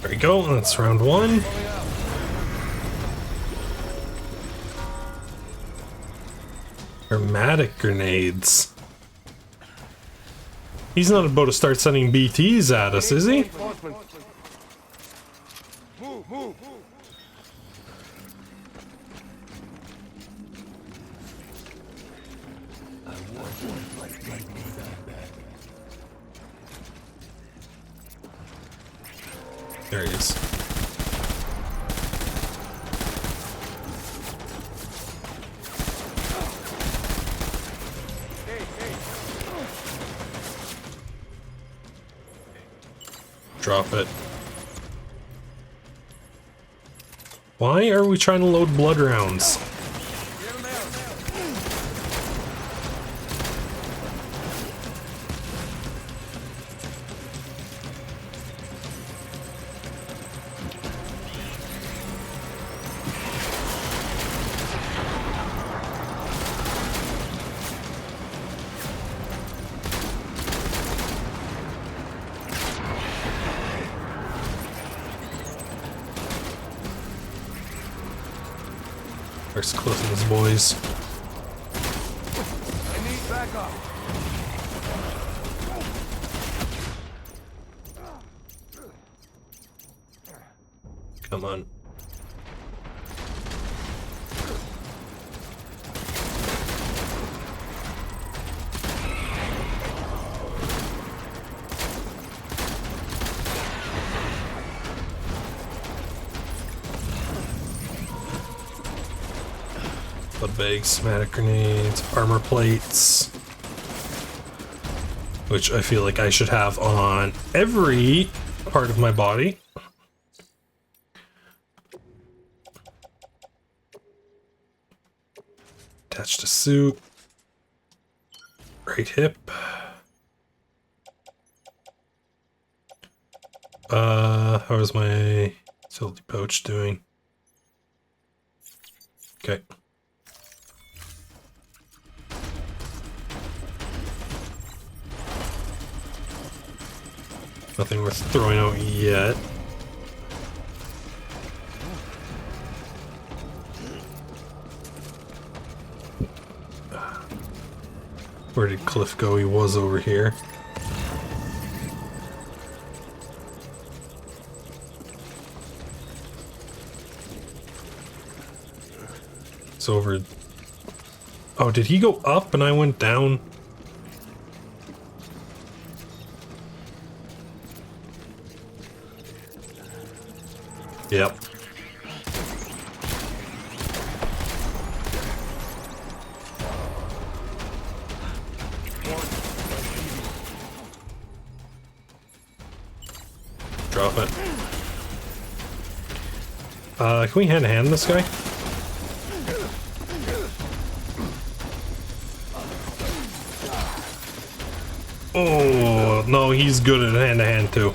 There we go, that's round one. Dramatic grenades. He's not about to start sending BTs at us, is he? There he is. Drop it. Why are we trying to load blood rounds? There's Cliff and his boys. I need backup. Come on. Blood bags, somatic grenades, armor plates. Which I feel like I should have on every part of my body. Attached to suit. Right hip. How is my utility pouch doing? Okay. Nothing worth throwing out yet. Where did Cliff go? He was over here. It's over. Oh, did he go up and I went down? Yep. Drop it. Can we hand-to-hand this guy? Oh, no, he's good at hand-to-hand too.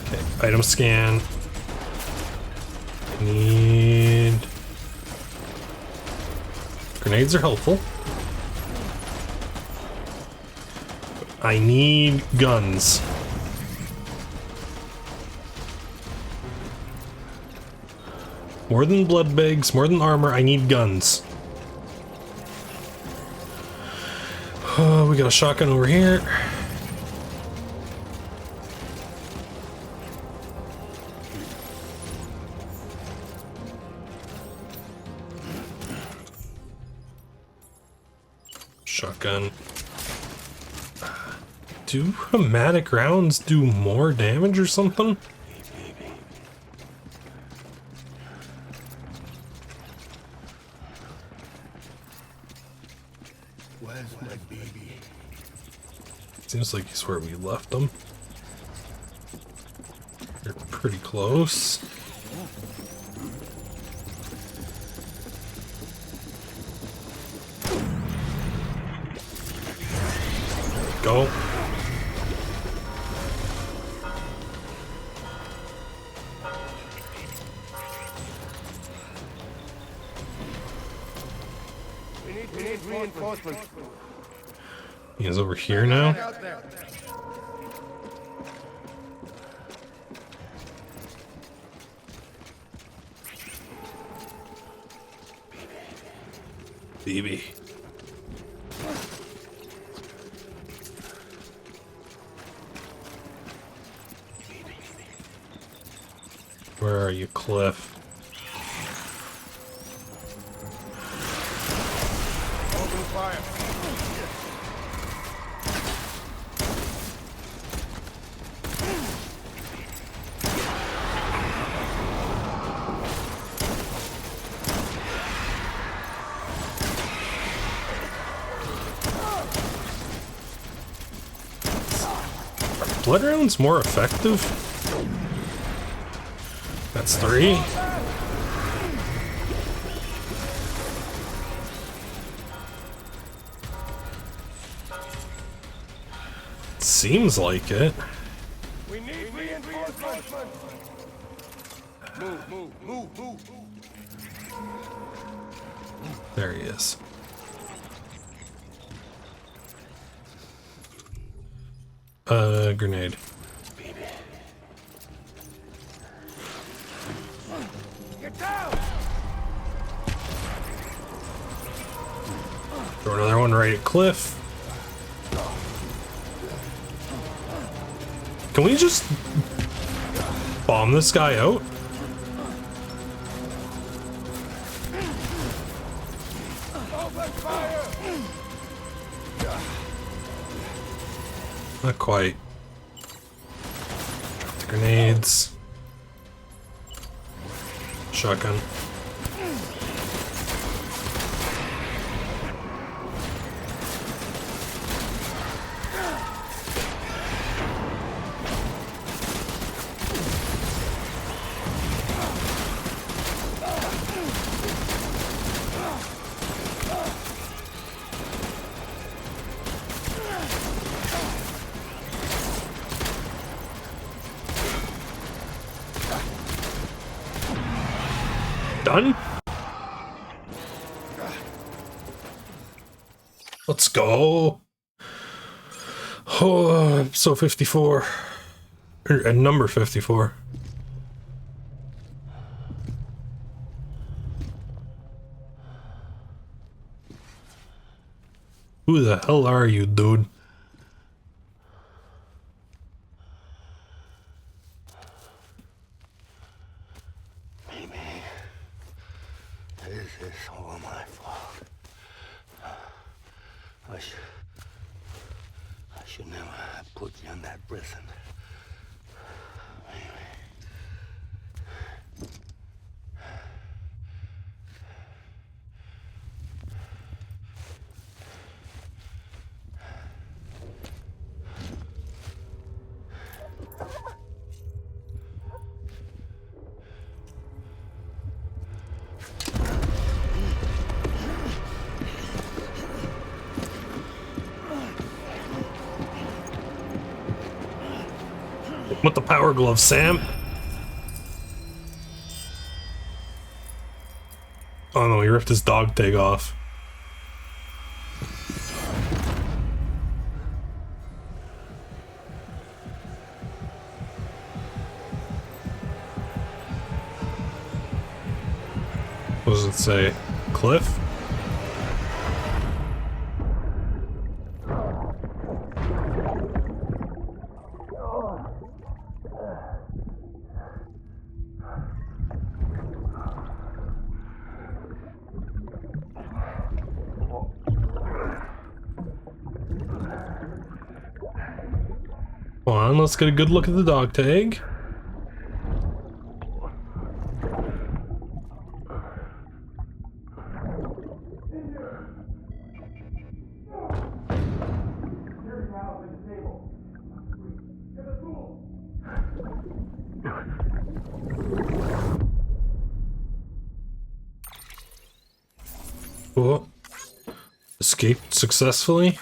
Okay, item scan. Need... Grenades are helpful. I need guns. More than blood bags, more than armor, I need guns. We got a shotgun over here. Shotgun. Do hematic rounds do more damage or something? Where's my baby? Seems like he's where we left him. You're pretty close. Go. We need reinforcements. He is over here now. Out there. BB. Where are you, Cliff? Open fire. Blood rounds more effective? That's 3. Seems like it. We need reinforcements. Move. There he is. Grenade. Get down. Throw another one right at Cliff. Can we just bomb this guy out? Open fire. Not quite. Drop the grenades. Shotgun. Done? Let's go. Oh, episode 54. And number 54. Who the hell are you, dude? This is all my fault. I should never have put you in that prison. With the power glove, Sam. Oh no, he ripped his dog tag off. What does it say? Cliff? Come on, let's get a good look at the dog tag. Oh, escaped successfully.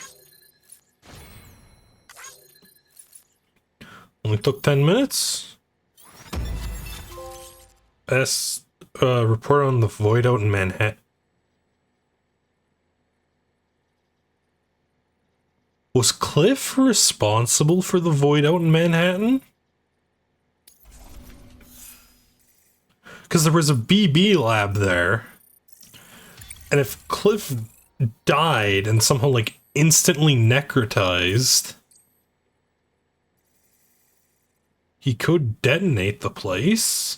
took 10 minutes. Report on the void out in Manhattan. Was Cliff responsible for the void out in Manhattan? Because there was a BB lab there. And if Cliff died and somehow, like, instantly necrotized, he could detonate the place.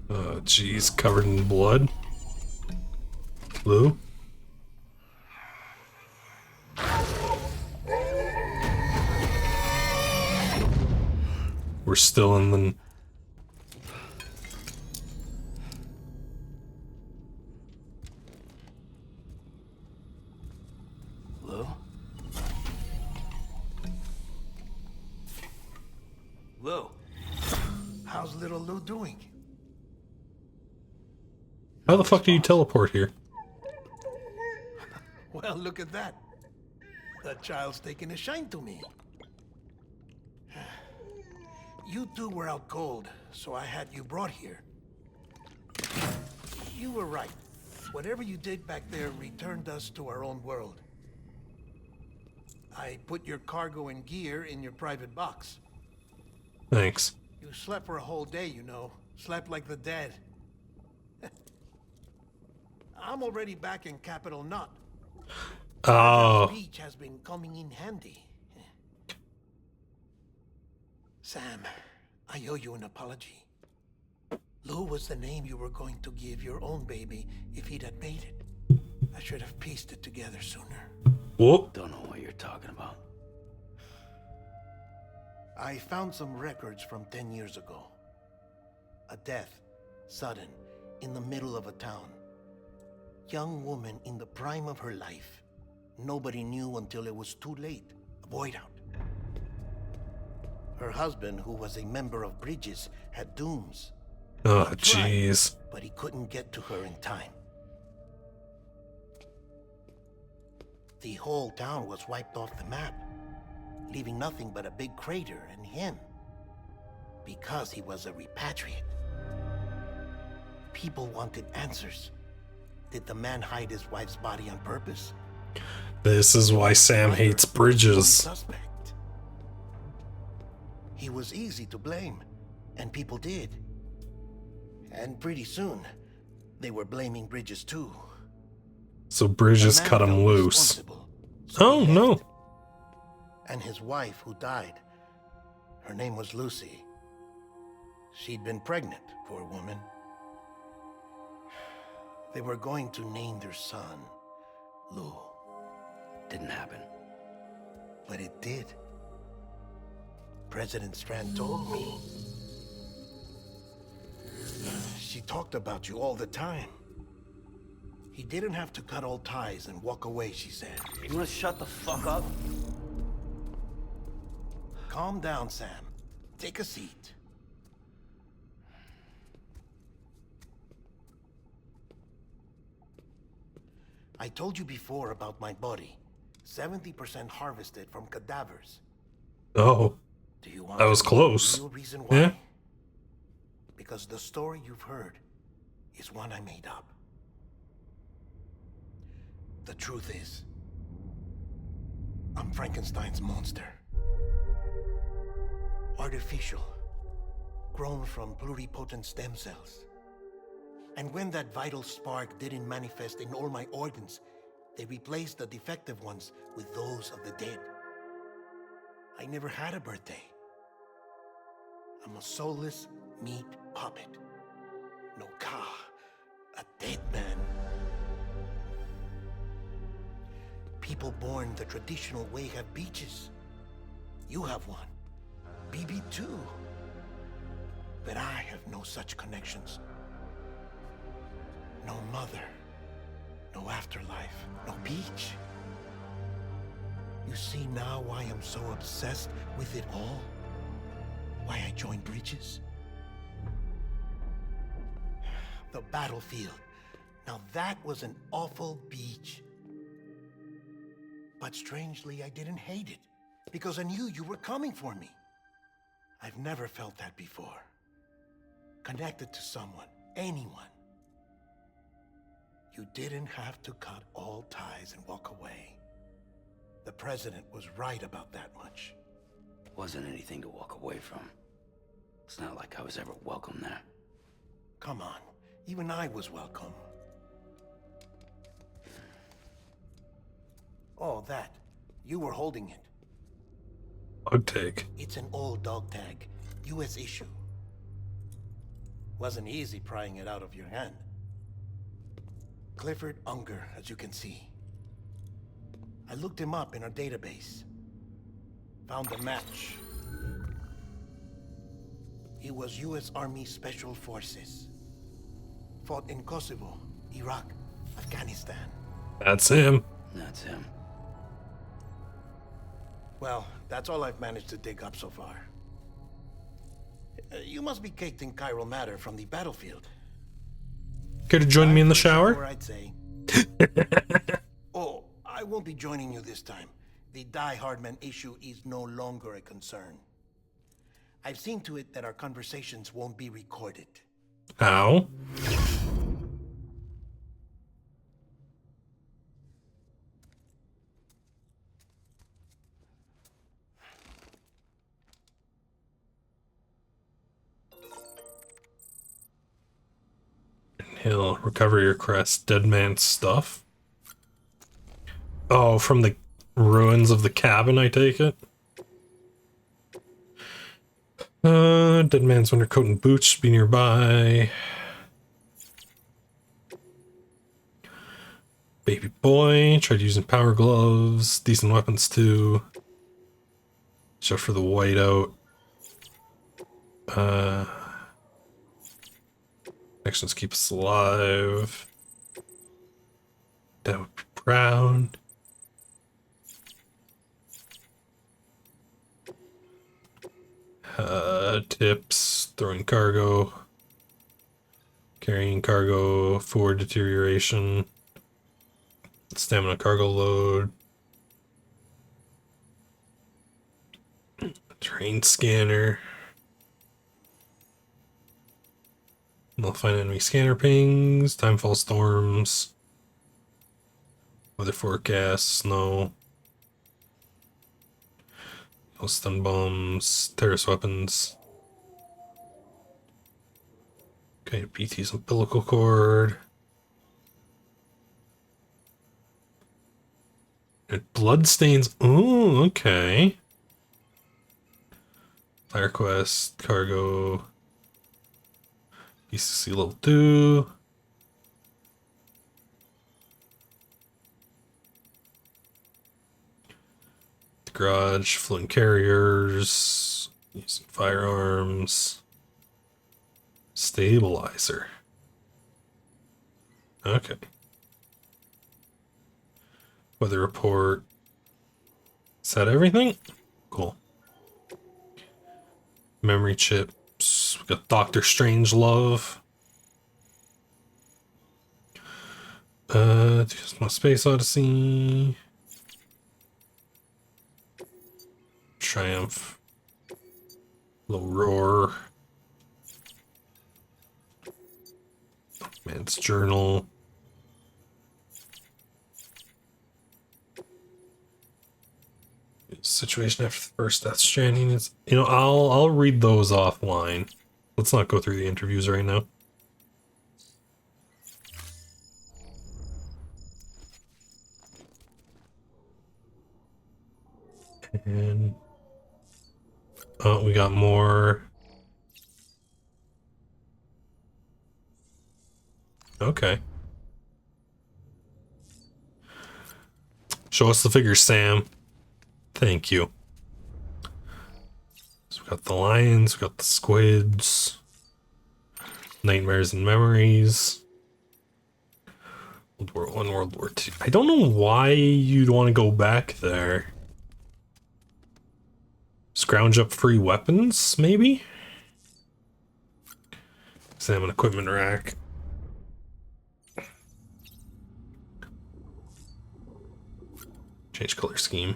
Oh, jeez, covered in blood. Lou? We're still in the... Lou? Lou? How's little Lou doing? How the fuck do you teleport here? Well, look at that. That child's taking a shine to me. You two were out cold, so I had you brought here. You were right. Whatever you did back there returned us to our own world. I put your cargo and gear in your private box. Thanks. You slept for a whole day, you know. Slept like the dead. I'm already back in Capital Knot. Oh. Speech has been coming in handy. Sam, I owe you an apology. Lou was the name you were going to give your own baby if he'd had made it. I should have pieced it together sooner. Whoop. Don't know what you're talking about. I found some records from 10 years ago. A death, sudden, in the middle of a town. Young woman in the prime of her life. Nobody knew until it was too late. A void out. Her husband, who was a member of Bridges, had dooms. Oh, He tried, jeez. but he couldn't get to her in time. The whole town was wiped off the map, leaving nothing but a big crater and him. Because he was a repatriate. People wanted answers. Did the man hide his wife's body on purpose? This is why Sam hates Bridges. Suspect. He was easy to blame, and people did. And pretty soon, they were blaming Bridges too. So Bridges The man cut him felt loose. responsible, so Oh, he no. left. And his wife, who died, her name was Lucy. She'd been pregnant, poor woman. They were going to name their son Lou. Didn't happen. But it did. President Strand told me. She talked about you all the time. He didn't have to cut all ties and walk away, she said. You wanna shut the fuck up? Calm down, Sam. Take a seat. I told you before about my body. 70% harvested from cadavers. Oh, Do you want that was to know close. the real reason why? Yeah. Because the story you've heard is one I made up. The truth is, I'm Frankenstein's monster. Artificial, grown from pluripotent stem cells. And when that vital spark didn't manifest in all my organs, they replaced the defective ones with those of the dead. I never had a birthday. I'm a soulless meat puppet. No ka, a dead man. People born the traditional way have beaches. You have one. BB too. But I have no such connections. No mother. No afterlife. No beach. You see now why I'm so obsessed with it all? Why I joined Bridges? The battlefield. Now that was an awful beach. But strangely, I didn't hate it, because I knew you were coming for me. I've never felt that before. Connected to someone, anyone. You didn't have to cut all ties and walk away. The president was right about that much. Wasn't anything to walk away from. It's not like I was ever welcome there. Come on, even I was welcome. Oh, that. You were holding it. Dog tag. It's an old dog tag, US issue. Wasn't easy prying it out of your hand. Clifford Unger, as you can see. I looked him up in our database. Found a match. He was US Army Special Forces. Fought in Kosovo, Iraq, Afghanistan. That's him. That's him. Well, that's all I've managed to dig up so far. You must be caked in chiral matter from the battlefield. Care to join me in the Time for a shower? shower, I'd say. Oh, I won't be joining you this time. The Die Hardman issue is no longer a concern. I've seen to it that our conversations won't be recorded. How? He'll recover your crest. Dead man's stuff. Oh, from the ruins of the cabin, I take it? Dead man's winter coat and boots should be nearby. Baby boy, tried using power gloves. Decent weapons too. Except for the whiteout. Actions keep us alive. That would be proud. Tips, throwing cargo. Carrying cargo for deterioration. Stamina cargo load. Terrain scanner. They'll find enemy scanner pings, timefall storms, weather forecast, snow, stun bombs, terrorist weapons. Okay, BT's umbilical cord. Blood stains. Ooh, okay. Fire quest, cargo. ECC level 2. The garage, floating carriers, using firearms. Stabilizer. Okay. Weather report. Is that everything? Cool. Memory chips. We got Doctor Strange Love. Just my Space Odyssey. Triumph. Little Roar. Man's Journal. Situation after the first Death Stranding is, you know, I'll read those offline. Let's not go through the interviews right now. And oh, we got more. Okay. Show us the figures, Sam. Thank you. So we got the lions, we got the squids, nightmares and memories, World War I, World War II. I don't know why you'd want to go back there. scrounge up free weapons, maybe? Examine equipment rack. Change color scheme.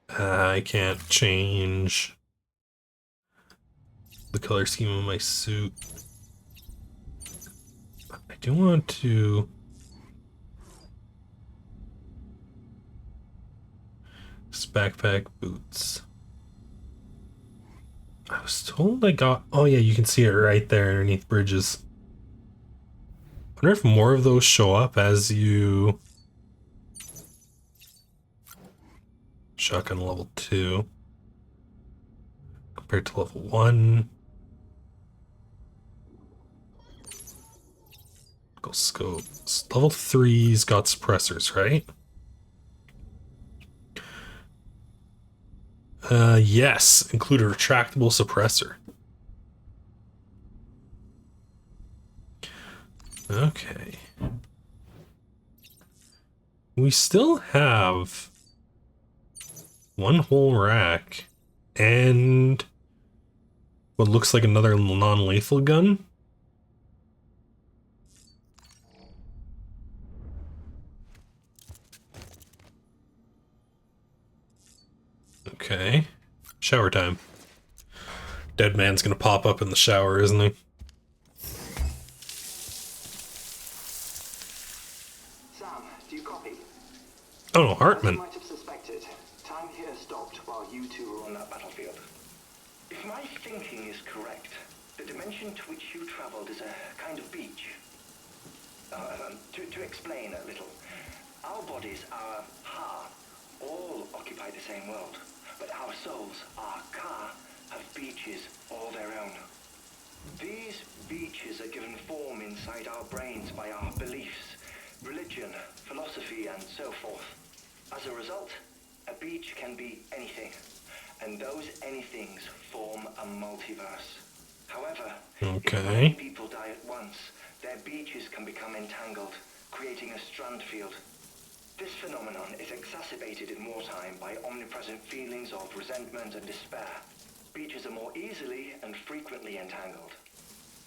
I can't change the color scheme of my suit. I do want to... This backpack, boots. I was told I got... Oh yeah, you can see it right there underneath bridges. I wonder if more of those show up as you... Shotgun level 2 compared to level 1. Go scopes. Level 3's got suppressors, right? Yes, include a retractable suppressor. Okay. We still have one whole rack and what looks like another non-lethal gun. Okay. Shower time. Dead man's gonna pop up in the shower, isn't he? Sam, do you copy? Oh no, Hartman. As you might have suspected, time here stopped while you two were on that battlefield. If my thinking is correct, the dimension to which you traveled is a kind of beach. To explain a little, our bodies, our ha, all occupy the same world, but our souls, our ka, have beaches all their own. These beaches are given form inside our brains by our beliefs, religion, philosophy, and so forth. As a result, a beach can be anything, and those anythings form a multiverse. However, if many people die at once, their beaches can become entangled, creating a strand field. This phenomenon is exacerbated in wartime by omnipresent feelings of resentment and despair. Beaches are more easily and frequently entangled.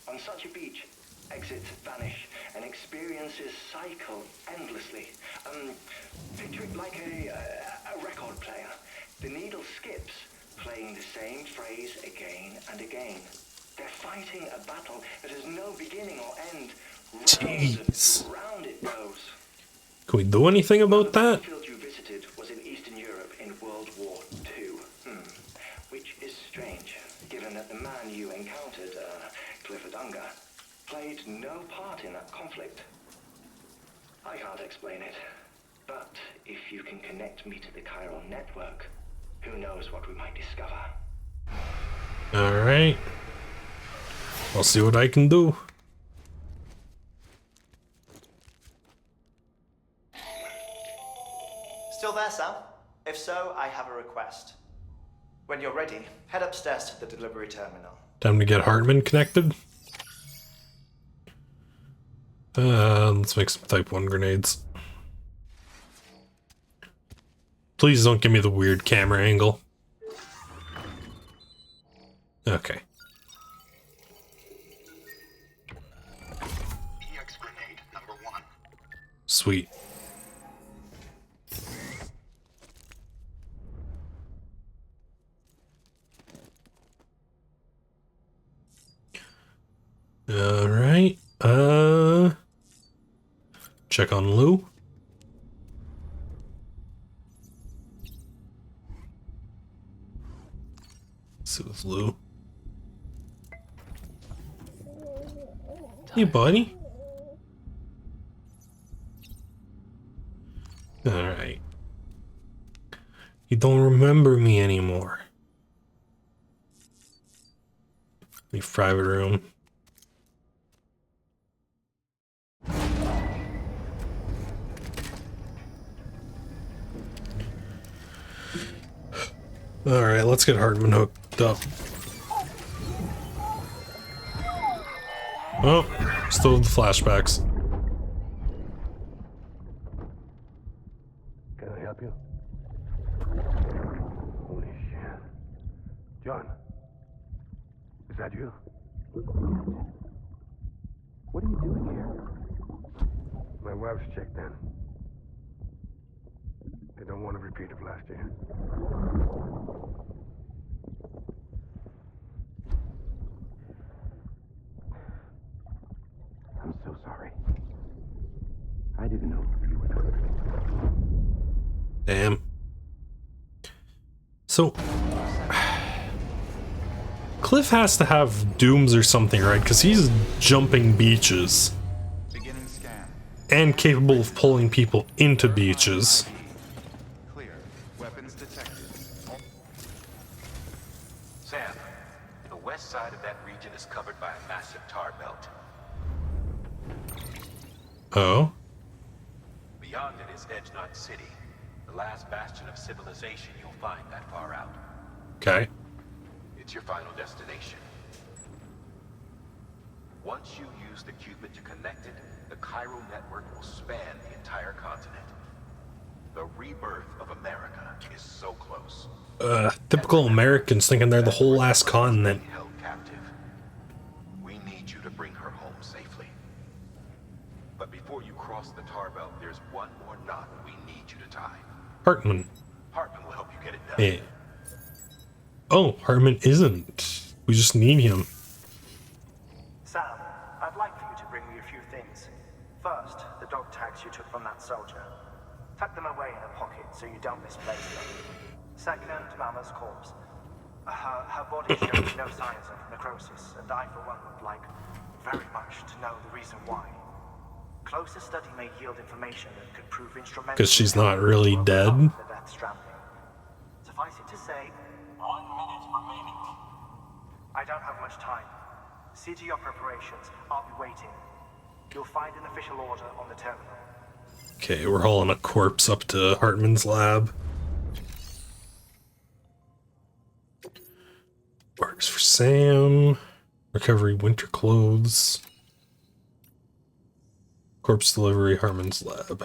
On such a beach, exits vanish and experiences cycle endlessly. Picture it like a record player. The needle skips, playing the same phrase again and again. They're fighting a battle that has no beginning or end. Jeez. Round it goes. Can we do anything about that? The field you visited was in Eastern Europe in World War II. Which is strange, given that the man you encountered, Clifford Unger, played no part in that conflict. I can't explain it, but if you can connect me to the chiral network, who knows what we might discover. Alright. I'll see what I can do. Still there, Sam? If so, I have a request. When you're ready, head upstairs to the delivery terminal. Time to get Hartman connected. Let's make some type 1 grenades. Please don't give me the weird camera angle. Okay. EX grenade number 1. Sweet. Alright, check on Lou. Let's see with Lou. Hey, buddy. Alright. You don't remember me anymore. Leave private room. Alright, let's get Hartman hooked up. Oh, still with the flashbacks. Can I help you? doing here? My wife's checked in. They don't want a repeat of last year. I'm so sorry. I didn't know who you were coming. Damn. So, Cliff has to have dooms or something, right? Because he's jumping beaches. Beginning scan. And capable of pulling people into beaches. Clear. Weapons detected. Sam, the west side of that region is covered by a massive tar belt. Oh? Beyond it is Edgenot City, the last bastion of civilization you'll find that far out. Okay. It's your final destination. Once you use the Cupid to connect it, the chiral network will span the entire continent. The rebirth of America is so close. Typical Americans thinking they're the whole last continent. Held captive. We need you to bring her home safely. But before you cross the tar belt, there's one more knot we need you to tie. Hartman. Hartman will help you get it done. Hey. Oh, Hartman isn't. We just need him. Sam, I'd like for you to bring me a few things. First, the dog tags you took from that soldier. Tuck them away in a pocket so you don't misplace them. Second, Mama's corpse. Her body shows no signs of necrosis, and I, for one, would like very much to know the reason why. Closer study may yield information that could prove instrumental. Because she's not really dead. The death stranding. Suffice it to say, 1 minute remaining. I don't have much time. See to your preparations. I'll be waiting. You'll find an official order on the terminal. Okay, we're hauling a corpse up to Hartman's lab. Orders for Sam. Recovery winter clothes. Corpse delivery, Hartman's lab.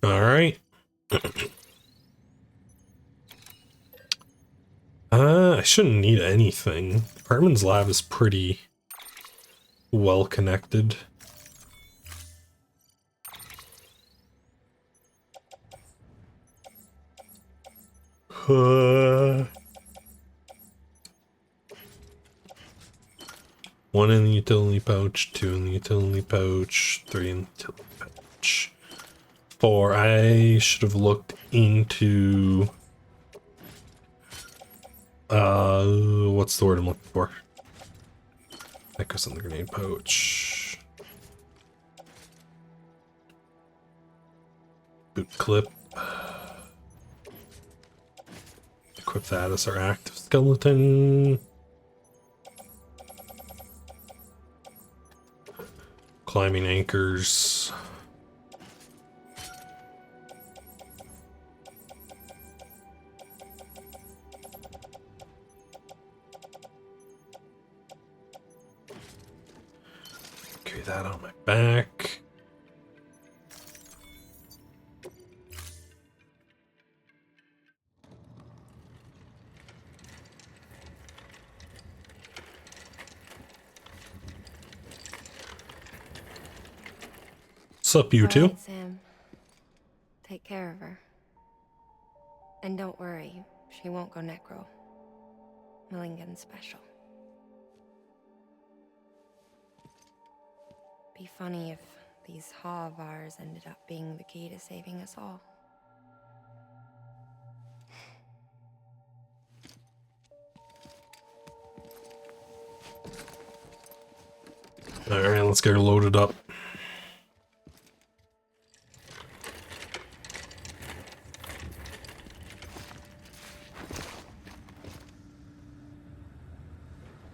Alright. I shouldn't need anything. Hartman's lab is pretty well connected. One in the utility pouch, 2 in the utility pouch, 3 in the utility pouch. 4. I should have looked into what's the word I'm looking for? That goes in the grenade pouch. Boot clip. Equip that as our active skeleton. Climbing anchors. Carry that on my back. What's up, you two? All right, Sam. Take care of her. And don't worry, she won't go necro. Millingen's special. Be funny if these Ha of ours ended up being the key to saving us all. Alright, let's get her loaded up.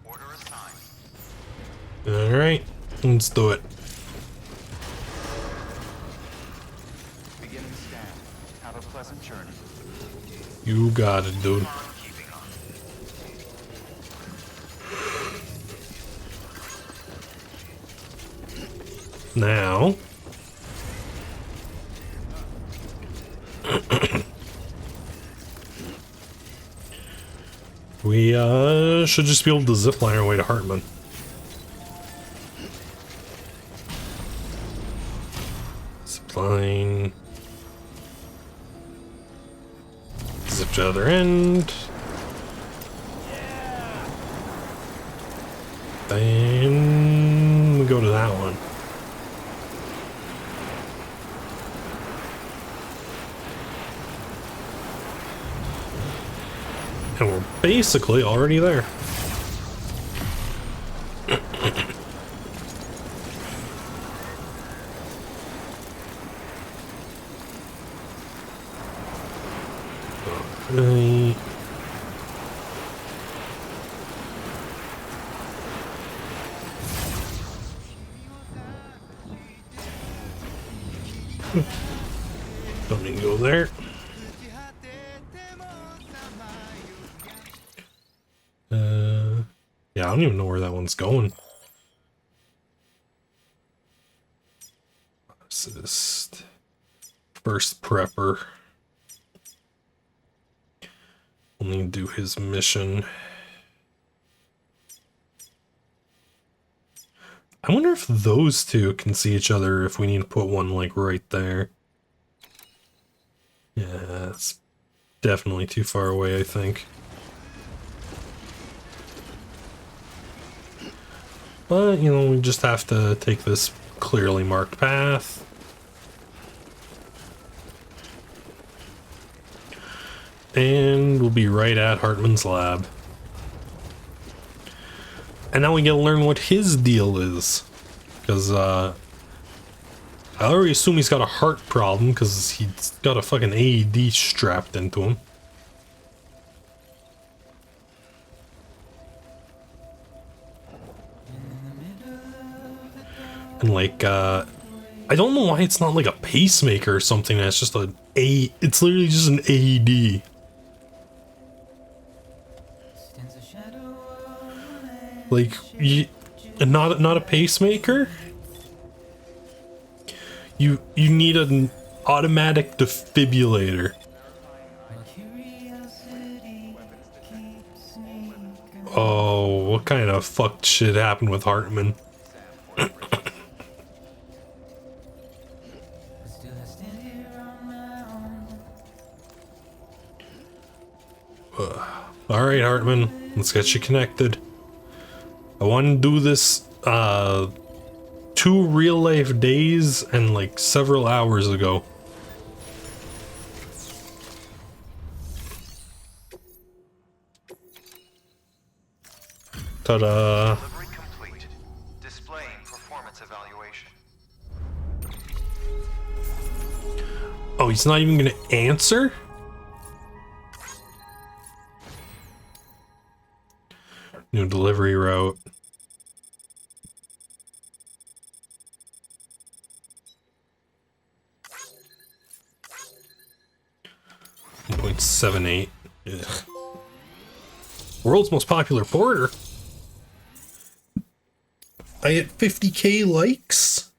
Order assigned. Alright, let's do it. Beginning scan. Have a pleasant journey. You got it, dude. Now, We should just be able to zipline our way to Hartman. Zipline. Zip to the other end. Then we go to that one. And we're basically already there. Right. Don't need to go there. Yeah, I don't even know where that one's going. Assist. First prepper. We'll need to do his mission. I wonder if those two can see each other if we need to put one like right there. Yeah, it's definitely too far away, I think. But, you know, we just have to take this clearly marked path. And we'll be right at Hartman's lab. And now we get to learn what his deal is. Because, I already assume he's got a heart problem because he's got a fucking AED strapped into him. And like, I don't know why it's not like a pacemaker or something. That's just it's literally just an AED. Like, not a pacemaker. You need an automatic defibrillator. Oh, what kind of fucked shit happened with Hartman? Alright, Hartman, let's get you connected. I want to do this 2 real-life days and like several hours ago. Ta-da! Delivery complete. Displaying performance evaluation. Oh, he's not even gonna answer? New delivery route. .78. Ugh. World's most popular porter. I hit 50k likes.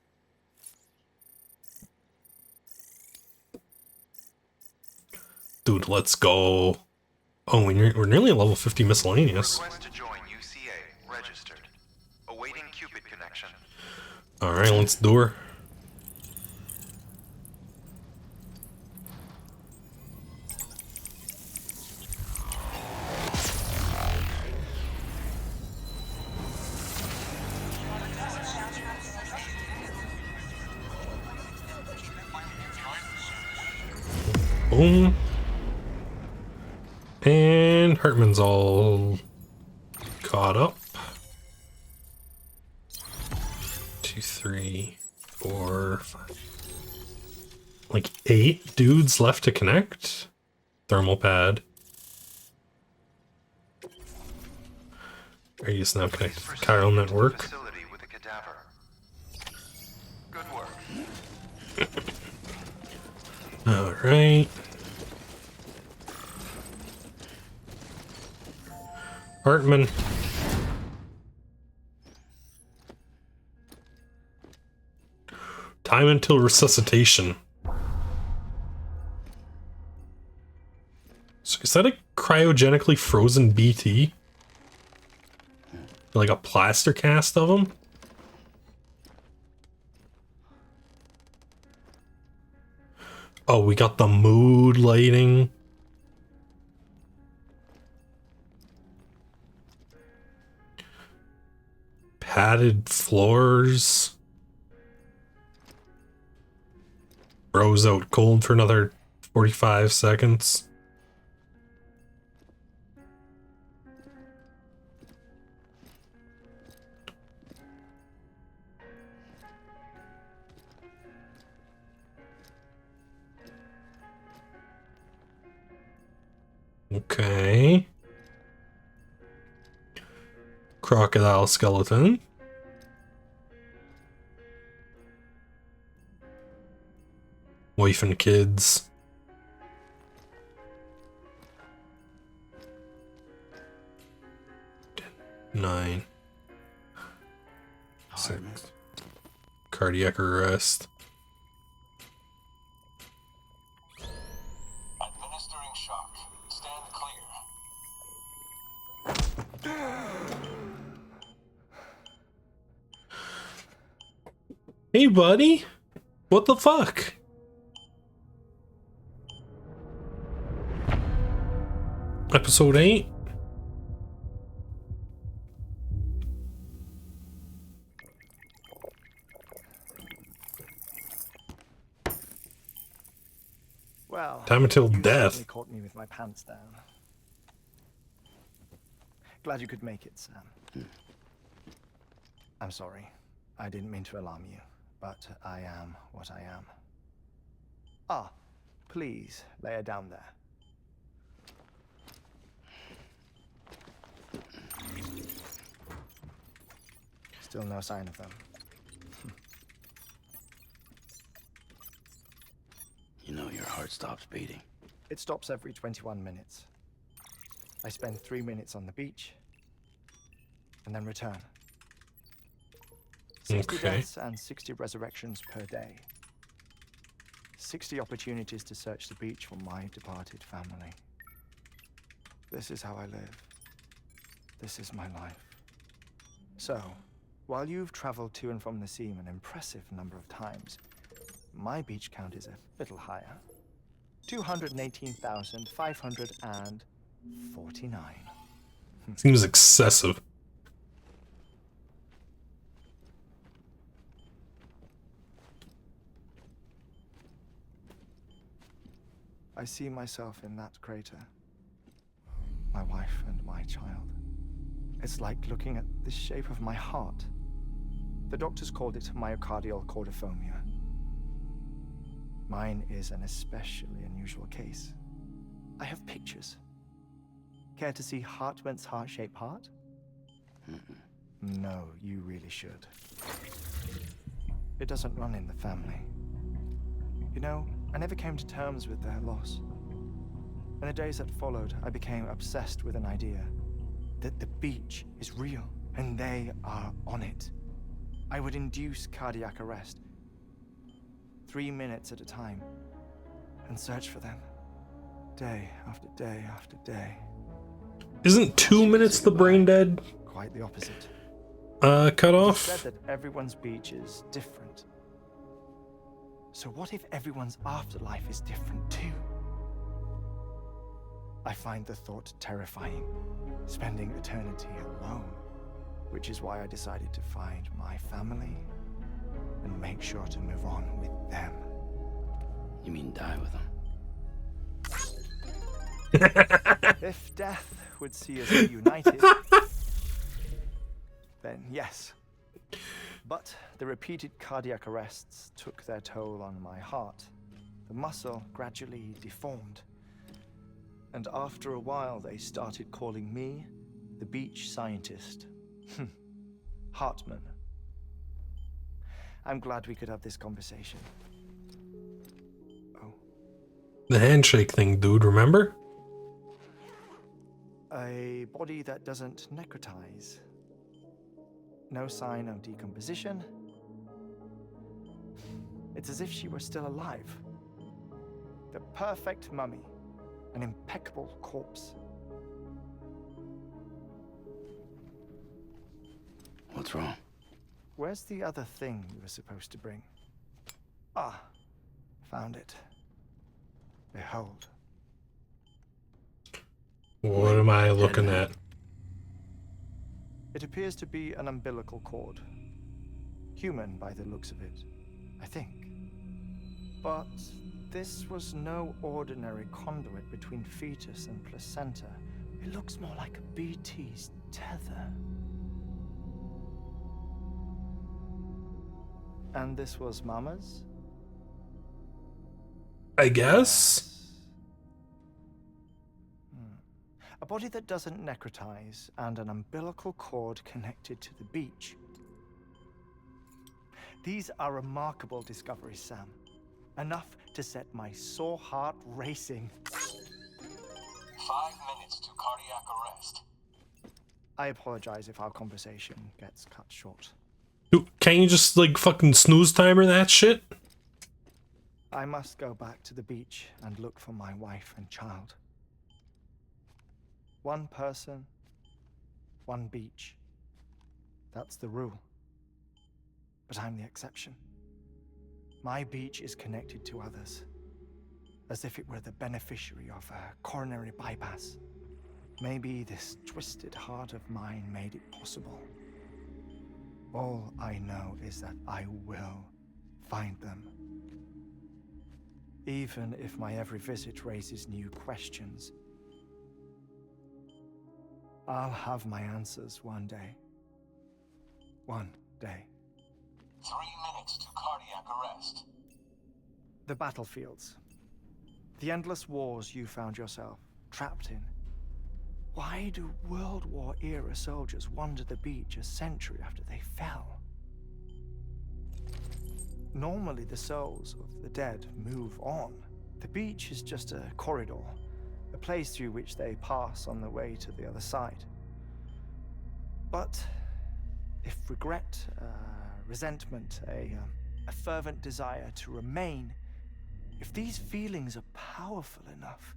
Dude, let's go. Oh, we're nearly at level 50 miscellaneous. Request to join UCA. Registered. Awaiting Cupid connection. Alright, let's do her. Boom. And Hartman's all caught up. 2, 3, 4, 5. Like 8 dudes left to connect. Thermal pad. Are you now connected to the chiral network? With a cadaver. Good work. All right. Hartman. Time until resuscitation. So is that a cryogenically frozen BT? Like a plaster cast of them? Oh, we got the mood lighting. Padded floors. Bro's out cold for another 45 seconds. Okay. Crocodile skeleton. Wife and kids. Nine. Six. Cardiac arrest. Administering shock. Stand clear. Hey, buddy. What the fuck? Episode 8? Well, Time until you death. certainly caught me with my pants down. Glad you could make it, Sam. I'm sorry. I didn't mean to alarm you, but I am what I am. Ah, please lay her down there. Still no sign of them. You know your heart stops beating. It stops every 21 minutes. I spend 3 minutes on the beach, and then return. 60 Okay. deaths and 60 resurrections per day. 60 opportunities to search the beach for my departed family. This is how I live. This is my life. So, while you've traveled to and from the sea an impressive number of times, my beach count is a little higher. 218,549. Seems excessive. I see myself in that crater. My wife and my child. It's like looking at the shape of my heart. The doctors called it myocardial cordiformia. Mine is an especially unusual case. I have pictures. Care to see Hartman's heart-shaped heart? No, you really should. It doesn't run in the family. You know, I never came to terms with their loss. In the days that followed, I became obsessed with an idea that the beach is real and they are on it. I would induce cardiac arrest, 3 minutes at a time, and search for them, day after day after day. Isn't 2 minutes the brain dead? Quite the opposite. Cut It's off? said that everyone's beach is different. So what if everyone's afterlife is different too? I find the thought terrifying, spending eternity alone, which is why I decided to find my family and make sure to move on with them. You mean die with them? If death would see us reunited, then yes. But the repeated cardiac arrests took their toll on my heart. The muscle gradually deformed. And after a while, they started calling me the beach scientist. Hartman. I'm glad we could have this conversation. Oh. The handshake thing, dude, remember? A body that doesn't necrotize. No sign of decomposition. It's as if she were still alive. The perfect mummy. An impeccable corpse. What's wrong? Where's the other thing you were supposed to bring? Ah, found it. Behold. What am I looking at? It appears to be an umbilical cord. Human by the looks of it, I think. But this was no ordinary conduit between fetus and placenta. It looks more like a BT's tether. And this was Mama's? I guess? A body that doesn't necrotize, and an umbilical cord connected to the beach. These are remarkable discoveries, Sam. Enough to set my sore heart racing. 5 minutes to cardiac arrest. I apologize if our conversation gets cut short. Dude, can't you just, like, fucking snooze timer that shit? I must go back to the beach and look for my wife and child. One person, one beach. That's the rule. But I'm the exception. My beach is connected to others, as if it were the beneficiary of a coronary bypass. Maybe this twisted heart of mine made it possible. All I know is that I will find them. Even if my every visit raises new questions, I'll have my answers one day. One day. 3 minutes to cardiac arrest. The battlefields. The endless wars you found yourself trapped in. Why do World War era soldiers wander the beach a century after they fell? Normally the souls of the dead move on. The beach is just a corridor, a place through which they pass on the way to the other side. But if regret, resentment, a fervent desire to remain, if these feelings are powerful enough,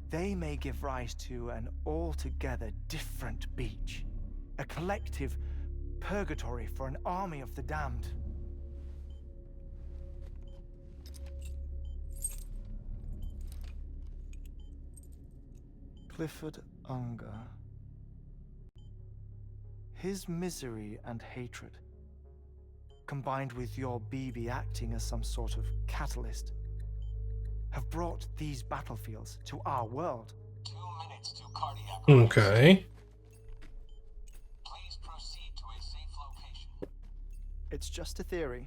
they may give rise to an altogether different beach, a collective purgatory for an army of the damned. Clifford Unger. His misery and hatred, combined with your BB acting as some sort of catalyst, have brought these battlefields to our world. 2 minutes to cardiac arrest. Okay. Please proceed to a safe location. It's just a theory.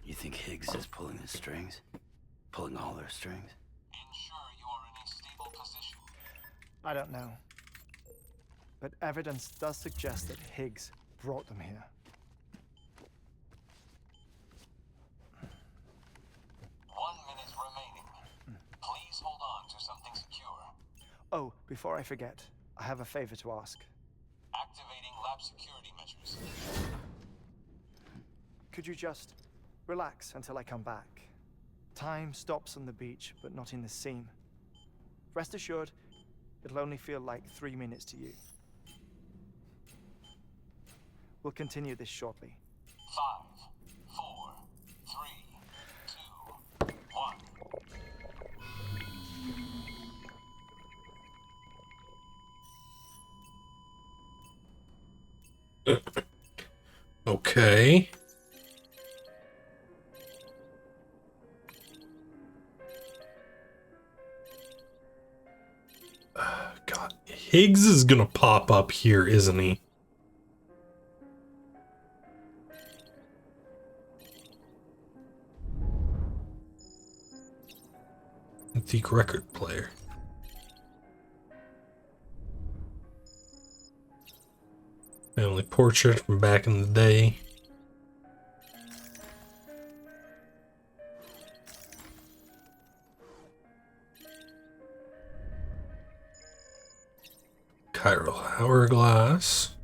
You think Higgs is pulling the strings? Pulling all their strings? Ensure you are in a stable position. I don't know. But evidence does suggest that Higgs brought them here. 1 minute remaining. Please hold on to something secure. Oh, before I forget, I have a favor to ask. Activating lab security measures. Could you just relax until I come back? Time stops on the beach, but not in the seam. Rest assured, it'll only feel like 3 minutes to you. We'll continue this shortly. 5, 4, 3, 2, 1. Okay. God, Higgs is gonna pop up here, isn't he? Antique record player. Family portrait from back in the day. Chiral hourglass.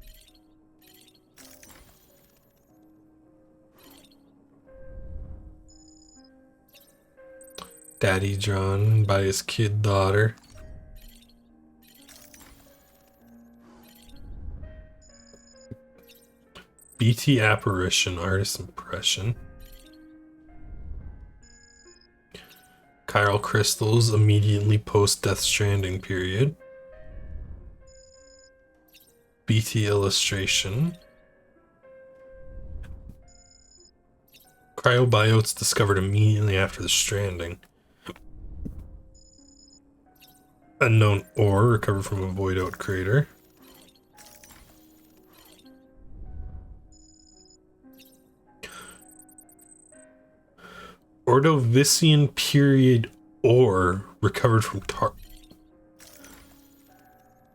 Daddy John by his kid daughter. BT apparition, artist impression. Chiral crystals immediately post Death Stranding period. BT illustration. Cryobiotes discovered immediately after the Stranding. Unknown ore recovered from a void out crater. Ordovician period ore recovered from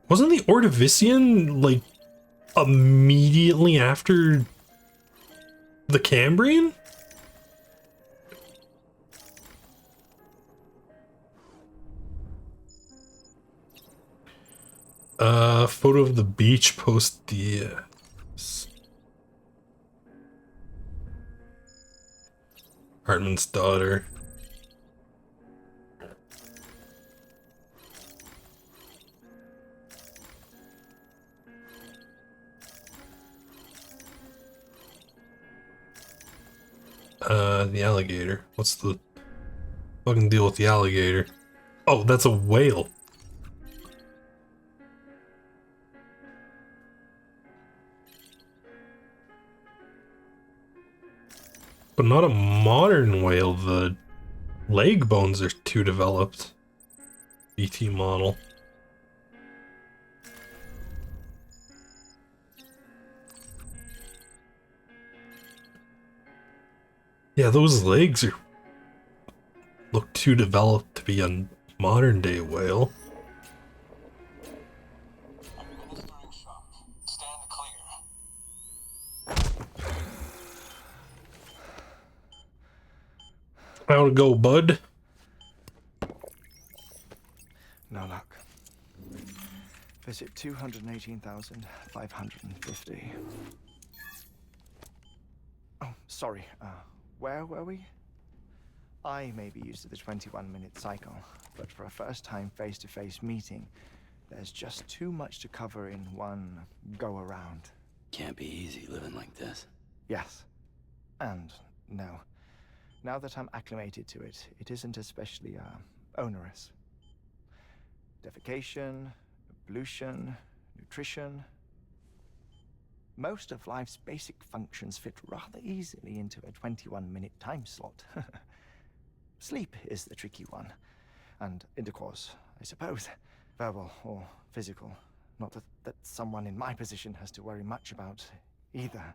Wasn't the Ordovician like immediately after the Cambrian? Photo of the beach post DS. Hartman's daughter. The alligator. What's the fucking deal with the alligator? Oh, that's a whale. But not a modern whale. The leg bones are too developed. BT model. Yeah, those legs look too developed to be a modern day whale. Administering shock. Stand clear. How'd it go, bud? No luck. Visit 218,550. Oh, sorry. Where were we? I may be used to the 21-minute cycle, but for a first-time face-to-face meeting, there's just too much to cover in one go-around. Can't be easy living like this. Yes. And no. Now that I'm acclimated to it, it isn't especially, onerous. Defecation, pollution, nutrition. Most of life's basic functions fit rather easily into a 21-minute time slot. Sleep is the tricky one. And intercourse, I suppose. Verbal or physical. Not that someone in my position has to worry much about either.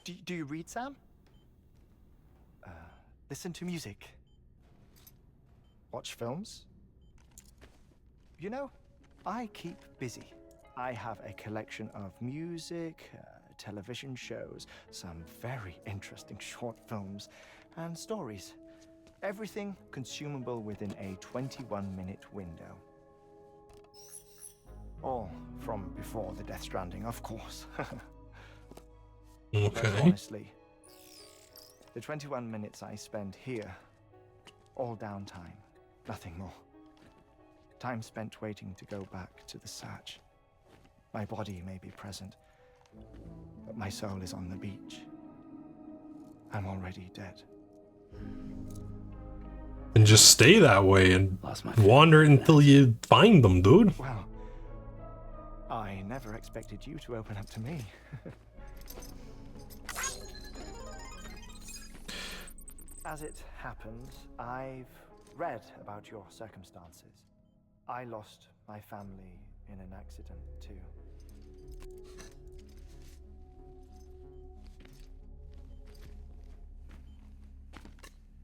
Do you read, Sam? Listen to music. Watch films? You know, I keep busy. I have a collection of music, television shows, some very interesting short films, and stories. Everything consumable within a 21-minute window. All from before the Death Stranding, of course. Okay. But honestly, the 21 minutes I spend here, all downtime, nothing more. Time spent waiting to go back to the search. My body may be present, but my soul is on the beach. I'm already dead. And just stay that way and wander until you find them, dude. Well, I never expected you to open up to me. As it happens, I've read about your circumstances. I lost my family in an accident, too.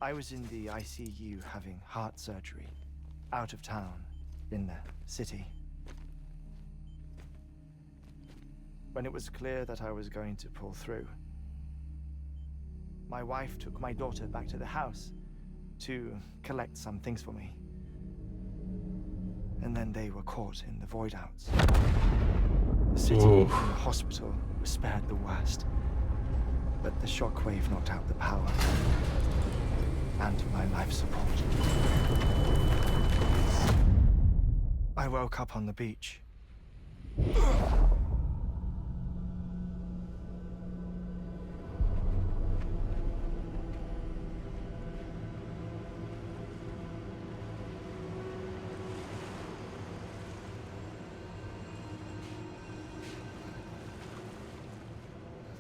I was in the ICU having heart surgery, out of town, in the city. When it was clear that I was going to pull through, my wife took my daughter back to the house to collect some things for me. And then they were caught in the void outs. The city and the hospital were spared the worst, but the shockwave knocked out the power and my life support. I woke up on the beach.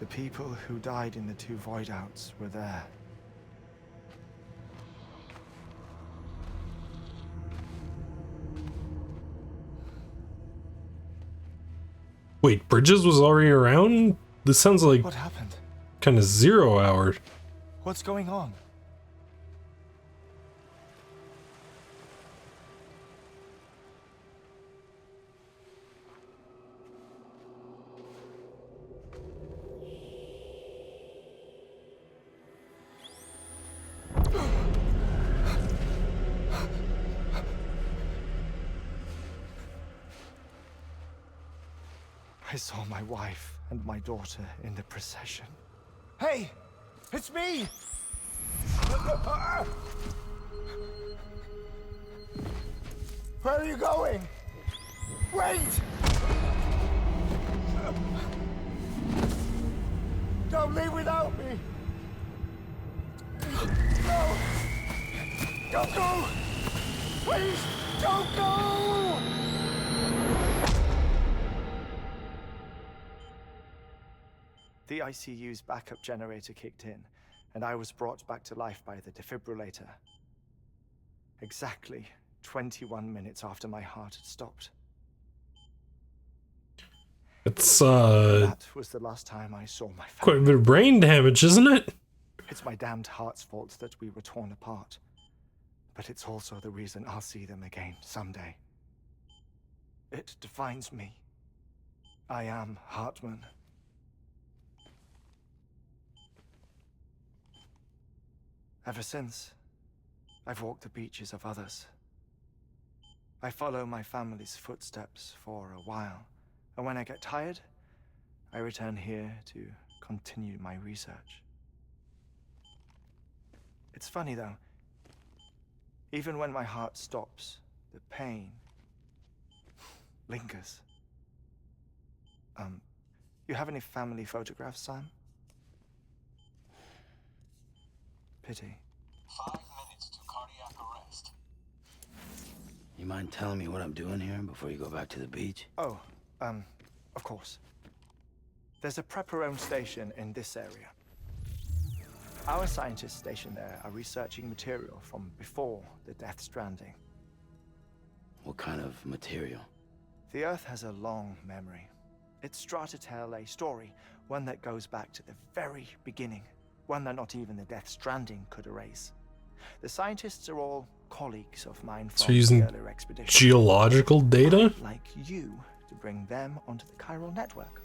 The people who died in the 2 void outs were there. Wait, Bridges was already around? This sounds like What happened? kind of 0 hour. What's going on? I saw my wife and my daughter in the procession. Hey! It's me! Where are you going? Wait! Don't leave without me! No! Don't go! Please, don't go! The ICU's backup generator kicked in, and I was brought back to life by the defibrillator. Exactly 21 minutes after my heart had stopped. It's That was the last time I saw my family. quite a bit of brain damage, isn't it? It's my damned heart's fault that we were torn apart. But it's also the reason I'll see them again someday. It defines me. I am Hartman. Ever since, I've walked the beaches of others. I follow my family's footsteps for a while, and when I get tired, I return here to continue my research. It's funny though, even when my heart stops, the pain lingers. You have any family photographs, Sam? Pity. 5 minutes to cardiac arrest. You mind telling me what I'm doing here before you go back to the beach? Oh, of course. There's a prepper-owned station in this area. Our scientists stationed there are researching material from before the Death Stranding. What kind of material? The Earth has a long memory. It's trying to tell a story, one that goes back to the very beginning, one that not even the Death Stranding could erase. The scientists are all colleagues of mine from using the earlier expedition. geological data? Like you, to bring them onto the chiral network.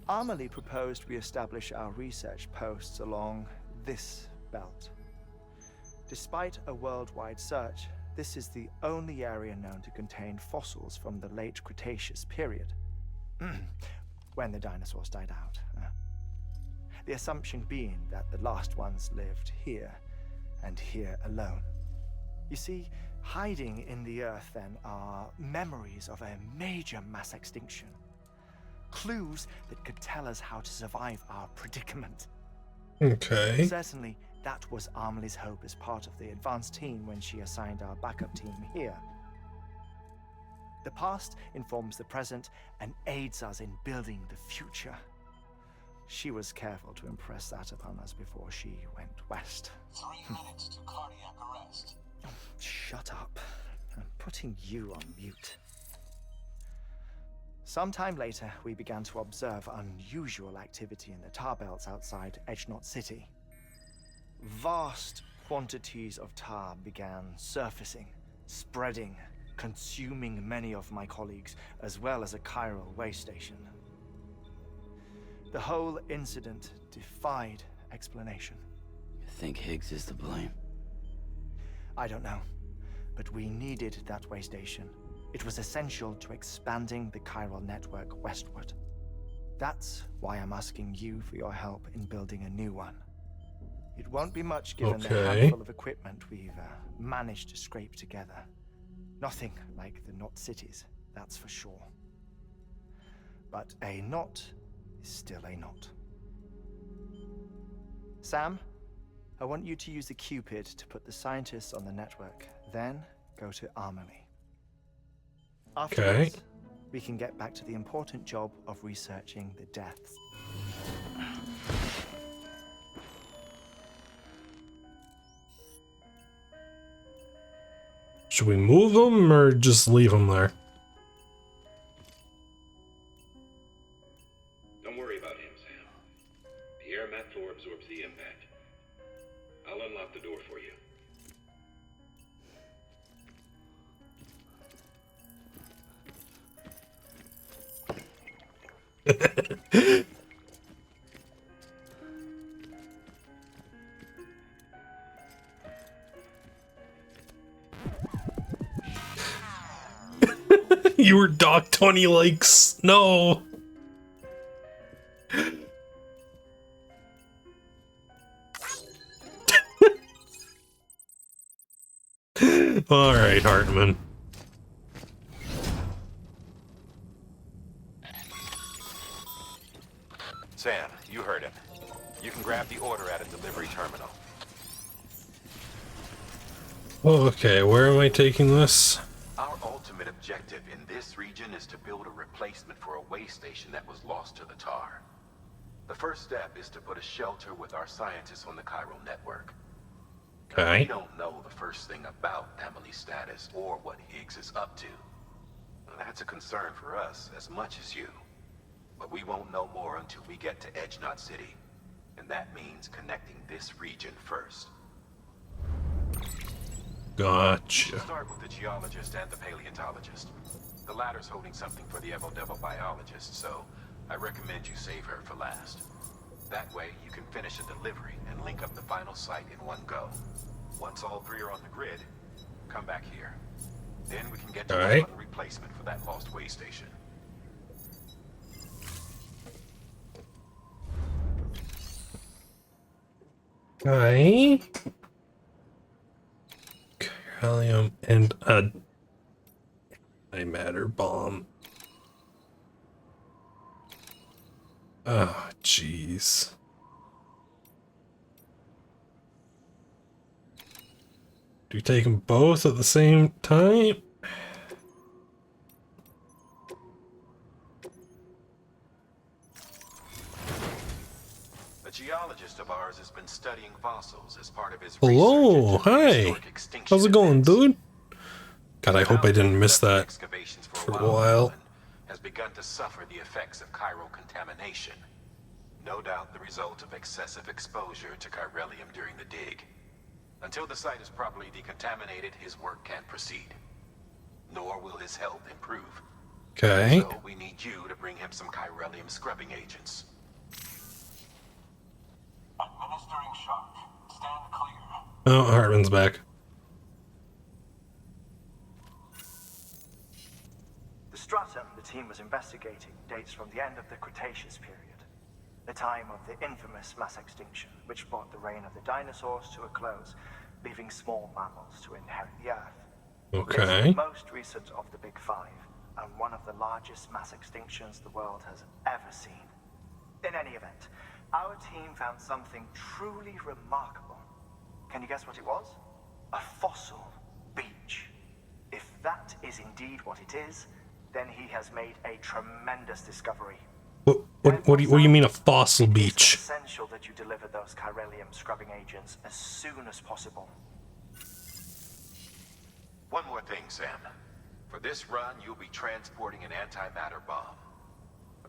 Amelie proposed we establish our research posts along this belt. Despite a worldwide search, this is the only area known to contain fossils from the late Cretaceous period, when the dinosaurs died out. The assumption being that the last ones lived here, and here alone. You see, hiding in the Earth then are memories of a major mass extinction. Clues that could tell us how to survive our predicament. Okay. Certainly, that was Amelie's hope as part of the advanced team when she assigned our backup team here. The past informs the present and aids us in building the future. She was careful to impress that upon us before she went west. 3 minutes to cardiac arrest. Shut up. I'm putting you on mute. Sometime later, we began to observe unusual activity in the tar belts outside Edgenot City. Vast quantities of tar began surfacing, spreading, consuming many of my colleagues, as well as a chiral way station. The whole incident defied explanation. You think Higgs is to blame? I don't know, but we needed that way station. It was essential to expanding the chiral network westward. That's why I'm asking you for your help in building a new one. It won't be much given the handful of equipment we've managed to scrape together. Nothing like the knot cities, that's for sure. But a knot is still a knot. Sam, I want you to use the Cupid to put the scientists on the network, then go to Amelie. Afterwards, we can get back to the important job of researching the deaths. Should we move them or just leave them there? Don't worry about him, Sam. The air mat floor absorbs the impact. I'll unlock the door for you. You were docked 20 likes. No. All right, Hartman. Sam, you heard him. You can grab the order at a delivery terminal. Okay, where am I taking this? Our ultimate objective in this region is to build a replacement for a way station that was lost to the tar. The first step is to put a shelter with our scientists on the chiral network. Okay. We don't know the first thing about Emily's status or what Higgs is up to. That's a concern for us as much as you. But we won't know more until we get to Edge Knot City. And that means connecting this region first. Gotcha. We'll start with the geologist and the paleontologist. The latter's holding something for the Evo-Devo biologist, so I recommend you save her for last. That way, you can finish a delivery and link up the final site in one go. Once all three are on the grid, come back here. Then we can get to work on the replacement for that lost way station. Okay. Helium and a antimatter bomb. Oh, jeez. Do you take them both at the same time? A geologist of ours has been studying fossils as part of his Hello, hi. How's it going, dude? God, I hope I didn't miss that for a while. Has begun to suffer the effects of chiral contamination. No doubt the result of excessive exposure to chiralium during the dig. Until the site is properly decontaminated, his work can't proceed. Nor will his health improve. Okay. So we need you to bring him some chiralium scrubbing agents. Administering shock. Stand clear. Oh, Hartman's back. The stratum the team was investigating dates from the end of the Cretaceous period, the time of the infamous mass extinction, which brought the reign of the dinosaurs to a close, leaving small mammals to inherit the Earth. Okay. It's the most recent of the Big Five, and one of the largest mass extinctions the world has ever seen. In any event, our team found something truly remarkable. Can you guess what it was? A fossil beach. If that is indeed what it is, then he has made a tremendous discovery. What do you mean a fossil beach? It's essential that you deliver those chiralium scrubbing agents as soon as possible. One more thing, Sam. For this run, you'll be transporting an antimatter bomb.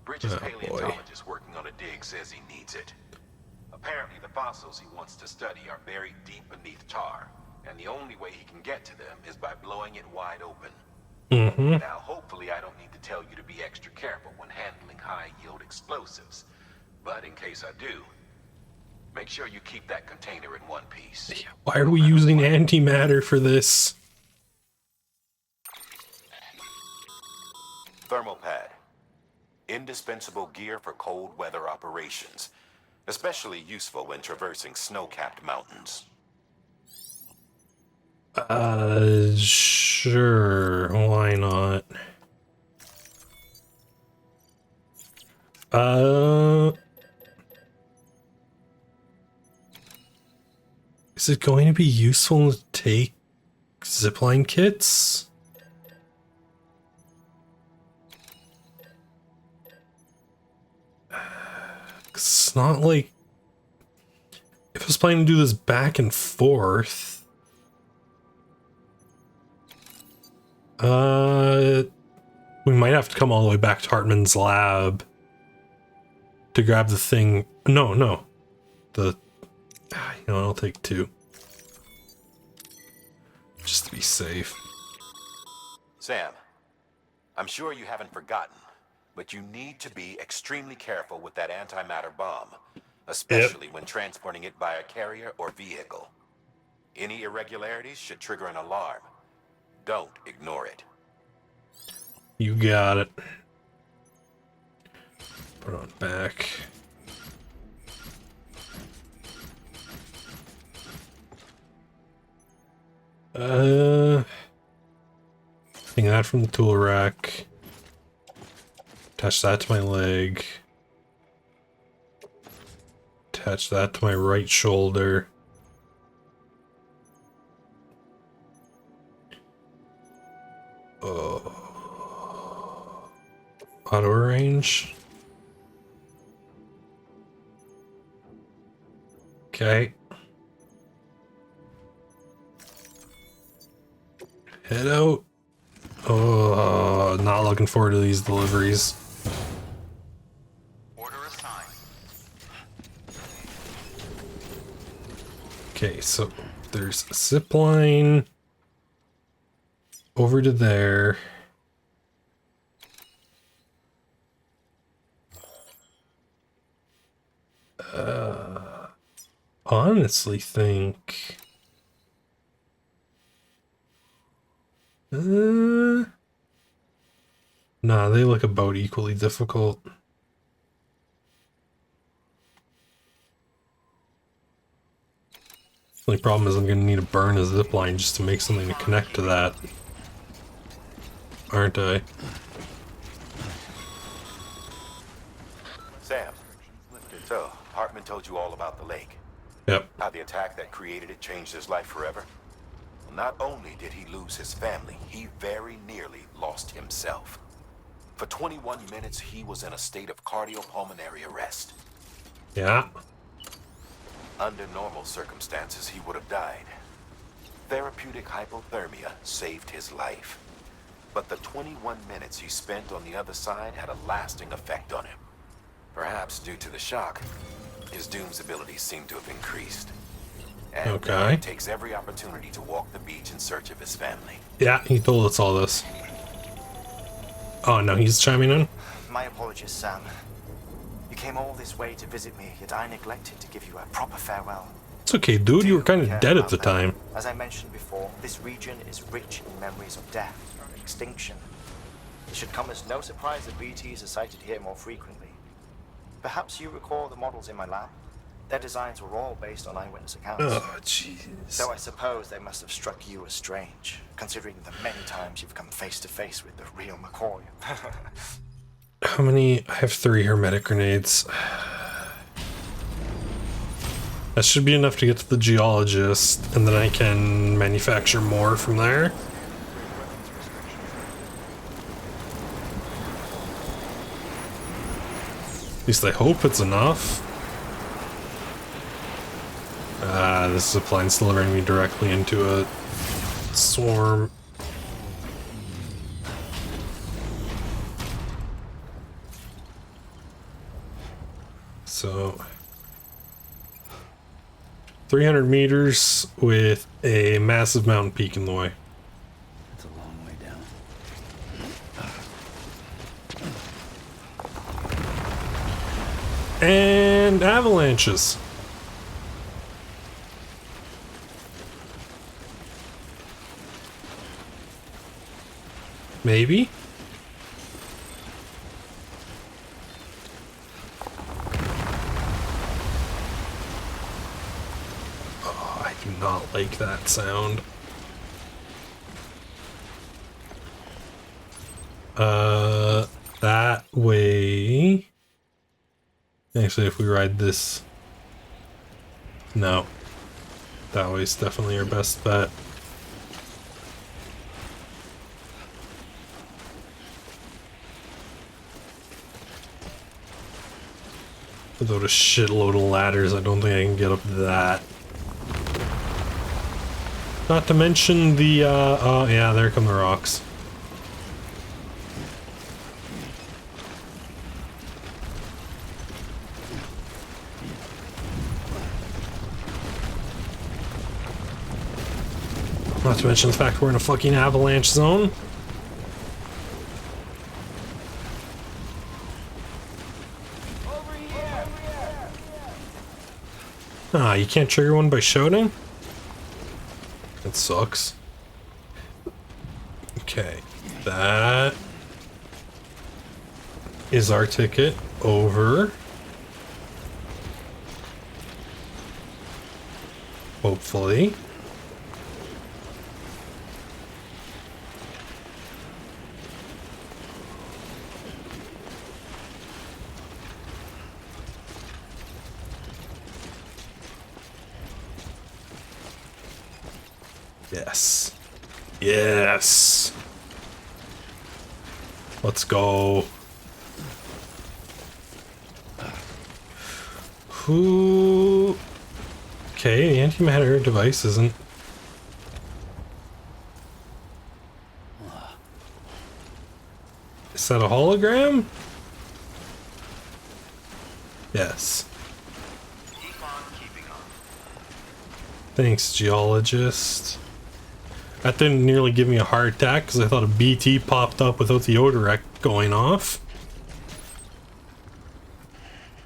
Bridges' paleontologist working on a dig says he needs it. Apparently, the fossils he wants to study are buried deep beneath tar, and the only way he can get to them is by blowing it wide open. Now, hopefully, I don't need to tell you to be extra careful when handling high-yield explosives, but in case I do, make sure you keep that container in one piece. Why are we using antimatter for this? Thermal pad. Indispensable gear for cold weather operations, especially useful when traversing snow-capped mountains. Sure, why not? Is it going to be useful to take zipline kits? It's not like if I was planning to do this back and forth. We might have to come all the way back to Hartman's lab to grab the thing. No. I'll take 2. Just to be safe. Sam, I'm sure you haven't forgotten, but you need to be extremely careful with that antimatter bomb, especially when transporting it by a carrier or vehicle. Any irregularities should trigger an alarm. Don't ignore it. You got it. Put on back. Hang that from the tool rack. Attach that to my leg. Attach that to my right shoulder. Auto range. Okay. Head out. Oh, not looking forward to these deliveries. Order assigned. Okay, so there's a zip line over to there. Honestly think nah, they look about equally difficult. The only problem is I'm gonna need to burn a zip line just to make something to connect to that, aren't I? Sam, so Hartman told you all about the lake. Yep. How the attack that created it changed his life forever. Not only did he lose his family, he very nearly lost himself. For 21 minutes, he was in a state of cardiopulmonary arrest. Yeah. Under normal circumstances, he would have died. Therapeutic hypothermia saved his life. But the 21 minutes he spent on the other side had a lasting effect on him. Perhaps due to the shock, his Doom's abilities seem to have increased. And okay. He takes every opportunity to walk the beach in search of his family. Yeah, he told us all this. Oh no, he's chiming in? My apologies, Sam. You came all this way to visit me, yet I neglected to give you a proper farewell. It's okay, dude. You were kind of dead at the time. As I mentioned before, this region is rich in memories of death, extinction. It should come as no surprise that BTs are sighted here more frequently. Perhaps you recall the models in my lab? Their designs were all based on eyewitness accounts. Oh, jeez. So I suppose they must have struck you as strange, considering the many times you've come face to face with the real McCoy. How many? I have 3 hermetic grenades. That should be enough to get to the geologist, and then I can manufacture more from there. At least I hope it's enough. This zip line's delivering me directly into a swarm. So 300 meters with a massive mountain peak in the way. It's a long way down. And avalanches. Maybe. Oh, I do not like that sound. That way. Actually, if we ride this. No. That way's definitely our best bet. Without a shitload of ladders, I don't think I can get up that. Not to mention the, oh yeah, there come the rocks. Not to mention the fact we're in a fucking avalanche zone. Ah, you can't trigger one by shouting? That sucks. Okay, that is our ticket over. Hopefully. Yes. Yes. Let's go. Who? Okay, the antimatter device isn't. Is that a hologram? Yes. Thanks, geologist. That didn't nearly give me a heart attack because I thought a BT popped up without the odorec going off.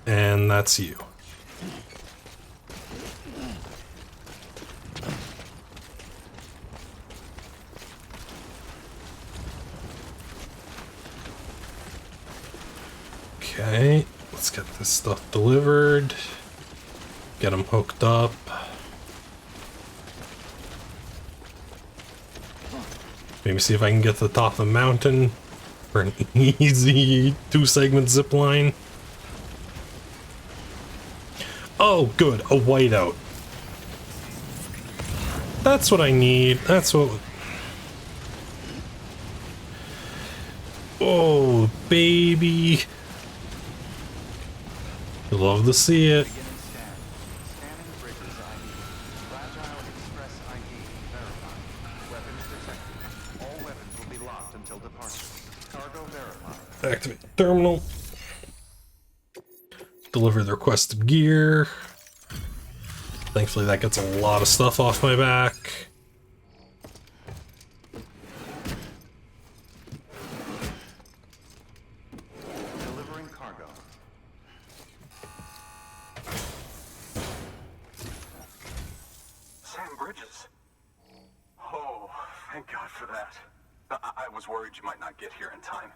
And that's you. Okay, let's get this stuff delivered. Get them hooked up. Maybe see if I can get to the top of the mountain for an easy 2-segment zip line. Oh, good, a whiteout. That's what I need. That's what. Oh, baby. You love to see it. Activate the terminal. Deliver the requested gear. Thankfully that gets a lot of stuff off my back. Delivering cargo. Sam Bridges. Oh, thank God for that. I was worried you might not get here in time.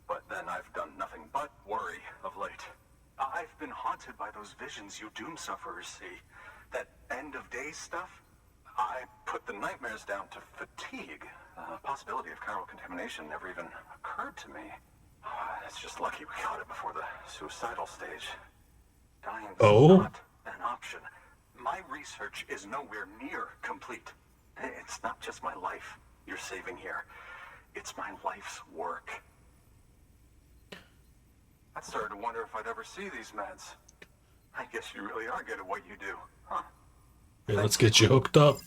But then I've done nothing but worry of late. I've been haunted by those visions you doom sufferers see. That end of days stuff. I put the nightmares down to fatigue. The possibility of chiral contamination never even occurred to me. It's just lucky we got it before the suicidal stage. Dying's not an option. My research is nowhere near complete. It's not just my life you're saving here. It's my life's work. I started to wonder if I'd ever see these meds. I guess you really are good at what you do, huh? Yeah, let's get you hooked up.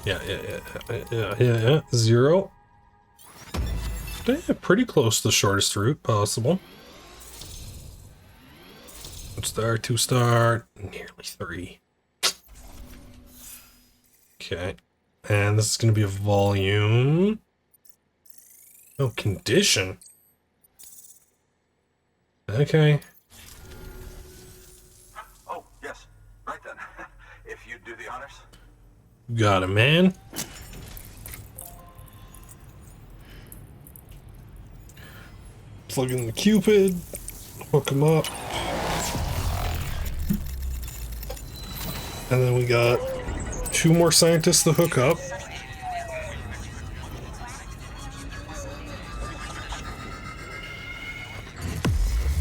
Yeah. 0. Yeah, pretty close to the shortest route possible. 1-star, 2-star, nearly 3. Okay. And this is going to be a volume. Oh, condition. Okay. Oh, yes. Right then. If you'd do the honors. Got it, man. Plug in the Cupid. Hook him up. And then we got 2 more scientists to hook up.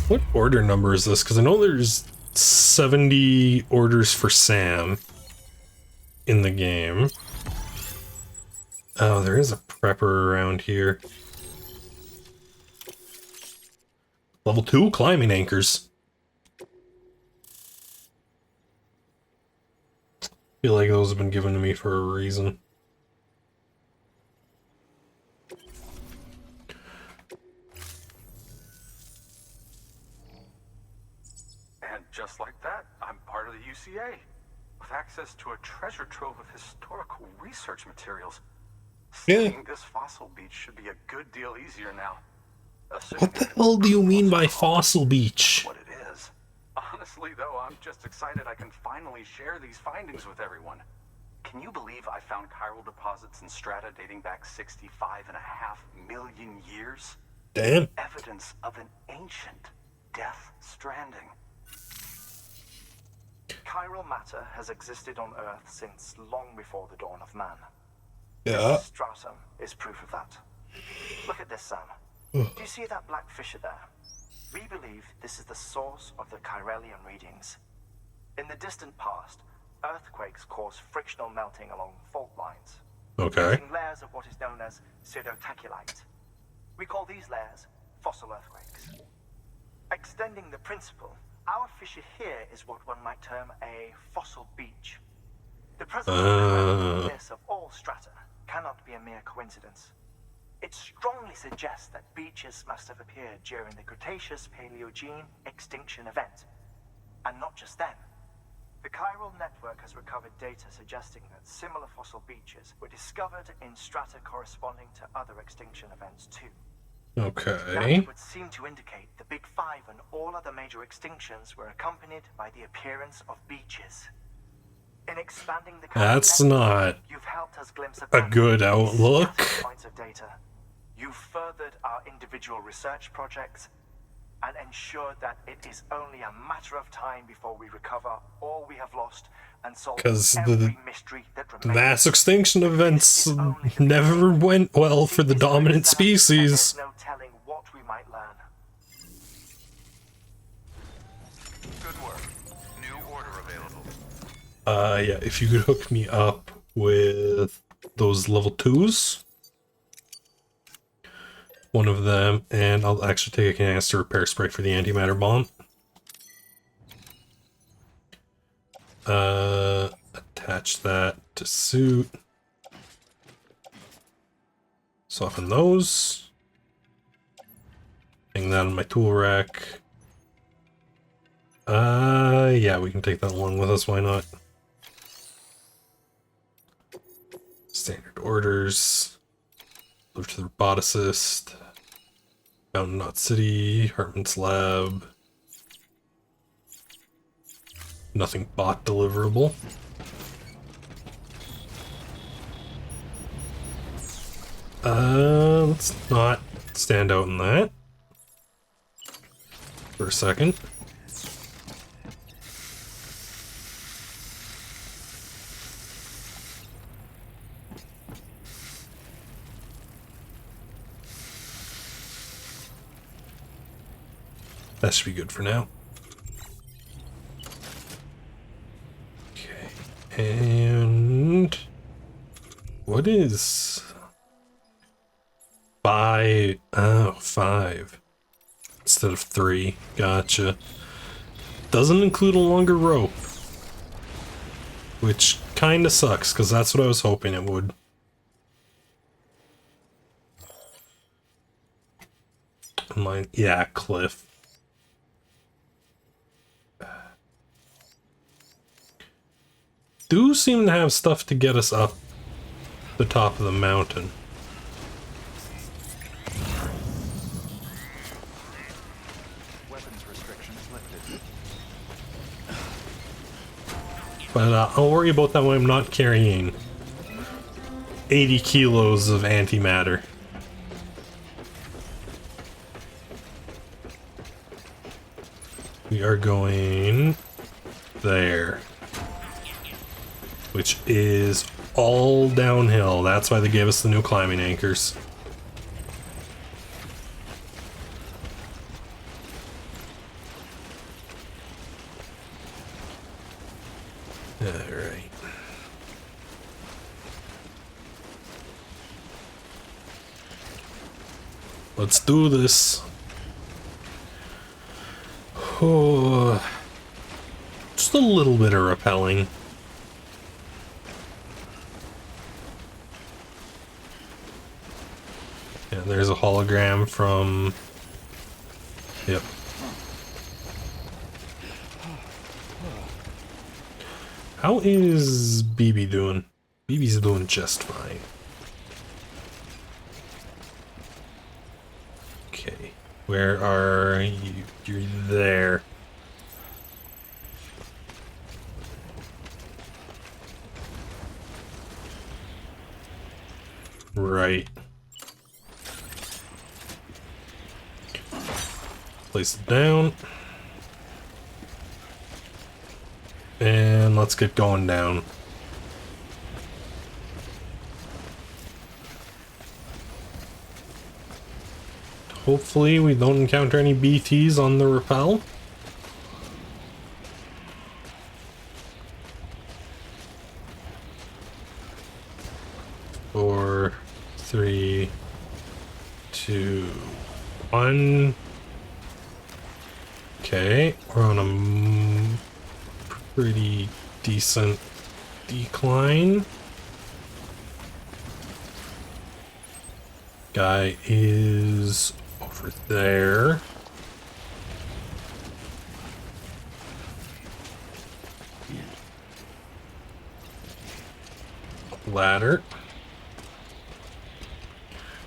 What order number is this? Because I know there's 70 orders for Sam in the game. Oh, there is a prepper around here. Level 2 climbing anchors. Feel like those have been given to me for a reason. And Just like that, I'm part of the UCA, with access to a treasure trove of historical research materials. Studying this fossil beach should be a good deal easier now. What the hell do you mean by fossil beach? What it is. Honestly, though, I'm just excited I can finally share these findings with everyone. Can you believe I found chiral deposits in strata dating back 65.5 million years? Damn. Evidence of an ancient death stranding. Chiral matter has existed on Earth since long before the dawn of man. Yeah. This stratum is proof of that. Look at this, Sam. Do you see that black fissure there? We believe this is the source of the Chiralian readings. In the distant past, earthquakes caused frictional melting along fault lines, Okay. creating layers of what is known as pseudotaculite. We call these layers fossil earthquakes. Extending the principle, our fissure here is what one might term a fossil beach. The presence of this of all strata cannot be a mere coincidence. It strongly suggests that beaches must have appeared during the Cretaceous-Paleogene extinction event. And not just then. The chiral network has recovered data suggesting that similar fossil beaches were discovered in strata corresponding to other extinction events too. Okay. That would seem to indicate the Big Five and all other major extinctions were accompanied by the appearance of beaches. In expanding the That's not you've helped us glimpse a good outlook. points of data. You've furthered our individual research projects and ensured that it is only a matter of time before we recover all we have lost and solve every mystery that remains. Mass extinction events never went well for the dominant species. There's no telling what we might learn. Good work. New order available. Yeah, if you could hook me up with those level 2s. One of them, and I'll actually take a canister repair spray for the antimatter bomb. Attach that to suit. Soften those. Hang that on my tool rack. Yeah, we can take that along with us, why not? Standard orders. Move to the roboticist. Mountain Knot City, Hartman's lab. Nothing bot deliverable. Let's not stand out in that for a second. That should be good for now. Okay, and what is 5? Oh, 5 instead of 3. Gotcha. Doesn't include a longer rope, which kind of sucks because that's what I was hoping it would. Mine, yeah, Cliff. Do seem to have stuff to get us up the top of the mountain. Weapons restrictions lifted. But I'll worry about that when I'm not carrying 80 kilos of antimatter. We are going there. Which is all downhill. That's why they gave us the new climbing anchors. Alright. Let's do this. Oh, just a little bit of rappelling. Yeah, there's a hologram from... Yep. How is BB doing? BB's doing just fine. Okay, where are you? You're there. Right. Place it down. And let's get going down. Hopefully we don't encounter any BTs on the rappel. Four, three, two, one. Okay, we're on a pretty decent decline. Guy is over there. Ladder.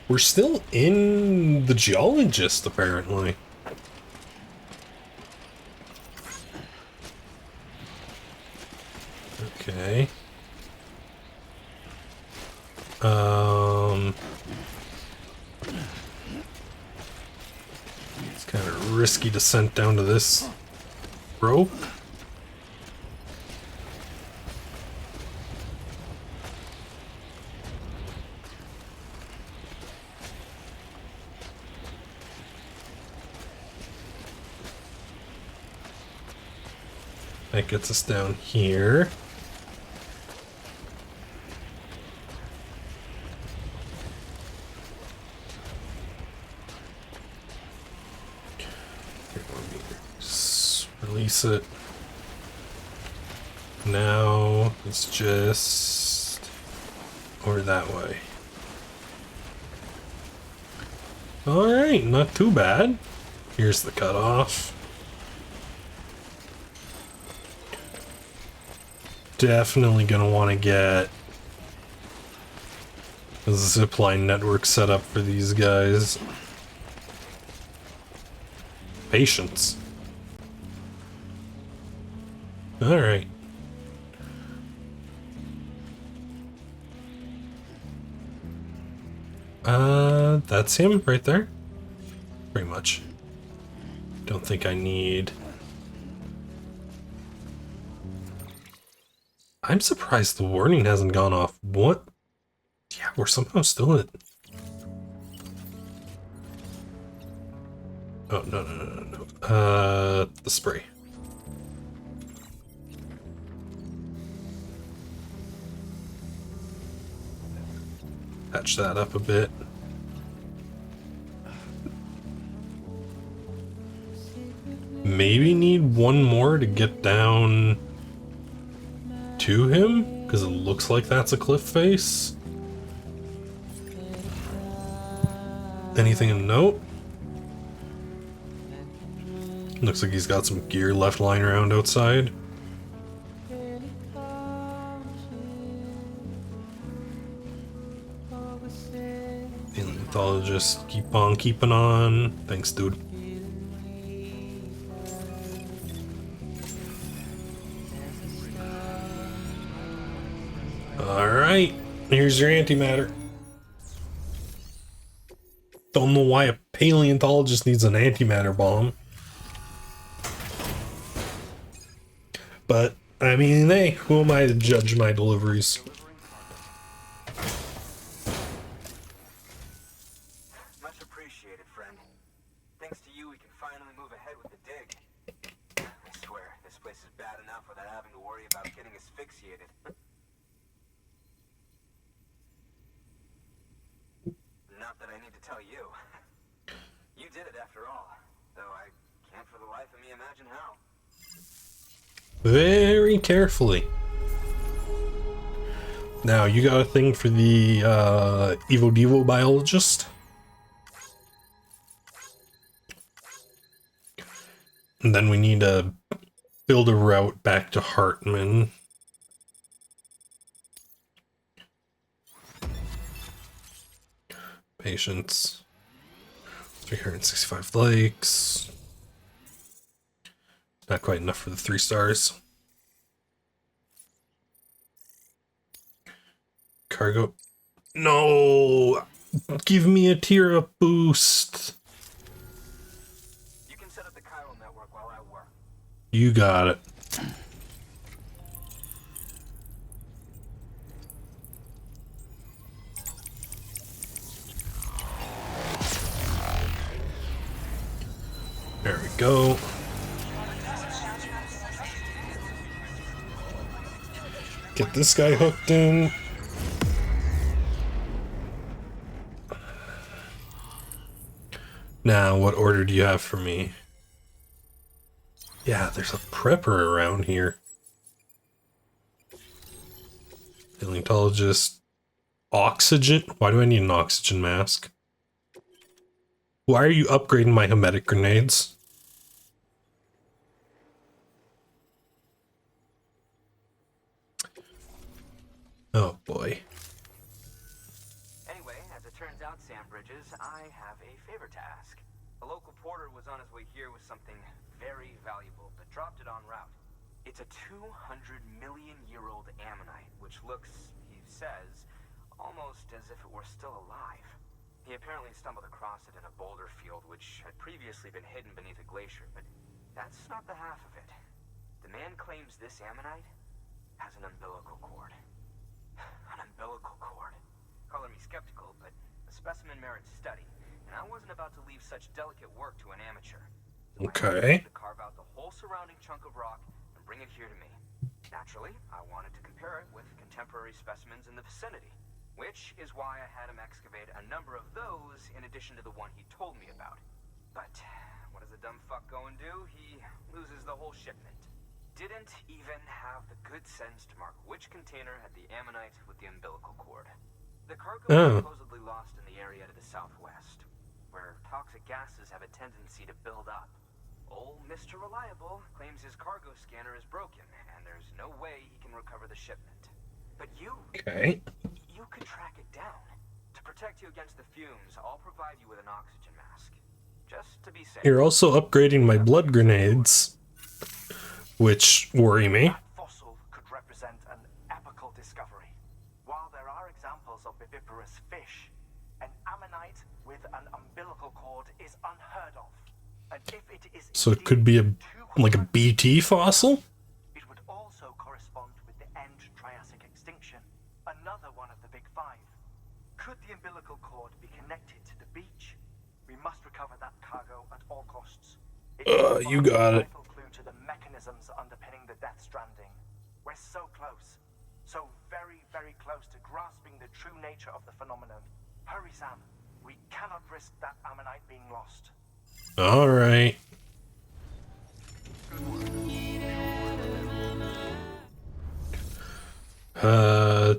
We're still in the geologist, apparently. Okay. It's kind of risky descent down to this rope. That gets us down here. Just release it. Now it's just over that way. Alright, not too bad. Here's the cutoff. Definitely gonna want to get a zipline network set up for these guys. Patience. Alright. That's him right there. Pretty much. Don't think I need... I'm surprised the warning hasn't gone off. What? Yeah, we're somehow still in it. Oh, no. The spray. Patch that up a bit. Maybe need one more to get down to him, because it looks like that's a cliff face. Anything of note? Looks like he's got some gear left lying around outside. Paleontologist, keep on keeping on. Thanks, dude. Alright, here's your antimatter. Don't know why a paleontologist needs an antimatter bomb. But, I mean, hey, who am I to judge my deliveries? Much appreciated, friend. Thanks to you, we can finally move ahead with the dig. I swear, this place is bad enough without having to worry about getting asphyxiated. Not that I need to tell you. You did it after all, though I can't for the life of me imagine how. Very carefully. Now, you got a thing for the Evo Devo biologist? And then we need to build a route back to Hartman. Patience. 365 likes. Not quite enough for the 3 stars. Cargo. No! Give me a tier up boost. You can set up the chiral network while I work. You got it. There we go. Get this guy hooked in. Now, what order do you have for me? Yeah, there's a prepper around here. Paleontologist. Oxygen? Why do I need an oxygen mask? Why are you upgrading my hermetic grenades? Oh boy. Anyway, as it turns out, Sam Bridges, I have a favor to ask. A local porter was on his way here with something very valuable, but dropped it en route. It's a 200-million-year-old ammonite, which looks, he says, almost as if it were still alive. He apparently stumbled across it in a boulder field, which had previously been hidden beneath a glacier, but that's not the half of it. The man claims this ammonite has an umbilical cord. An umbilical cord. Color me skeptical, but the specimen merits study, and I wasn't about to leave such delicate work to an amateur. So I Okay. to carve out the whole surrounding chunk of rock and bring it here to me. Naturally, I wanted to compare it with contemporary specimens in the vicinity, which is why I had him excavate a number of those in addition to the one he told me about. But what does the dumb fuck go and do? He loses the whole shipment. Didn't even have the good sense to mark which container had the ammonite with the umbilical cord. The cargo was supposedly lost in the area to the southwest, where toxic gases have a tendency to build up. Old Mr. Reliable claims his cargo scanner is broken, and there's no way he can recover the shipment. But you could track it down. To protect you against the fumes, I'll provide you with an oxygen mask. Just to be safe. You're also upgrading my blood grenades, which worry me. That fossil could represent an epical discovery. While there are examples of viviparous fish, an ammonite with an umbilical cord is unheard of. And if it is So it could be like a BT fossil? it would also correspond with the end Triassic extinction, another one of the big five. Could the umbilical cord be connected to the beach? We must recover that cargo at all costs. You got it. To the mechanisms underpinning the Death Stranding. We're so close. So very, very close to grasping the true nature of the phenomenon. Hurry, Sam. We cannot risk that ammonite being lost. Alright.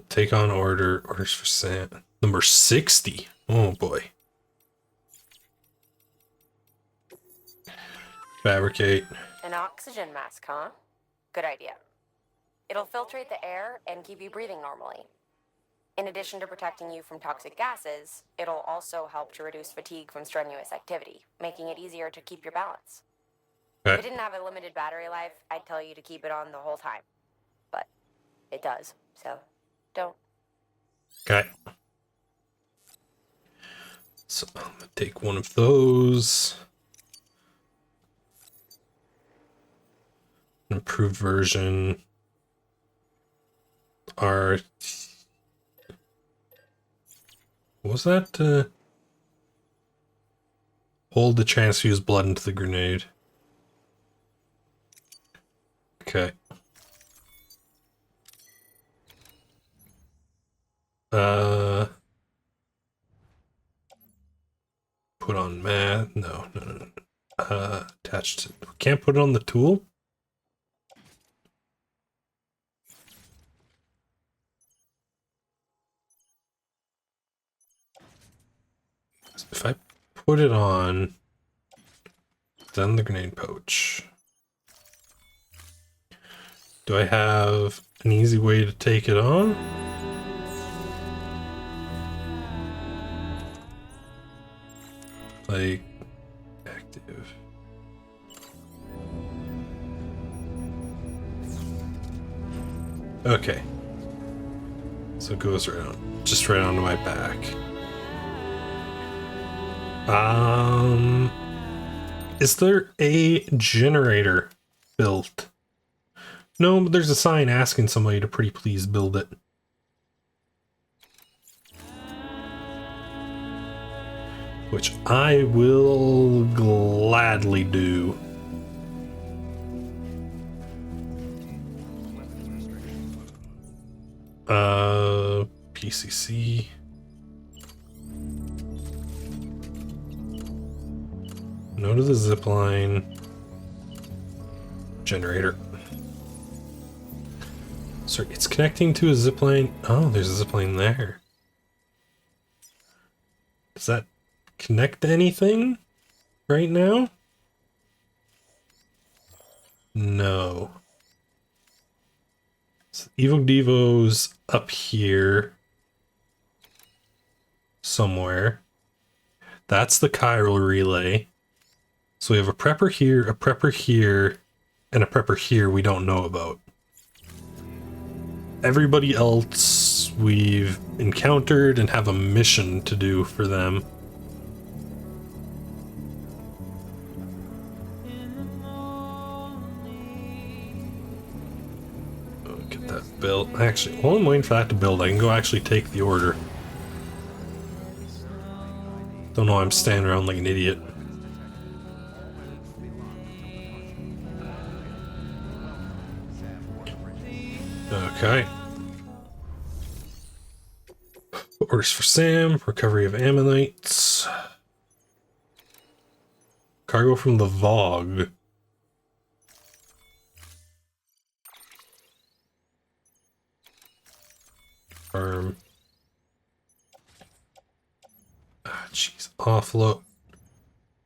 Take on orders for Sam. Number 60. Oh boy. Fabricate. An oxygen mask, huh? Good idea. It'll filtrate the air and keep you breathing normally. In addition to protecting you from toxic gases, it'll also help to reduce fatigue from strenuous activity, making it easier to keep your balance. If it didn't have a limited battery life, I'd tell you to keep it on the whole time. But it does, so don't. Okay. So I'm gonna take one of those. Improved version. What was that? Hold to transfuse blood into the grenade. Okay. Put on math. No. Attached. Can't put it on the tool? If I put it on, then the grenade pouch. Do I have an easy way to take it on? Like, active. Okay. So it goes right on, just right onto my back. Is there a generator built? No, but there's a sign asking somebody to pretty please build it. Which I will gladly do. PCC. No to the zipline. Generator. Sorry, it's connecting to a zipline. Oh, there's a zipline there. Does that connect to anything right now? No. So Evo Devo's up here somewhere. That's the chiral relay. So we have a prepper here, and a prepper here we don't know about. Everybody else we've encountered and have a mission to do for them. Oh, get that built. Actually, while I'm waiting for that to build, I can go actually take the order. Don't know, I'm standing around like an idiot. Okay. Orders for Sam, recovery of ammonites. Cargo from the Vogue. Farm. Ah, jeez. Offload.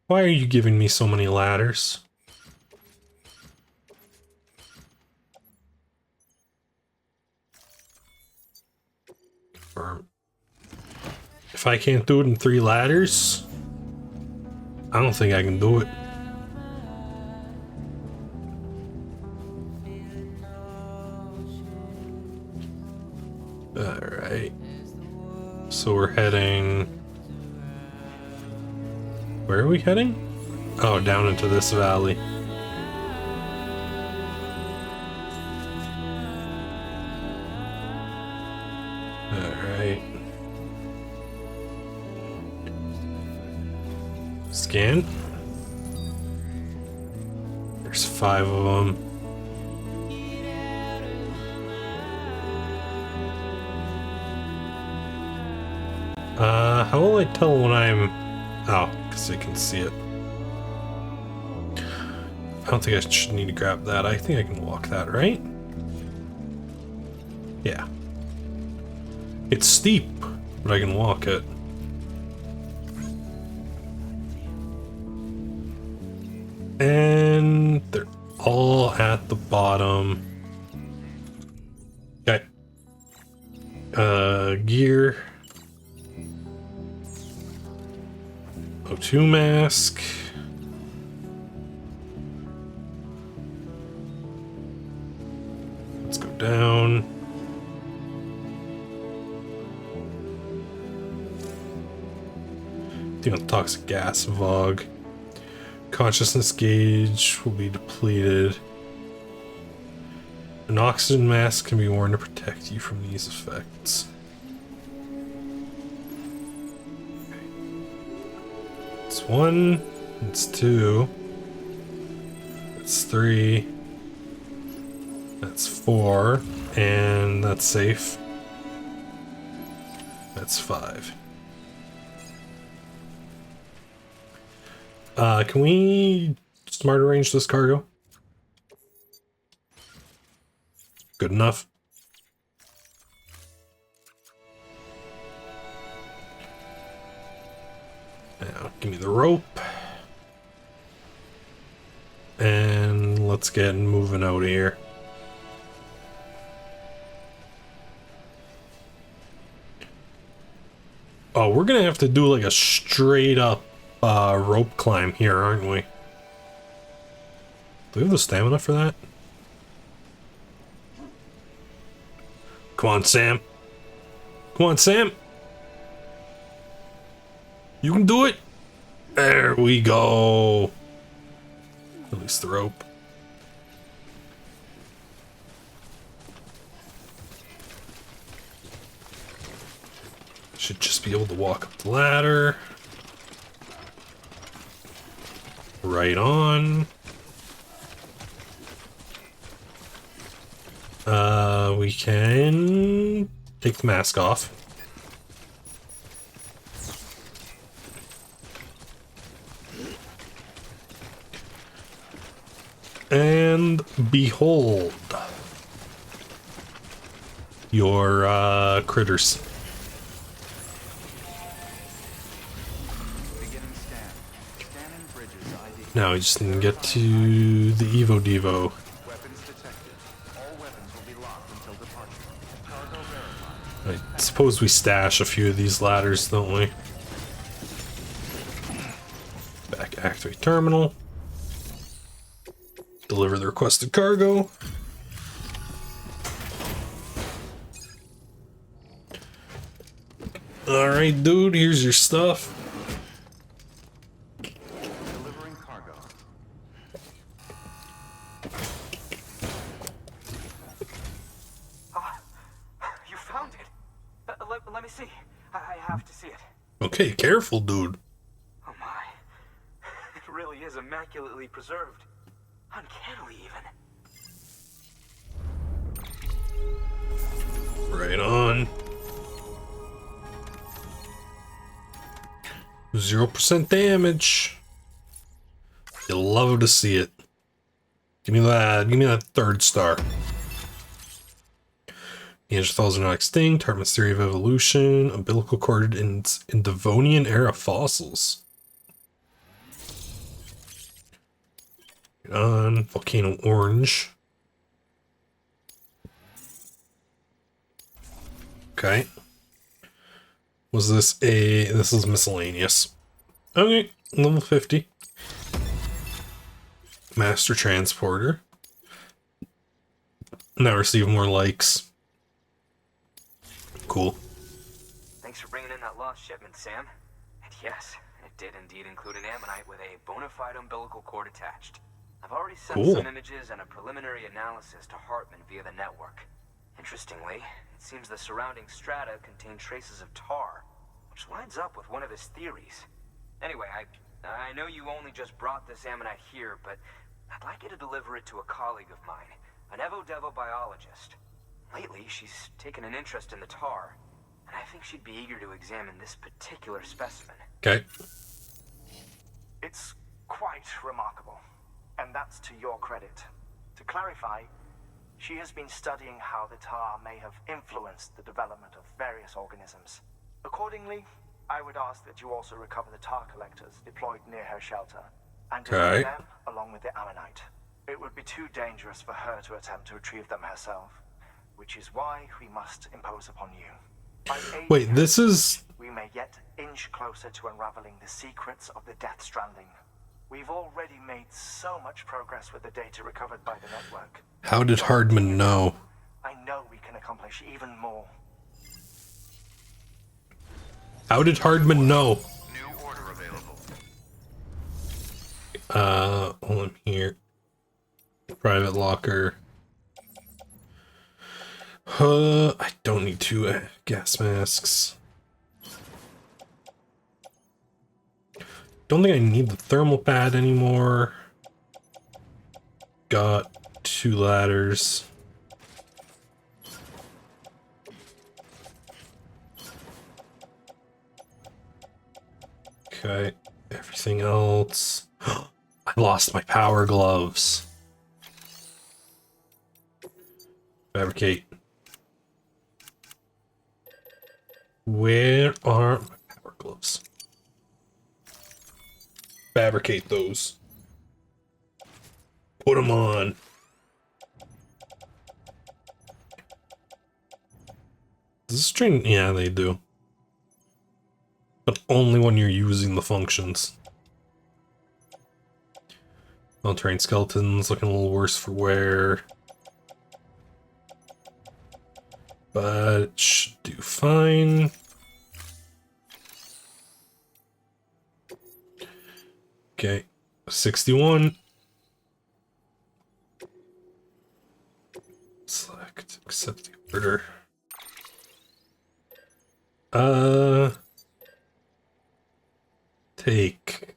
Why are you giving me so many ladders? Farm. If I can't do it in 3 ladders, I don't think I can do it. Alright. So we're heading... Where are we heading? Oh, down into this valley. Alright. Scan. There's 5 of them. How will I tell when I'm... Oh, because I can see it. I don't think I should need to grab that. I think I can walk that, right? Yeah. It's steep, but I can walk it. And they're all at the bottom. Okay. Gear. O2 mask. Let's go down. Toxic gas Vogue. Consciousness gauge will be depleted. An oxygen mask can be worn to protect you from these effects. It's 1, it's 2, that's 3, that's 4, and that's safe. That's 5. Can we smart arrange this cargo? Good enough. Now, give me the rope. And let's get moving out of here. Oh, we're gonna have to do like a straight up rope climb here, aren't we? Do we have the stamina for that? Come on, Sam. Come on, Sam. You can do it. There we go. Release the rope. Should just be able to walk up the ladder. Right on. We can take the mask off. And behold your critters. Now we just need to get to the Evo Devo. I suppose we stash a few of these ladders, don't we? Back activate terminal. Deliver the requested cargo. Alright, dude, here's your stuff. Delivering cargo. You found it. Let me see. I have to see it. Okay, careful, dude. Oh my. It really is immaculately preserved. Uncannily even. Right on. 0% damage. You'll love to see it. Give me that third star. Neanderthals are not extinct. Hartman's theory of evolution. Umbilical cord in Devonian era fossils. Right on. Volcano orange. Okay. Was this a... This is miscellaneous. Okay, level 50. Master Transporter. Now receive more likes. Cool. Thanks for bringing in that lost shipment, Sam. And yes, it did indeed include an ammonite with a bona fide umbilical cord attached. I've already sent some images and a preliminary analysis to Hartman via the network. Interestingly, it seems the surrounding strata contain traces of tar, which lines up with one of his theories. Anyway, I know you only just brought this ammonite here, but I'd like you to deliver it to a colleague of mine, an Evo-Devo biologist. Lately, she's taken an interest in the tar, and I think she'd be eager to examine this particular specimen. Okay. It's quite remarkable, and that's to your credit. To clarify, she has been studying how the tar may have influenced the development of various organisms. Accordingly, I would ask that you also recover the tar collectors deployed near her shelter, and deliver them along with the ammonite. It would be too dangerous for her to attempt to retrieve them herself, which is why we must impose upon you. Wait, this is... We may yet inch closer to unraveling the secrets of the Death Stranding. We've already made so much progress with the data recovered by the network. How did Hardman know? I know we can accomplish even more. How did Hardman know? New order available. Hold on here. Private locker. I don't need two gas masks. Don't think I need the thermal pad anymore. Got 2 ladders. Okay, everything else. I lost my power gloves. Fabricate. Where are my power gloves? Fabricate those. Put them on. Does this train? Yeah, they do. But only when you're using the functions. All-terrain skeletons looking a little worse for wear. But it should do fine. Okay, 61. Select, accept the order. Take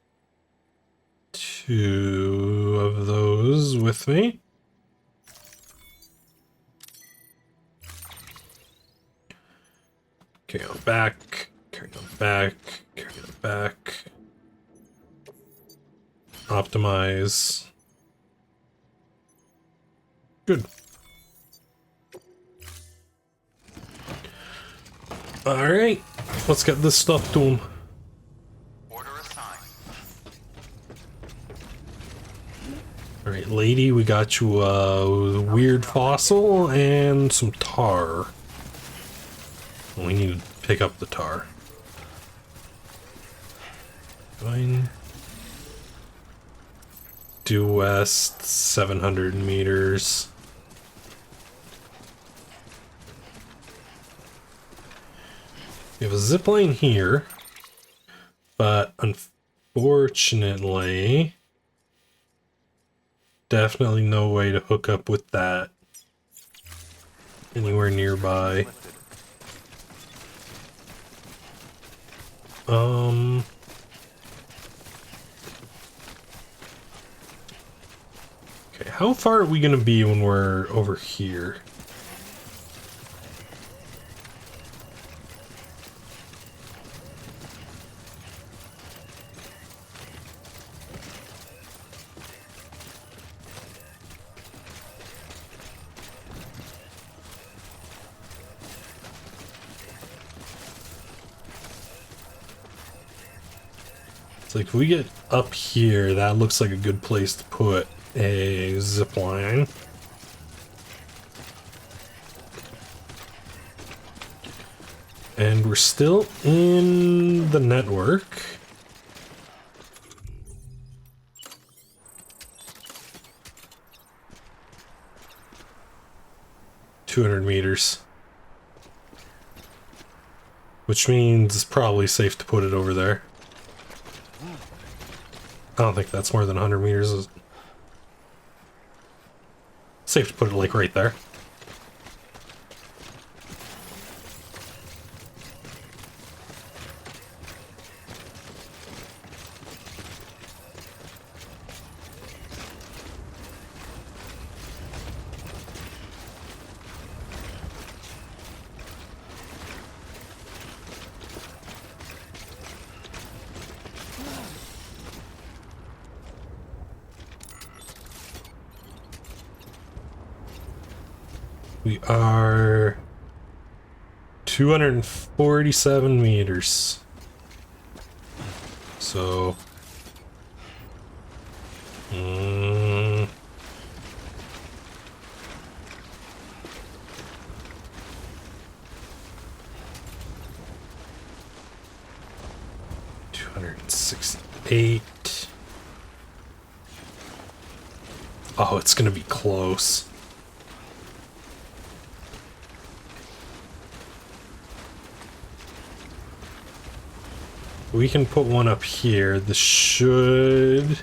2 of those with me. Carry on back, carry on back, carry on back. Optimize. Good. Alright, let's get this stuff to him. Order assigned. Alright, lady, we got you a weird fossil and some tar. We need to pick up the tar. Fine. Due west, 700 meters. We have a zipline here, but unfortunately, definitely no way to hook up with that anywhere nearby. Okay, how far are we gonna be when we're over here? It's like if we get up here, that looks like a good place to put a zip line. And we're still in the network. $200 meters. Which means it's probably safe to put it over there. I don't think that's more than 100 meters. Safe to put it like right there. We are 247 meters. So, 268. Oh, it's gonna be close. We can put one up here. This should...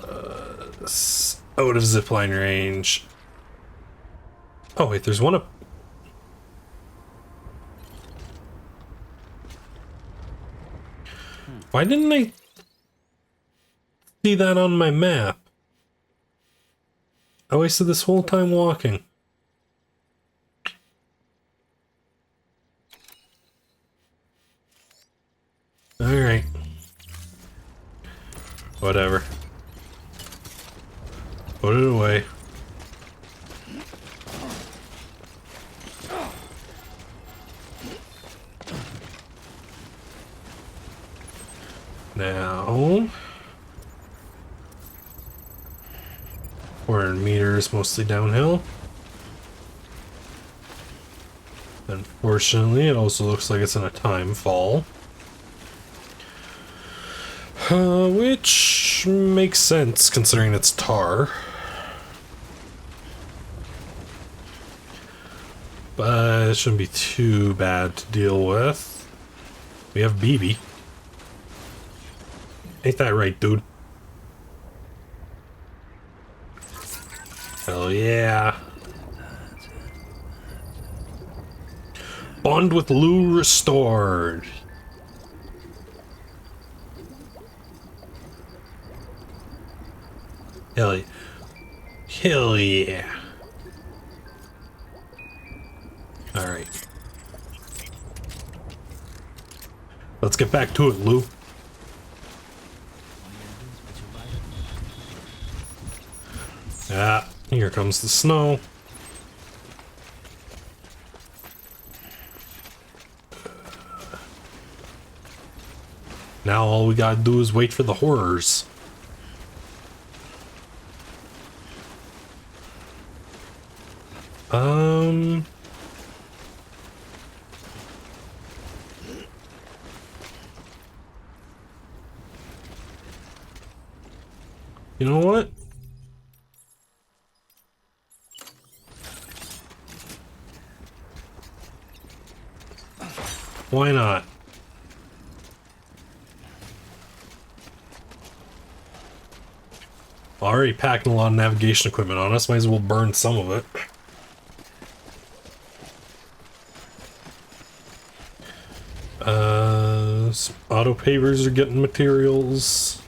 out of zipline range. Oh wait, there's one up... Why didn't I see that on my map? I wasted this whole time walking. Alright. Whatever. Put it away. Now... 400 meters, mostly downhill. Unfortunately, it also looks like it's in a time fall. Which makes sense considering it's tar. But it shouldn't be too bad to deal with. We have BB. Ain't that right, dude? Hell yeah. Bond with Lou restored. Hell yeah. Hell yeah. Alright. Let's get back to it, Lou. Ah, here comes the snow. Now all we gotta do is wait for the horrors. You know what? Why not? Already packing a lot of navigation equipment on us, might as well burn some of it. Some auto pavers are getting materials.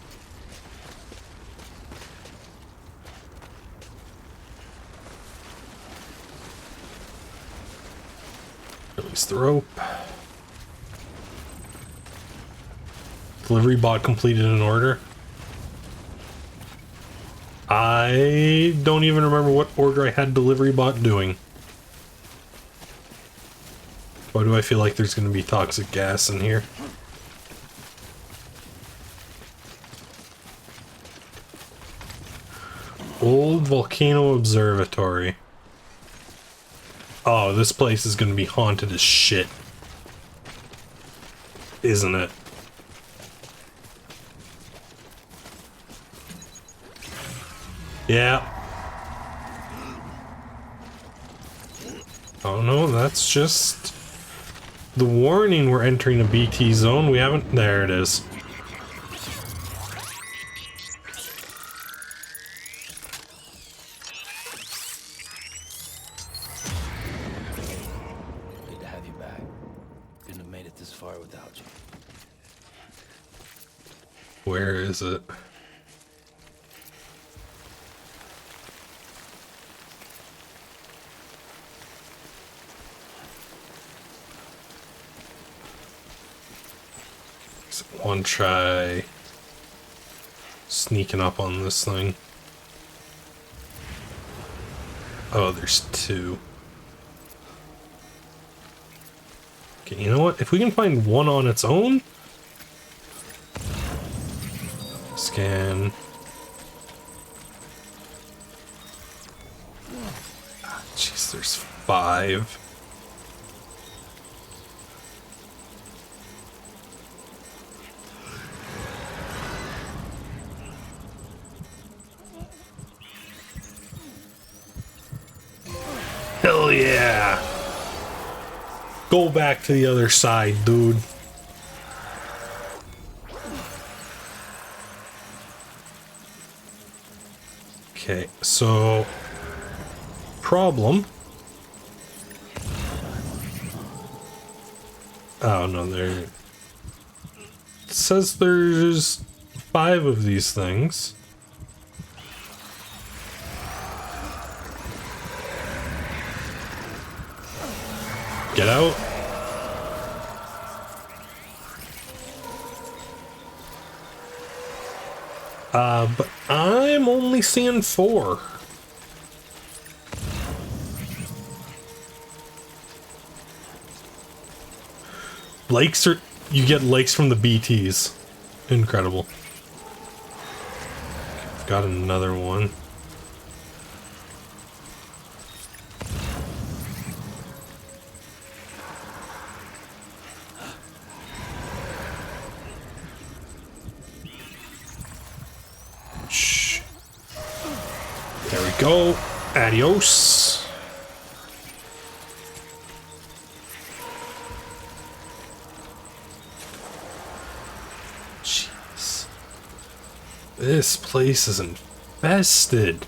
Release the rope. Delivery bot completed an order. I don't even remember what order I had delivery bot doing. Why do I feel like there's going to be toxic gas in here? Old Volcano Observatory. Oh, this place is going to be haunted as shit. Isn't it? Yeah. Oh no, that's just the warning we're entering a BT zone. We haven't... There it is. Good to have you back. Couldn't have made it this far without you. Where is it? One try sneaking up on this thing. Oh, there's two. Okay, you know what? If we can find one on its own... Scan. Jeez, there's 5. Hell yeah! Go back to the other side, dude. Okay, so... Problem. Oh, no, there... It says there's 5 of these things. Get out. But I'm only seeing 4. Likes are... You get likes from the BTs. Incredible. Got another one. go. Adios. Jeez. This place is infested.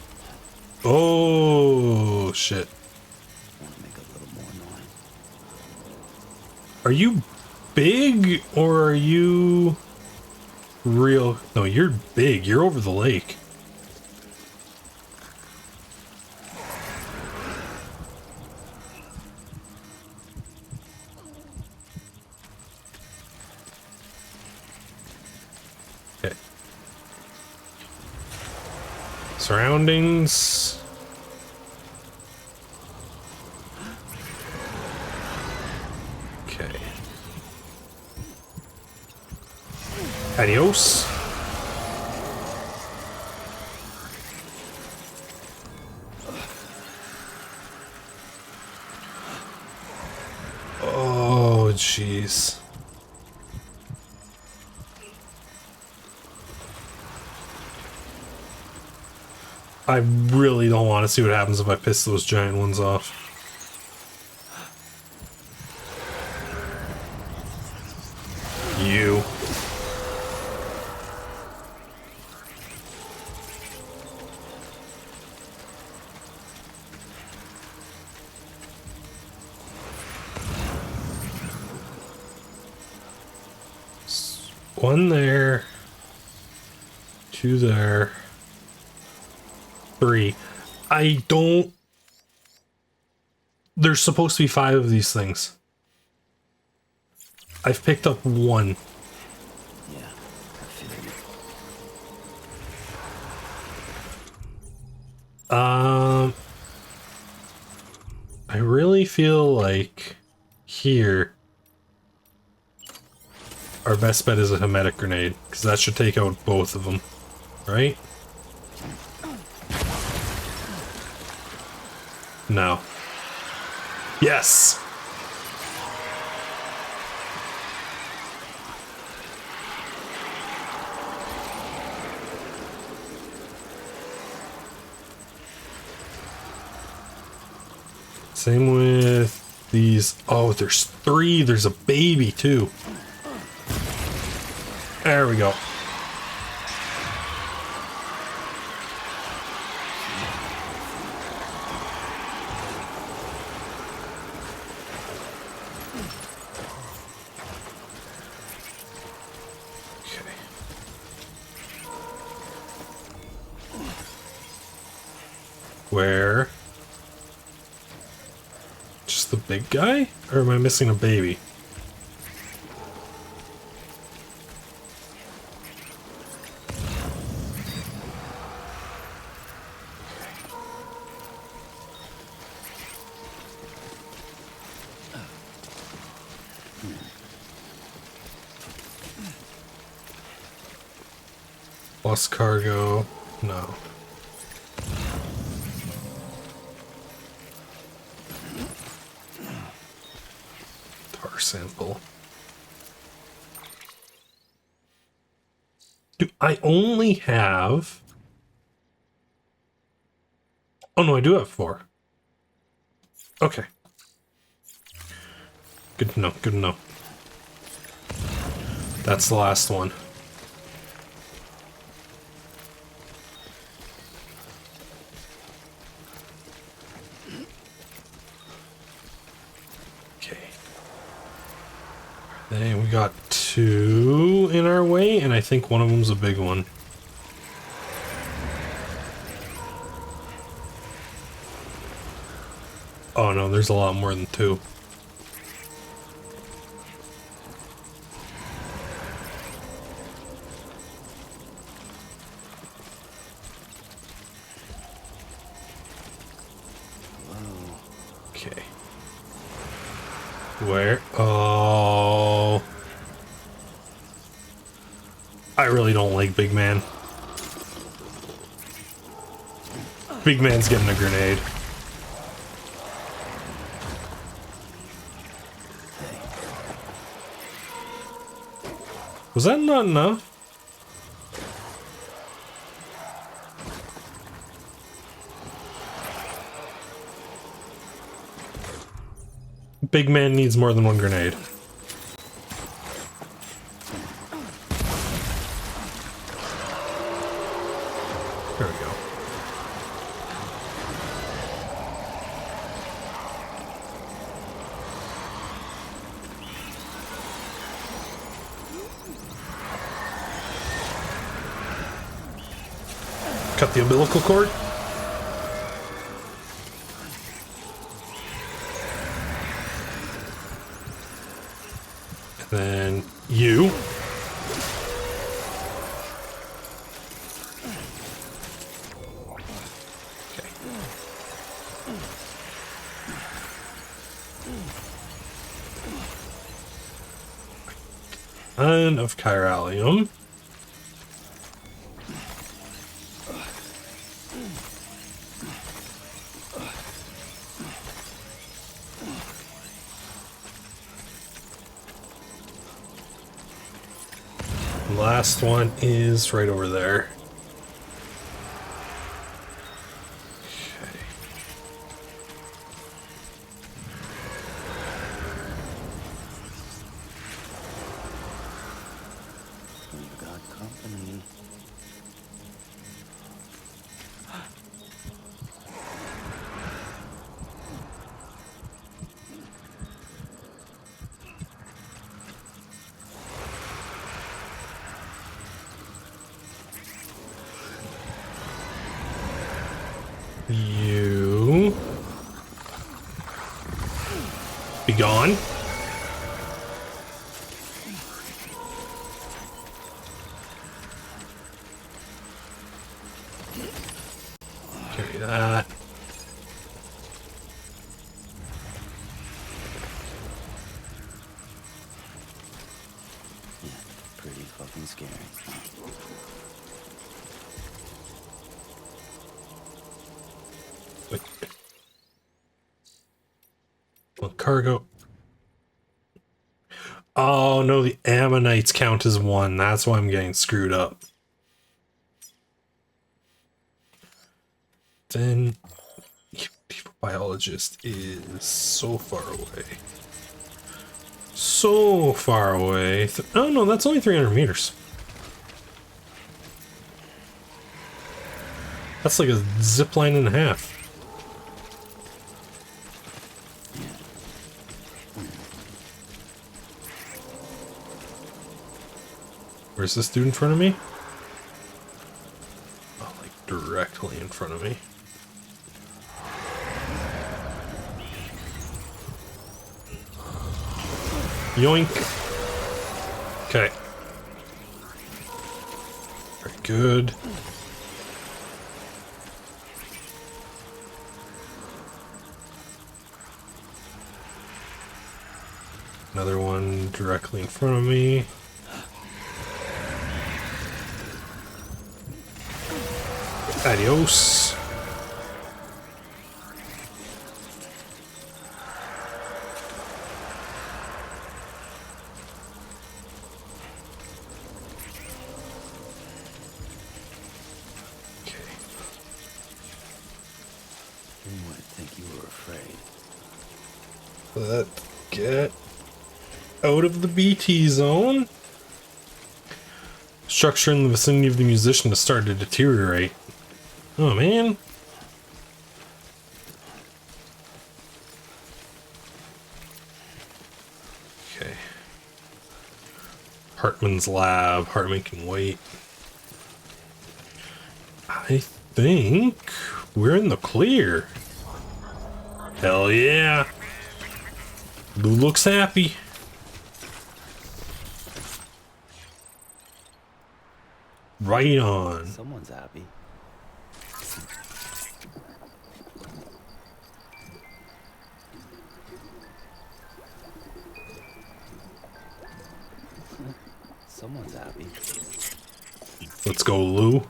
Oh, shit. Are you big or are you real? No, you're big. You're over the lake. Okay. Surroundings. Okay. Adios. Oh, jeez. I really don't want to see what happens if I piss those giant ones off. You. One there. Two there. Three. I don't... There's supposed to be 5 of these things. I've picked up 1. Yeah, I feel you. I really feel like here our best bet is a Hermetic Grenade, because that should take out both of them, right? No. Yes! Same with these. Oh, there's 3. There's a baby too. There we go. Okay. Where? Just the big guy? Or am I missing a baby? Lost cargo. No. Tar sample. Do I only have... Oh no, I do have 4. Okay. Good to know, good to know. That's the last one. Okay. Then we got 2 in our way, and I think one of them's a big one. Oh no, there's a lot more than 2. Okay. Where? Oh. I really don't like Big Man. Big Man's getting a grenade. Was that not enough? big man needs more than one grenade. There we go. Cut the umbilical cord. And then you. Ton of chiralium. Last one is right over there. Okay. We've got company. You be gone. Carry that. Yeah, pretty fucking scary. Wait. Well, cargo. Oh no, the ammonites count as one. That's why I'm getting screwed up. Then biologist is so far away. So far away. Oh no, that's only 300 meters. That's like a zip line and a half. Where's this dude in front of me? Oh, like directly in front of me. Yoink. Okay. Very good. Another one directly in front of me. Adios. Okay. You might think you were afraid. Let's get out of the BT zone. Structure in the vicinity of the musician has started to deteriorate. Oh man. Okay. Hartman's lab. Hartman can wait. I think we're in the clear. Hell yeah. Blue looks happy. Right on. Someone's happy. Someone's happy. Let's go, Lou.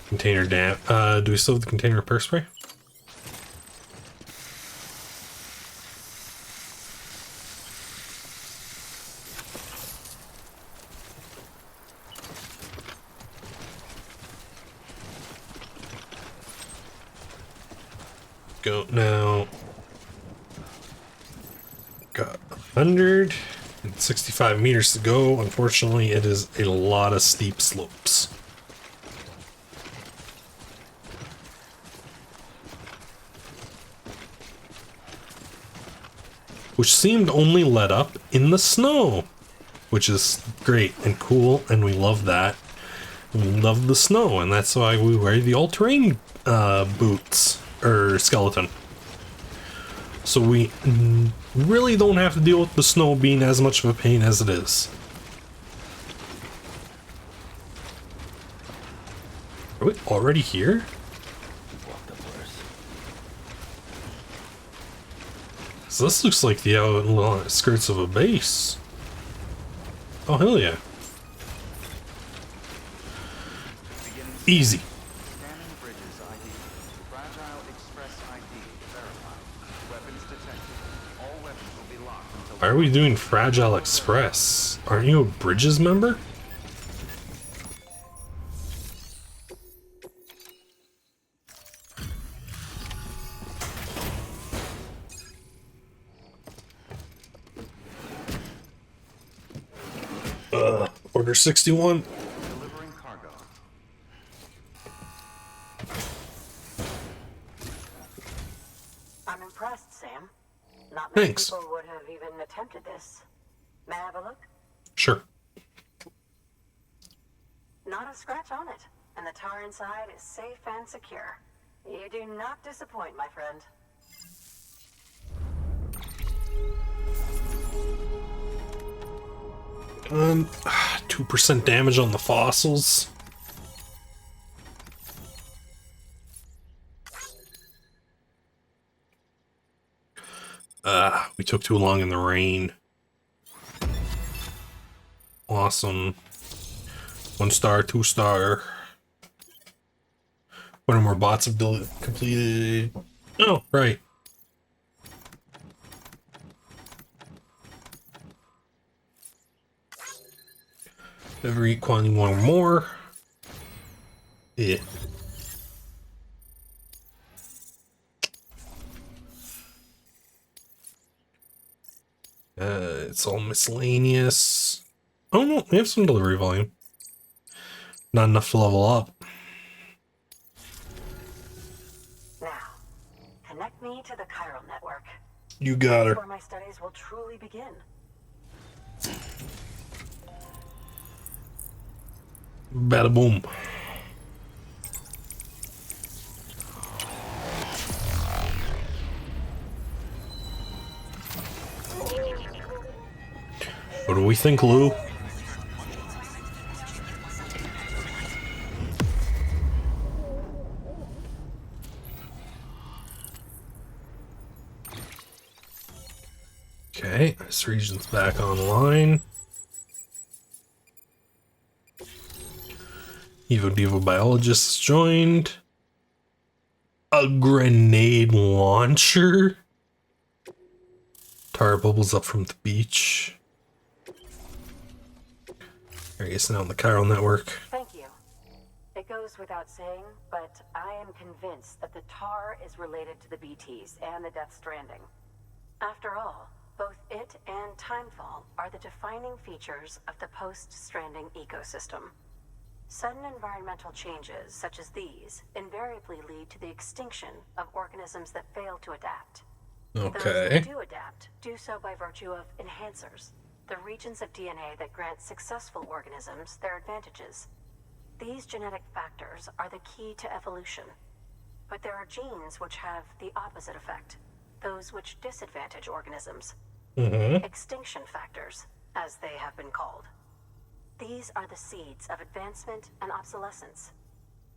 Container damp. Do we still have the container of perk spray? go now. Got 165 meters to go. Unfortunately, it is a lot of steep slopes. Which seemed only let up in the snow, which is great and cool, and we love that. We love the snow, and that's why we wear the all-terrain boots, or skeleton. So we really don't have to deal with the snow being as much of a pain as it is. Are we already here? So this looks like the outskirts of a base. Oh, hell yeah. Easy. Scanning bridges ID. Fragile Express ID verified. Weapons detected. All weapons will be locked until... Why are we doing Fragile Express? Aren't you a Bridges member? Order 61. Delivering cargo. I'm impressed, Sam. Not many Thanks. people would have even attempted this. May I have a look? Sure. Not a scratch on it, and the tower inside is safe and secure. You do not disappoint, my friend. 2% damage on the fossils. We took too long in the rain. Awesome. 1 star, 2 star. One or more bots have completed. Oh, right. Every quantity one or more. Yeah. It's all miscellaneous. Oh no, we have some delivery volume. Not enough to level up. Now, connect me to the chiral network. You got her. That's where my studies will truly begin. Bada boom. What do we think, Lou? Okay, this region's back online. Evo Devo biologists joined. A grenade launcher. Tar bubbles up from the beach. I guess now on the chiral network. Thank you. It goes without saying, but I am convinced that the tar is related to the BTs and the Death Stranding. After all, both it and Timefall are the defining features of the post-Stranding ecosystem. Sudden environmental changes such as these invariably lead to the extinction of organisms that fail to adapt. Those that do adapt do so by virtue of enhancers, the regions of DNA that grant successful organisms their advantages. These genetic factors are the key to evolution. But there are genes which have the opposite effect, those which disadvantage organisms. Extinction factors, as they have been called. These are the seeds of advancement and obsolescence.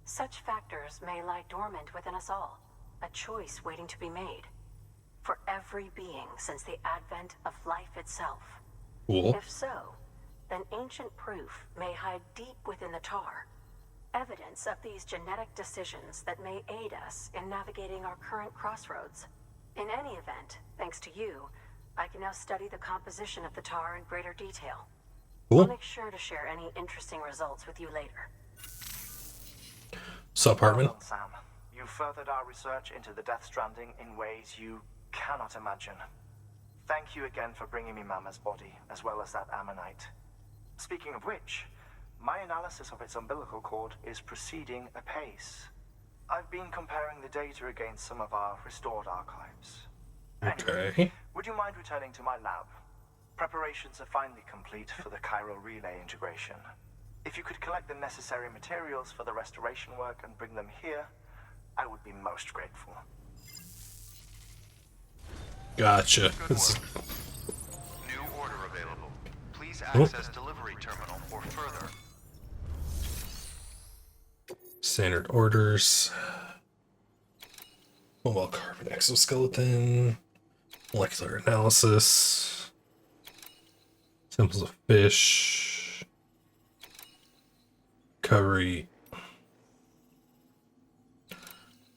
Such factors may lie dormant within us all, a choice waiting to be made. For every being since the advent of life itself. Cool. If so, then ancient proof may hide deep within the tar. Evidence of these genetic decisions that may aid us in navigating our current crossroads. In any event, thanks to you, I can now study the composition of the tar in greater detail. Cool. I'll make sure to share any interesting results with you later. Sup, Hartman? Well done, Sam. You You furthered our research into the Death Stranding in ways you cannot imagine. Thank you again for bringing me Mama's body, as well as that ammonite. Speaking of which, my analysis of its umbilical cord is proceeding apace. I've been comparing the data against some of our restored archives. Anyway, Okay. would you mind returning to my lab? Preparations are finally complete for the chiral relay integration. If you could collect the necessary materials for the restoration work and bring them here, I would be most grateful. Gotcha. New order available. Please access delivery terminal or further. Standard orders. Mobile carbon exoskeleton. Molecular analysis. Samples of fish. Recovery.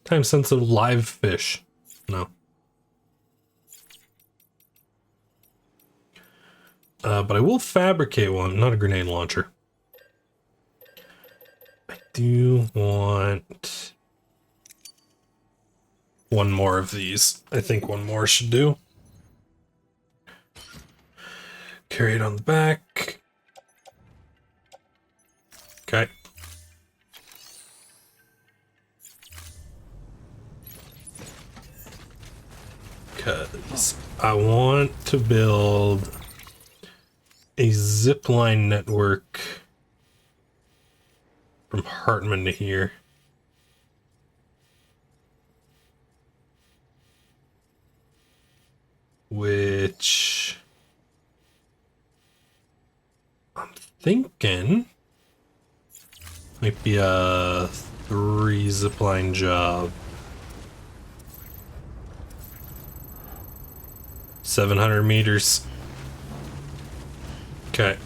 Time sensitive live fish. No. But I will fabricate one, not a grenade launcher. I do want one more of these. I think one more should do. Carry it on the back. Okay. Because I want to build a zipline network from Hartman to here. Which I'm thinking might be a 3 zipline job. 700 meters. Okay.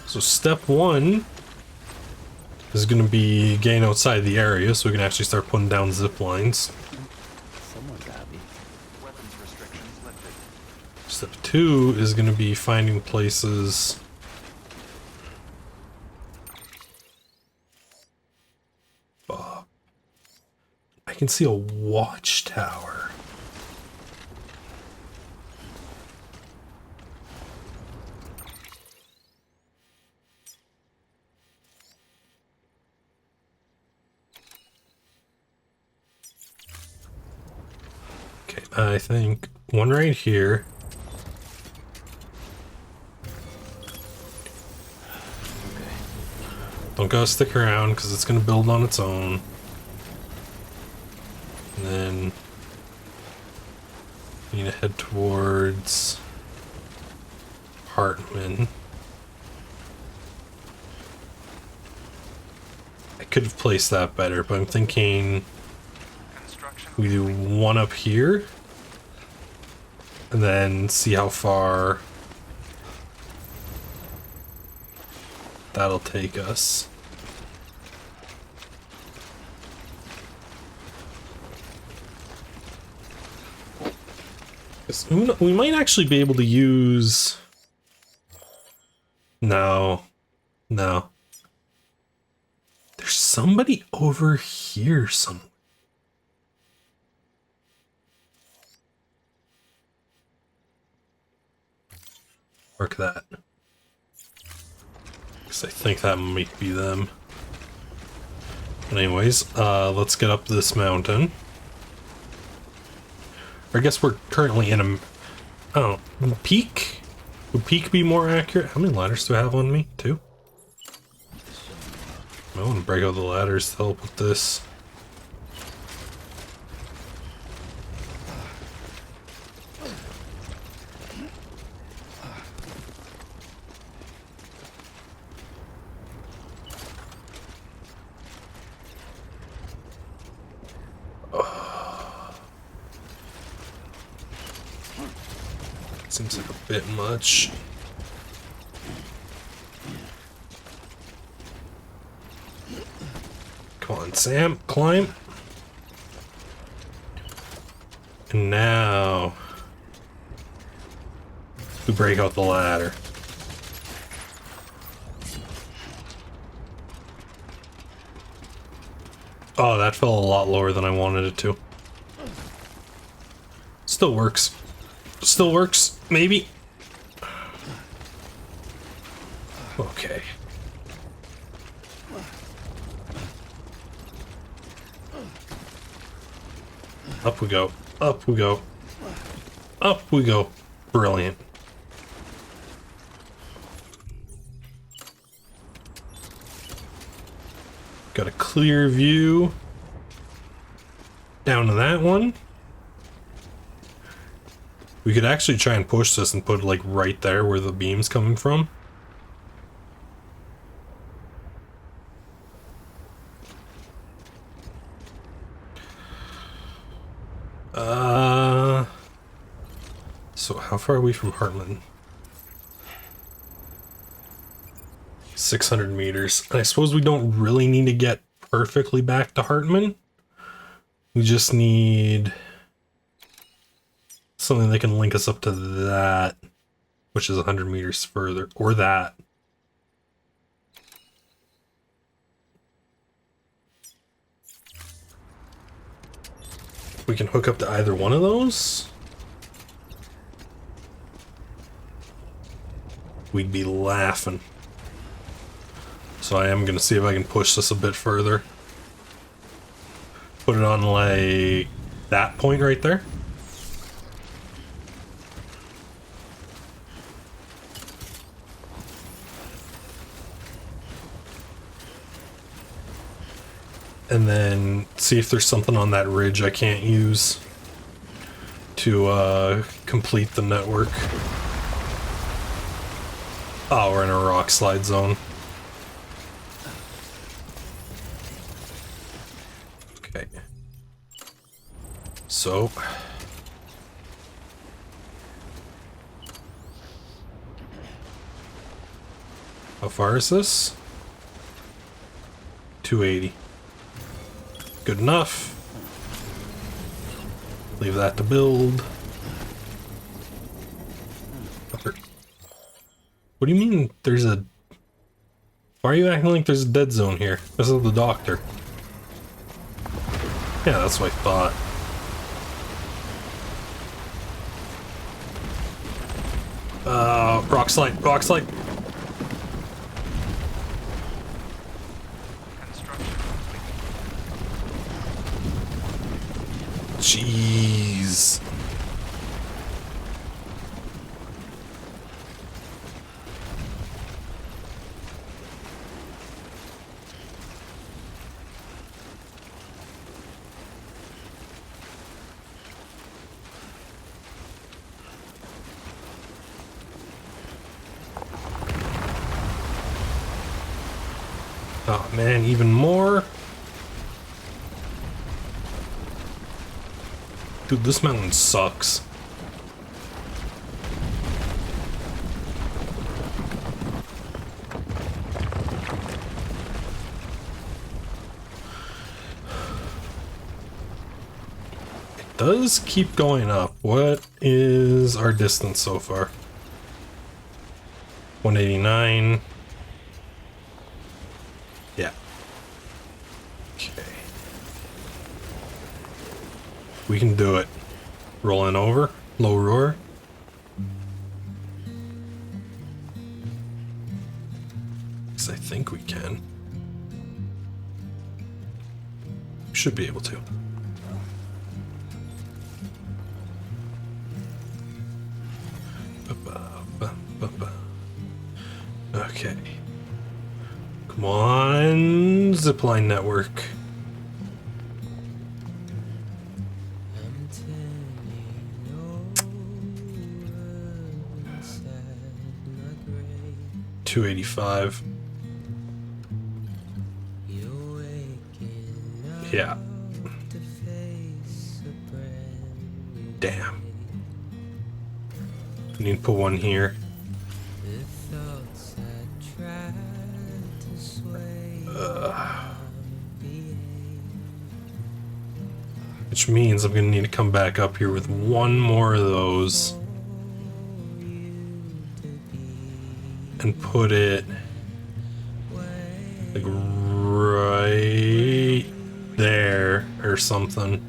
So step 1 is going to be getting outside the area so we can actually start putting down zip lines. Someone got me. Weapons restrictions lifted. Step 2 is going to be finding places I can see a watchtower. Okay, I think one right here. Don't gotta stick around because it's gonna build on its own. And then you need to head towards Hartman. I could have placed that better, but I'm thinking we do one up here and then see how far that'll take us. We might actually be able to use... No. There's somebody over here somewhere. Mark that. Because I think that might be them. But anyways, let's get up this mountain. I guess we're currently in a... Oh, peak? Would peak be more accurate? How many ladders do I have on me? 2? I want to break out the ladders to help with this. Seems like a bit much. Come on, Sam, climb. And now we break out the ladder. Oh, that fell a lot lower than I wanted it to. Still works. Still works, maybe. Okay. Up we go. Up we go. Up we go. Brilliant. Got a clear view down to that one. We could actually try and push this and put it like right there where the beam's coming from. So how far are we from Hartman? 600 meters. And I suppose we don't really need to get perfectly back to Hartman. We just need something that can link us up to that, which is 100 meters further, or that. We can hook up to either one of those. We'd be laughing. So I am going to see if I can push this a bit further. Put it on like that point right there. And then see if there's something on that ridge I can't use to complete the network. Oh, we're in a rock slide zone. Okay. So how far is this? 280. Good enough. Leave that to build. What do you mean there's a... Why are you acting like there's a dead zone here? This is the doctor. Yeah, that's what I thought. Rock slide, rock slide. Jeez. Oh man, even more. Dude, this mountain sucks. It does keep going up. What is our distance so far? 189. Yeah. Okay. We can do it. Rolling over. Low roar. Because I think we can. Should be able to. Okay. Come on, zipline network. $285. Yeah. Damn. We need to put one here. Which means I'm gonna need to come back up here with one more of those and put it like right there. or something.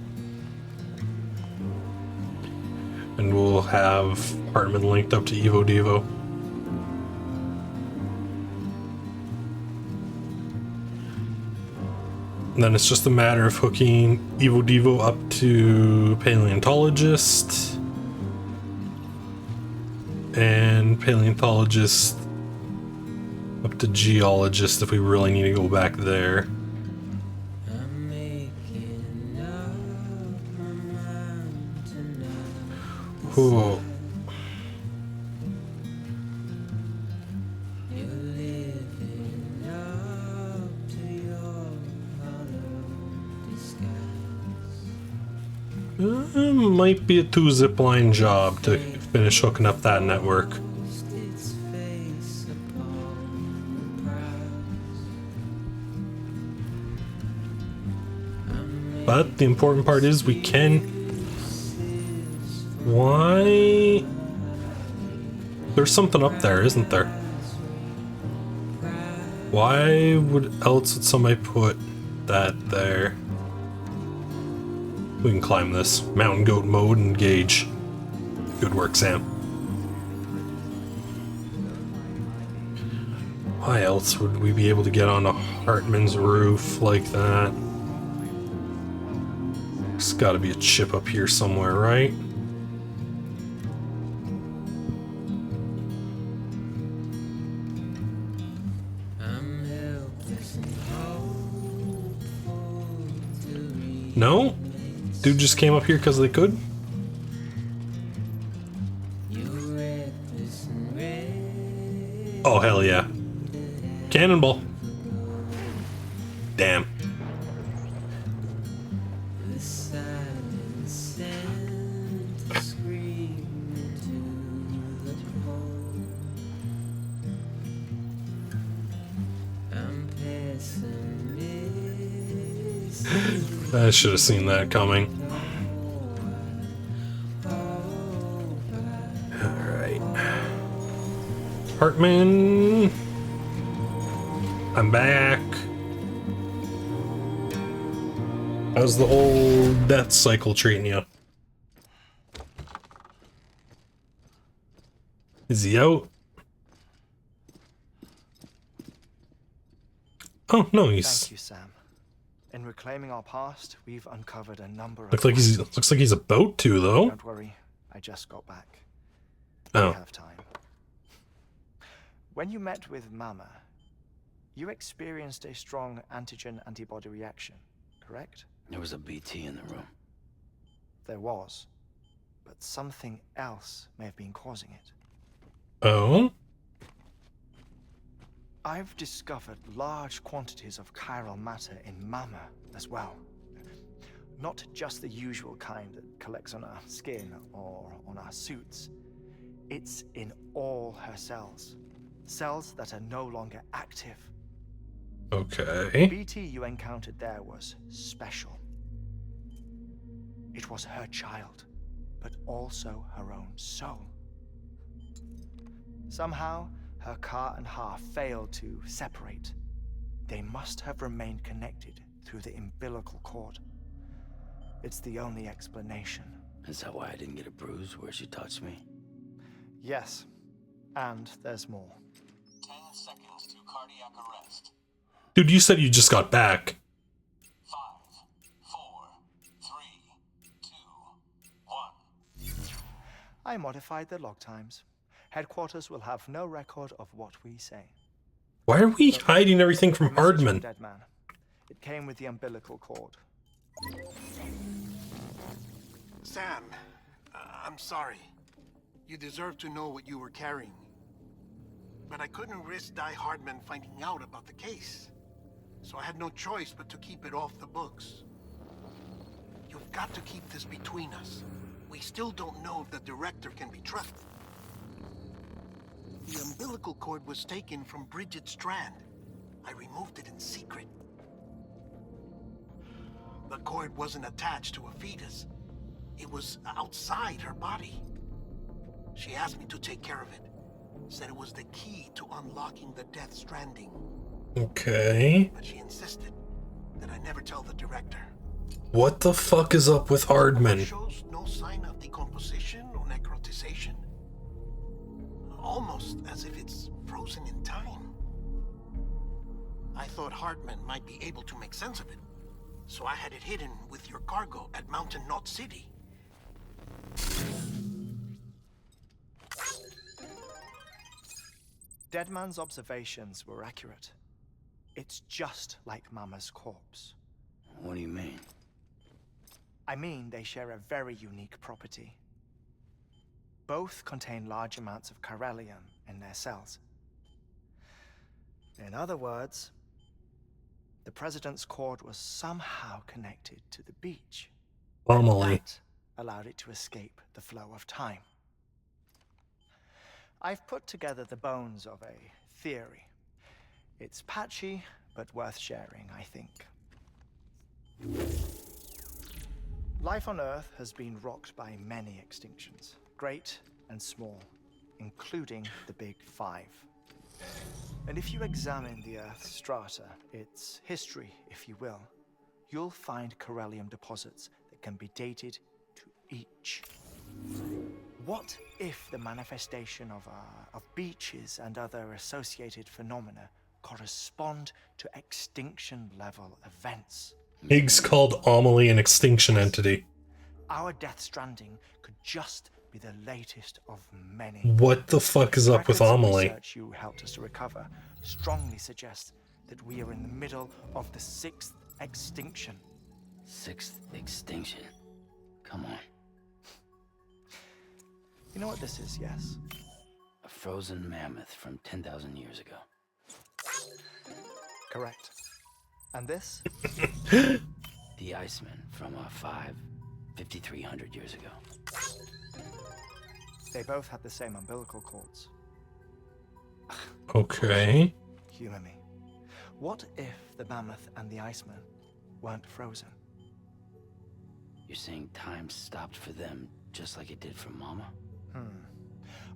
And we'll have Hartman linked up to Evo Devo. And then it's just a matter of hooking Evo Devo up to Paleontologist. And Paleontologist up to Geologist if we really need to go back there. Whoa. Might be a 2-zipline job to finish hooking up that network. But the important part is we can... Why? There's something up there, isn't there? Why would somebody put that there? We can climb this. Mountain goat mode, engage. Good work, Sam. Why else would we be able to get on a Hartman's roof like that? There's gotta be a chip up here somewhere, right? No? Dude just came up here because they could? Oh, hell yeah. Cannonball. Damn. I should have seen that coming. Alright. Hartman. I'm back. How's the whole death cycle treating you? Is he out? Oh, no, he's... Thank you, Sam. In reclaiming our past, we've uncovered a number of... Looks like he's about to, though. Don't worry, I just got back. Oh. We have time. When you met with Mama, you experienced a strong antigen-antibody reaction, correct? There was a BT in the room. There was, but something else may have been causing it. Oh? I've discovered large quantities of chiral matter in Mama as well. Not just the usual kind that collects on our skin or on our suits. It's in all her cells. Cells that are no longer active. Okay. The BT you encountered there was special. It was her child, but also her own soul. Somehow, her Ka and Ha failed to separate. They must have remained connected through the umbilical cord. It's the only explanation. Is that why I didn't get a bruise where she touched me? Yes, and there's more. 10 seconds to cardiac arrest. Dude, you said you just got back. 5, 4, 3, 2, 1. I modified the log times. Headquarters will have no record of what we say. Why are we hiding everything from Hardman? Dead man. It came with the umbilical cord. Sam, I'm sorry. You deserve to know what you were carrying. But I couldn't risk Die Hardman finding out about the case. So I had no choice but to keep it off the books. You've got to keep this between us. We still don't know if the director can be trusted. The umbilical cord was taken from Bridget Strand. I removed it in secret. The cord wasn't attached to a fetus. It was outside her body. She asked me to take care of it. Said it was the key to unlocking the Death Stranding. Okay. But she insisted that I never tell the director. What the fuck is up with Hardman? Shows no sign of decomposition or necrotization. Almost as if it's frozen in time. I thought Hardman might be able to make sense of it, so I had it hidden with your cargo at Mountain Knot City. Deadman's observations were accurate. It's just like Mama's corpse. What do you mean? I mean, they share a very unique property. Both contain large amounts of chiralium in their cells. In other words, the President's cord was somehow connected to the beach. Anomaly. That allowed it to escape the flow of time. I've put together the bones of a theory. It's patchy, but worth sharing, I think. Life on Earth has been rocked by many extinctions, great and small, including the Big Five. And if you examine the Earth's strata, its history, if you will, you'll find chiralium deposits that can be dated to each. What if the manifestation of beaches and other associated phenomena correspond to extinction-level events? Higgs called Amelie an extinction entity. Our Death Stranding could just be the latest of many. What the fuck is up with Records and Amelie? research you helped us to recover strongly suggests that we are in the middle of the 6th extinction. 6th extinction? Come on. You know what this is, yes? A frozen mammoth from 10,000 years ago. Correct. And this? The Iceman from 5,300 years ago. They both had the same umbilical cords. Okay. Humor me. What if the mammoth and the Iceman weren't frozen? You're saying time stopped for them just like it did for Mama?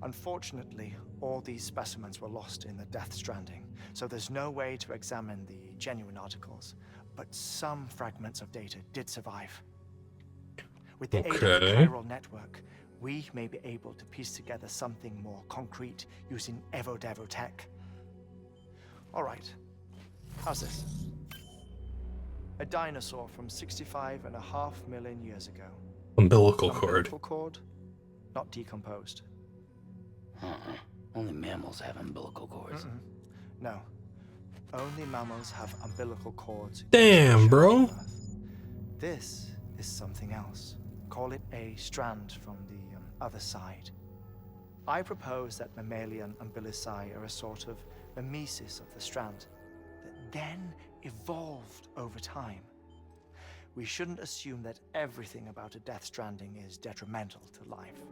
Unfortunately, all these specimens were lost in the Death Stranding, so there's no way to examine the genuine articles, but some fragments of data did survive. With the aid of the chiral network, we may be able to piece together something more concrete using Evo-Devo tech. All right, how's this? A dinosaur from 65.5 million years ago. Umbilical cord. Umbilical cord, not decomposed. Only mammals have umbilical cords. No. Only mammals have umbilical cords. Damn, bro. This is something else. Call it a strand from the other side. I propose that mammalian umbilici are a sort of mimesis of the strand that then evolved over time. We shouldn't assume that everything about a Death Stranding is detrimental to life.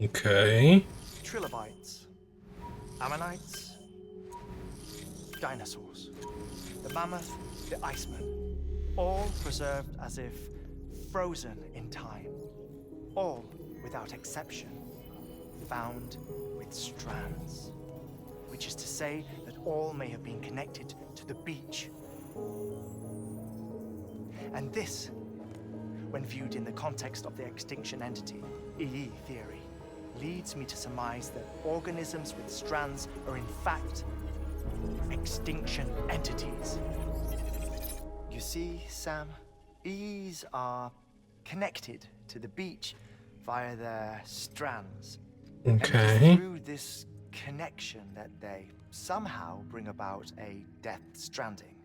Okay. Trilobites, ammonites, dinosaurs, the mammoth, the Iceman, all preserved as if frozen in time, all without exception, found with strands, which is to say that all may have been connected to the beach. And this, when viewed in the context of the extinction entity, EE theory, leads me to surmise that organisms with strands are in fact extinction entities. You see, Sam, EEs are connected to the beach via their strands. Okay. And it's through this connection that they somehow bring about a Death Stranding.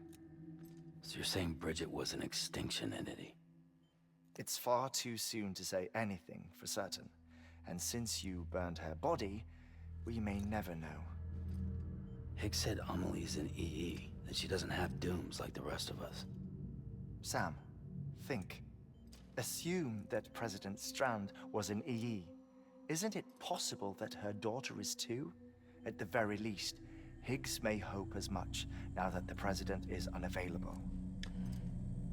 So you're saying Bridget was an extinction entity? It's far too soon to say anything for certain. And since you burned her body, we may never know. Higgs said Amelie's an EE, that she doesn't have dooms like the rest of us. Sam, think. Assume that President Strand was an EE. Isn't it possible that her daughter is too? At the very least, Higgs may hope as much now that the President is unavailable.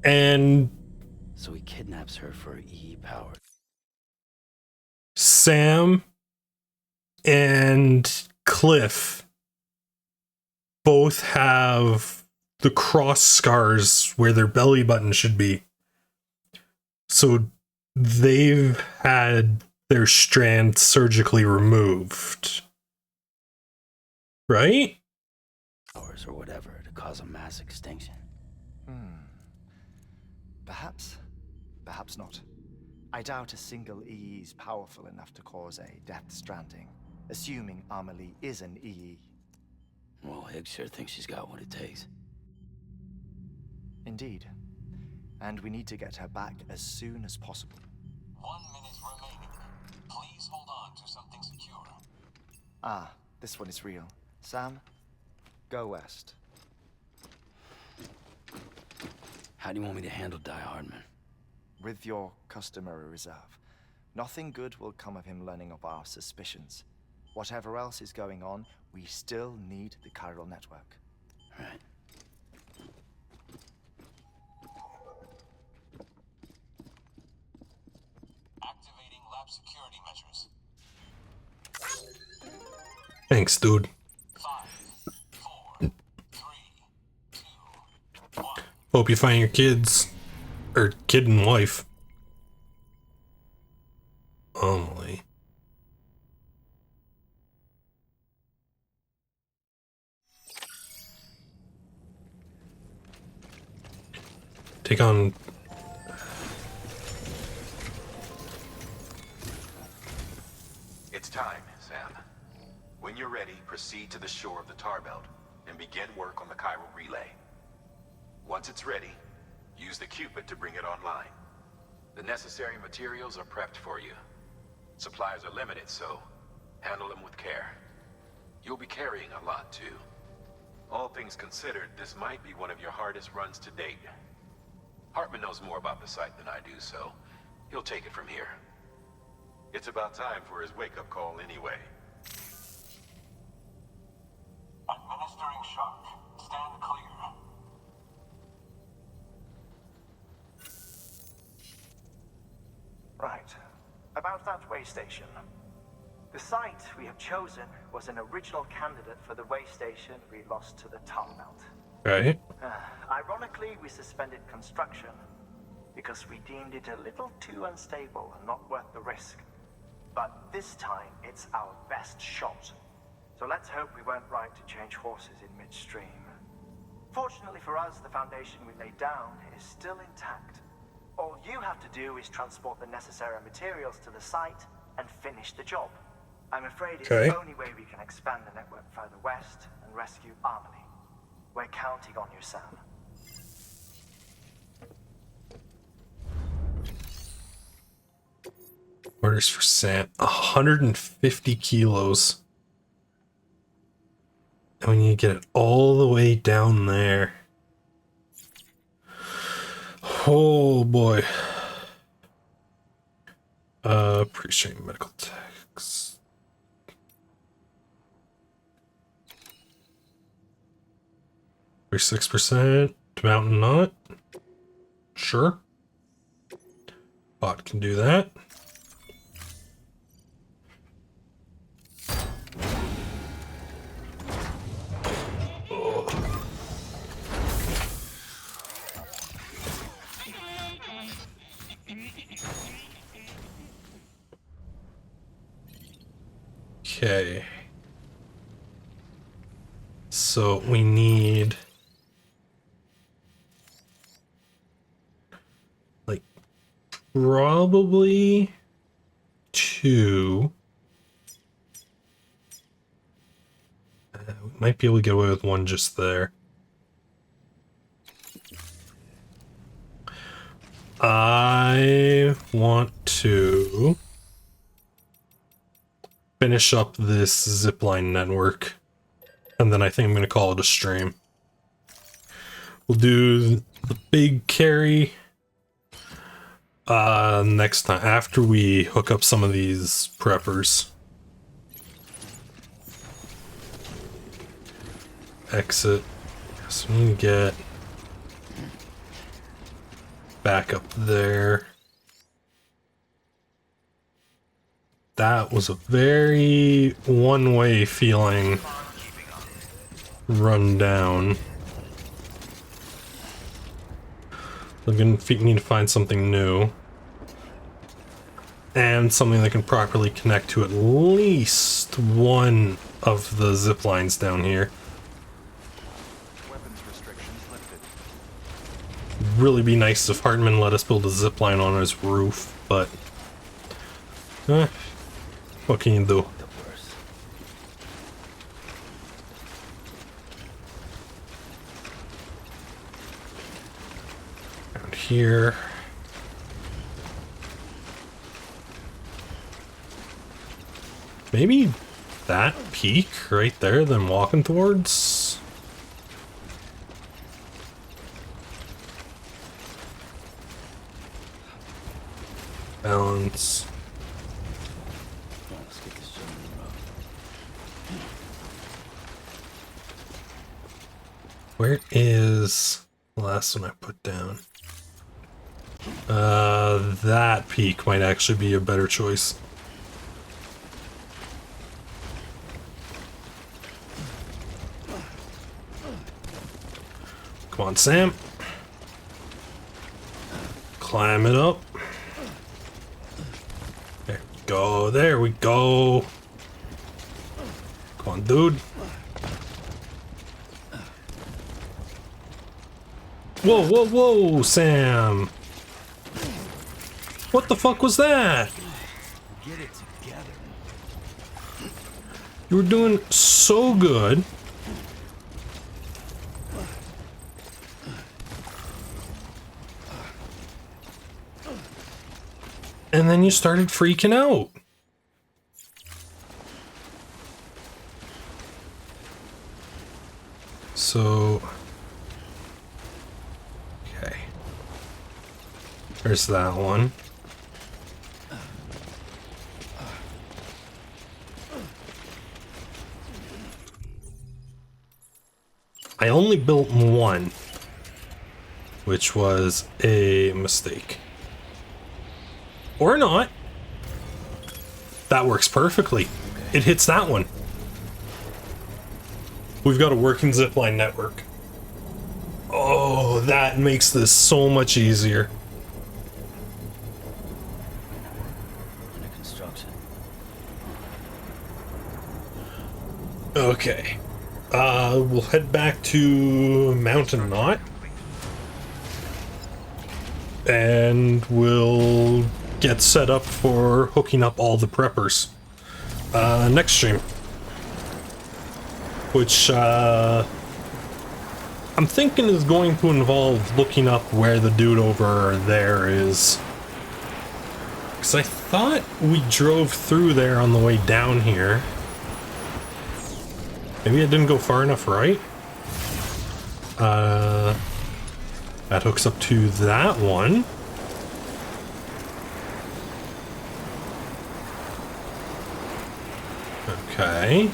And so he kidnaps her for EE power. Sam and Cliff both have the cross scars where their belly button should be. So they've had their strand surgically removed, right? Or whatever to cause a mass extinction. Perhaps. Perhaps not. I doubt a single EE is powerful enough to cause a death stranding, assuming Amelie is an EE. Well, Higgs sure thinks she's got what it takes. Indeed. And we need to get her back as soon as possible. 1 minute remaining. Please hold on to something secure. Ah, this one is real. Sam, go west. How do you want me to handle Die Hardman? With your customary reserve. Nothing good will come of him learning of our suspicions. Whatever else is going on, we still need the chiral network. Right. Activating lab security measures. Thanks, dude. 5, 4, 3, 2, 1. Hope you find your kids. Or kid and wife. Amelie. Take on... It's time, Sam. When you're ready, proceed to the shore of the tar belt and begin work on the chiral relay. Once it's ready, use the Cupid to bring it online. The necessary materials are prepped for you. Supplies are limited, so handle them with care. You'll be carrying a lot, too. All things considered, this might be one of your hardest runs to date. Hartman knows more about the site than I do, so he'll take it from here. It's about time for his wake-up call anyway. Administering shock. Stand clear. Right. About that way station. The site we have chosen was an original candidate for the way station we lost to the tar belt. Right. Ironically, we suspended construction because we deemed it a little too unstable and not worth the risk. But this time, it's our best shot. So let's hope we weren't right to change horses in midstream. Fortunately for us, the foundation we laid down is still intact. All you have to do is transport the necessary materials to the site and finish the job. I'm afraid it's the only way we can expand the network further west and rescue Amelie. We're counting on you, Sam. Orders for Sam. 150 kilos. And we need to get it all the way down there. Oh boy. Appreciate medical techs. For 6% to mountain knot. Sure. Bot can do that. Okay. So we need like probably 2. We might be able to get away with 1 just there. I want to finish up this zipline network, and then I think I'm going to call it a stream. We'll do the big carry next time, after we hook up some of these preppers. Exit. So we need to get back up there. That was a very one-way feeling run down. I'm gonna need to find something new. and something that can properly connect to at least one of the zip lines down here. Weapons restrictions lifted. Really be nice if Hartman let us build a zip line on his roof, but what can you do? Around here. Maybe that peak right there, then walking towards. Balance. Let's get this show on the road. Where is the last one I put down? That peak might actually be a better choice. Come on, Sam. Climb it up. There we go. There we go. Come on, dude. Whoa, whoa, whoa, Sam. What the fuck was that? Get it together. You were doing so good. And then you started freaking out. So, okay. There's that one. I only built one, which was a mistake. Or not. That works perfectly. It hits that one. We've got a working zipline network. Oh, that makes this so much easier. Under construction. Okay. We'll head back to Mountain Knot. And we'll get set up for hooking up all the preppers. Next stream. Which, I'm thinking is going to involve looking up where the dude over there is. Because I thought we drove through there on the way down here. Maybe I didn't go far enough right. That hooks up to that one. Okay.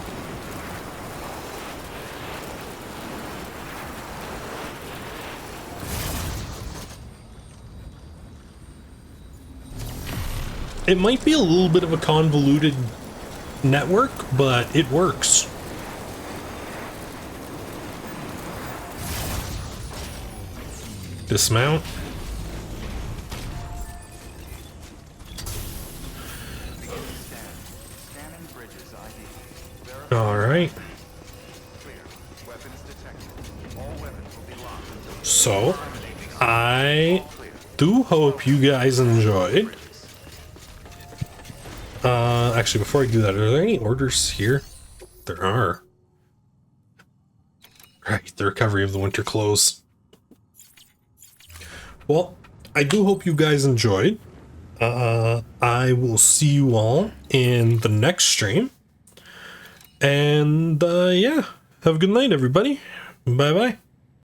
It might be a little bit of a convoluted network, but it works. Dismount. All right. So, I do hope you guys enjoyed. Actually, before I do that, are there any orders here? There are. Right, the recovery of the winter clothes. Well, I do hope you guys enjoyed. I will see you all in the next stream. And, yeah, have a good night, everybody. Bye-bye.